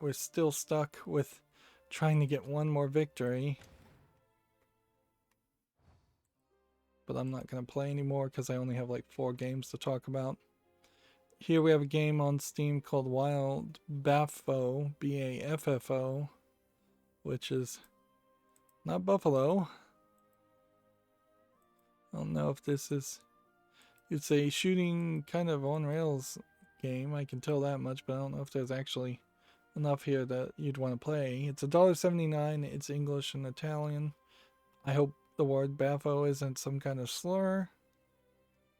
we're still stuck with trying to get one more victory. But I'm not going to play anymore because I only have like 4 games to talk about. Here we have a game on Steam called Wild Baffo, B-A-F-F-O, which is not Buffalo. I don't know if this is... It's a shooting kind of on rails game, I can tell that much, but I don't know if there's actually enough here that you'd want to play. It's $1.79, it's English and Italian. I hope the word Baffo isn't some kind of slur,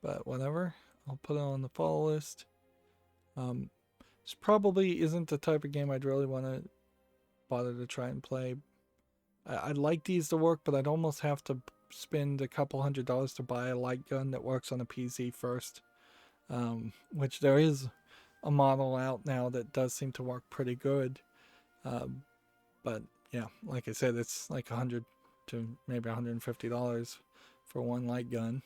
but whatever. I'll put it on the follow list. This probably isn't the type of game I'd really want to bother to try and play. I'd like these to work, but I'd almost have to spend a couple $100s to buy a light gun that works on a PC first. Which there is a model out now that does seem to work pretty good. But yeah, like I said, it's like $100 to maybe $150 for one light gun.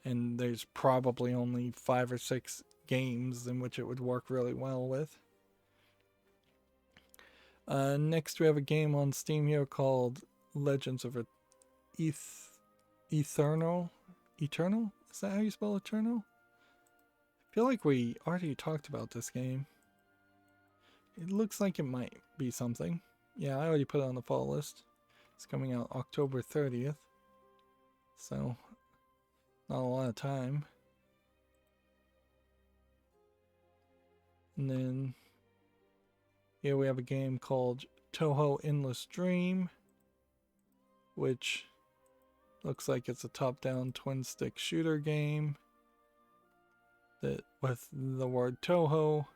And there's probably only 5 or 6 games in which it would work really well with. Next we have a game on Steam here called Legends of Eternal? Eternal? Is that how you spell Eternal? I feel like we already talked about this game. It looks like it might be something. Yeah, I already put it on the fall list. It's coming out October 30th. So, not a lot of time. And then, here we have a game called Toho Endless Dream, which looks like it's a top-down twin-stick shooter game that with the word Toho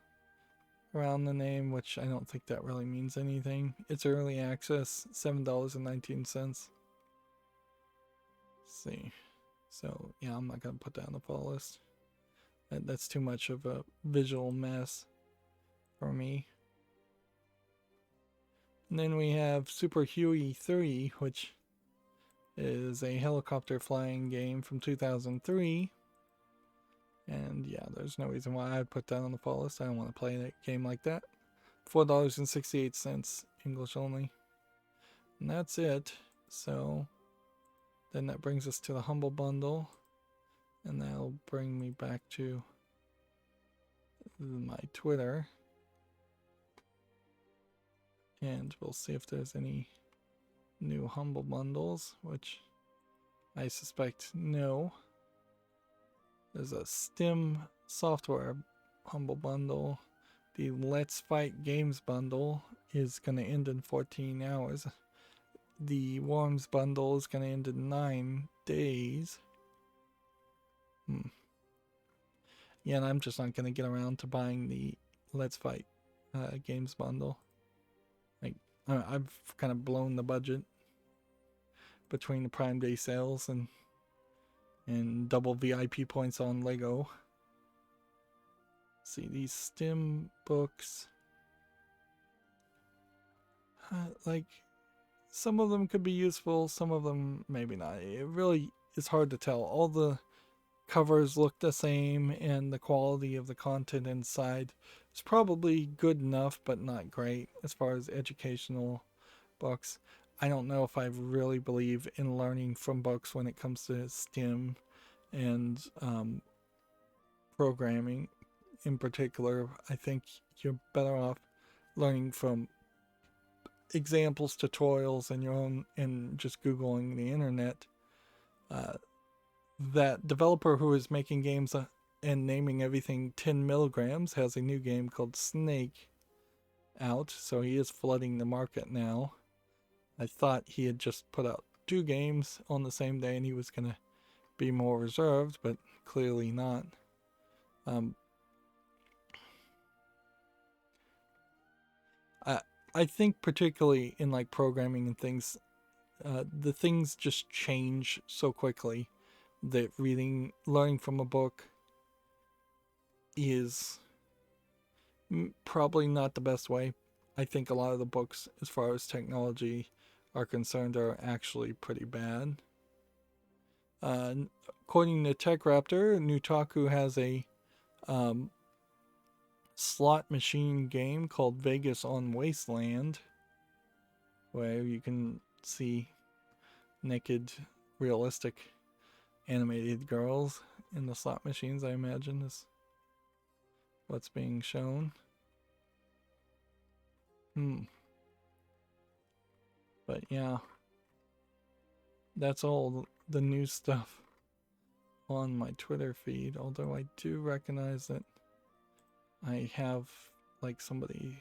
around the name, which I don't think that really means anything. It's early access, $7.19. Let's see. So, yeah, I'm not going to put that on the fall list. That's too much of a visual mess for me. And then we have Super Huey 3, which is a helicopter flying game from 2003. And yeah, there's no reason why I'd put that on the fall list. I don't want to play a game like that. $4.68, English only. And that's it. So then that brings us to the Humble Bundle. And that'll bring me back to my Twitter. And we'll see if there's any new Humble Bundles, which I suspect no. There's a STEM software Humble Bundle. The Let's Fight Games Bundle is going to end in 14 hours. The Worms Bundle is going to end in 9 days. Yeah, and I'm just not going to get around to buying the Let's Fight Games Bundle. Like, I've kind of blown the budget between the Prime Day sales and double VIP points on Lego. See, these STEM books, like, some of them could be useful, some of them maybe not. It really is hard to tell. All the covers look the same, and the quality of the content inside is probably good enough, but not great as far as educational books. I don't know if I really believe in learning from books when it comes to STEM and programming in particular. I think you're better off learning from examples, tutorials, and your own, and just Googling the internet. That developer who is making games and naming everything 10 milligrams has a new game called Snake out, so he is flooding the market now. I thought he had just put out 2 games on the same day and he was going to be more reserved, but clearly not. I think particularly in like programming and things, the things just change so quickly that learning from a book is probably not the best way. I think a lot of the books, as far as technology are concerned, are actually pretty bad. According to TechRaptor, Nutaku has a slot machine game called Vegas on Wasteland, where you can see naked, realistic, animated girls in the slot machines, I imagine, is what's being shown. But yeah, that's all the new stuff on my Twitter feed, although I do recognize that I have like somebody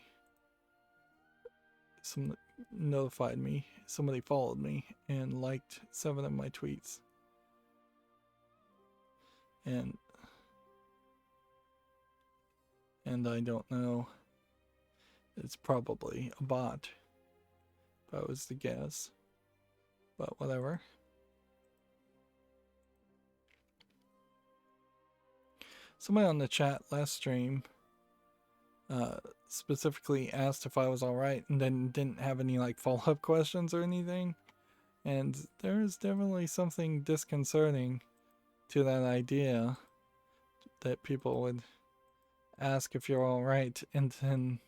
notified me, somebody followed me and liked 7 of my tweets. And I don't know, it's probably a bot, if I was to guess, but whatever. Somebody on the chat last stream specifically asked if I was alright and then didn't have any like follow-up questions or anything, and there is definitely something disconcerting to that idea that people would ask if you're alright and then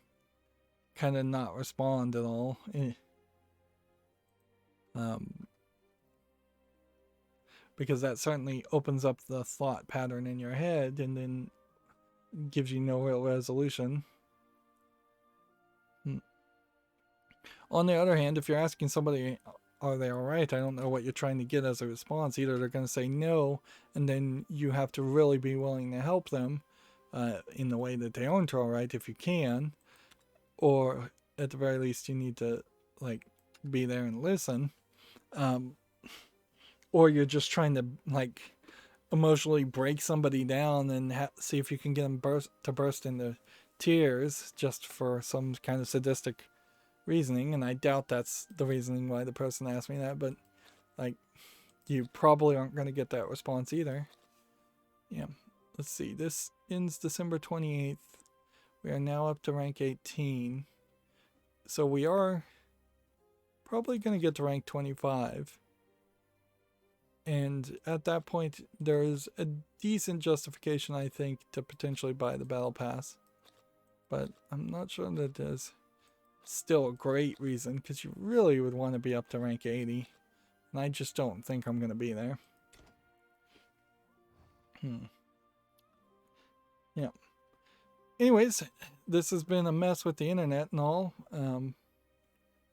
kind of not respond at all. Because that certainly opens up the thought pattern in your head and then gives you no real resolution. On the other hand, if you're asking somebody, are they alright? I don't know what you're trying to get as a response. Either they're going to say no, and then you have to really be willing to help them in the way that they aren't alright if you can, or at the very least you need to like be there and listen. Or you're just trying to like emotionally break somebody down and see if you can get them to burst into tears just for some kind of sadistic reasoning. And I doubt that's the reasoning why the person asked me that, but like you probably aren't going to get that response either. Yeah, let's see, this ends December 28th. We are now up to rank 18, so we are probably going to get to rank 25. And at that point, there's a decent justification, I think, to potentially buy the Battle Pass. But I'm not sure that there's still a great reason, because you really would want to be up to rank 80. And I just don't think I'm going to be there. Yeah. Anyways, this has been a mess with the internet and all.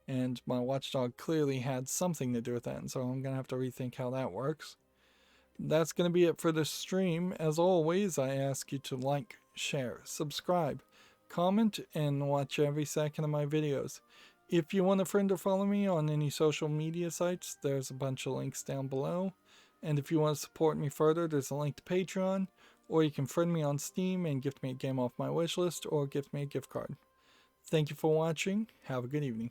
And my watchdog clearly had something to do with that, and so I'm going to have to rethink how that works. That's going to be it for this stream. As always, I ask you to like, share, subscribe, comment, and watch every second of my videos. If you want a friend to follow me on any social media sites, there's a bunch of links down below. And if you want to support me further, there's a link to Patreon, or you can friend me on Steam and gift me a game off my wishlist, or gift me a gift card. Thank you for watching. Have a good evening.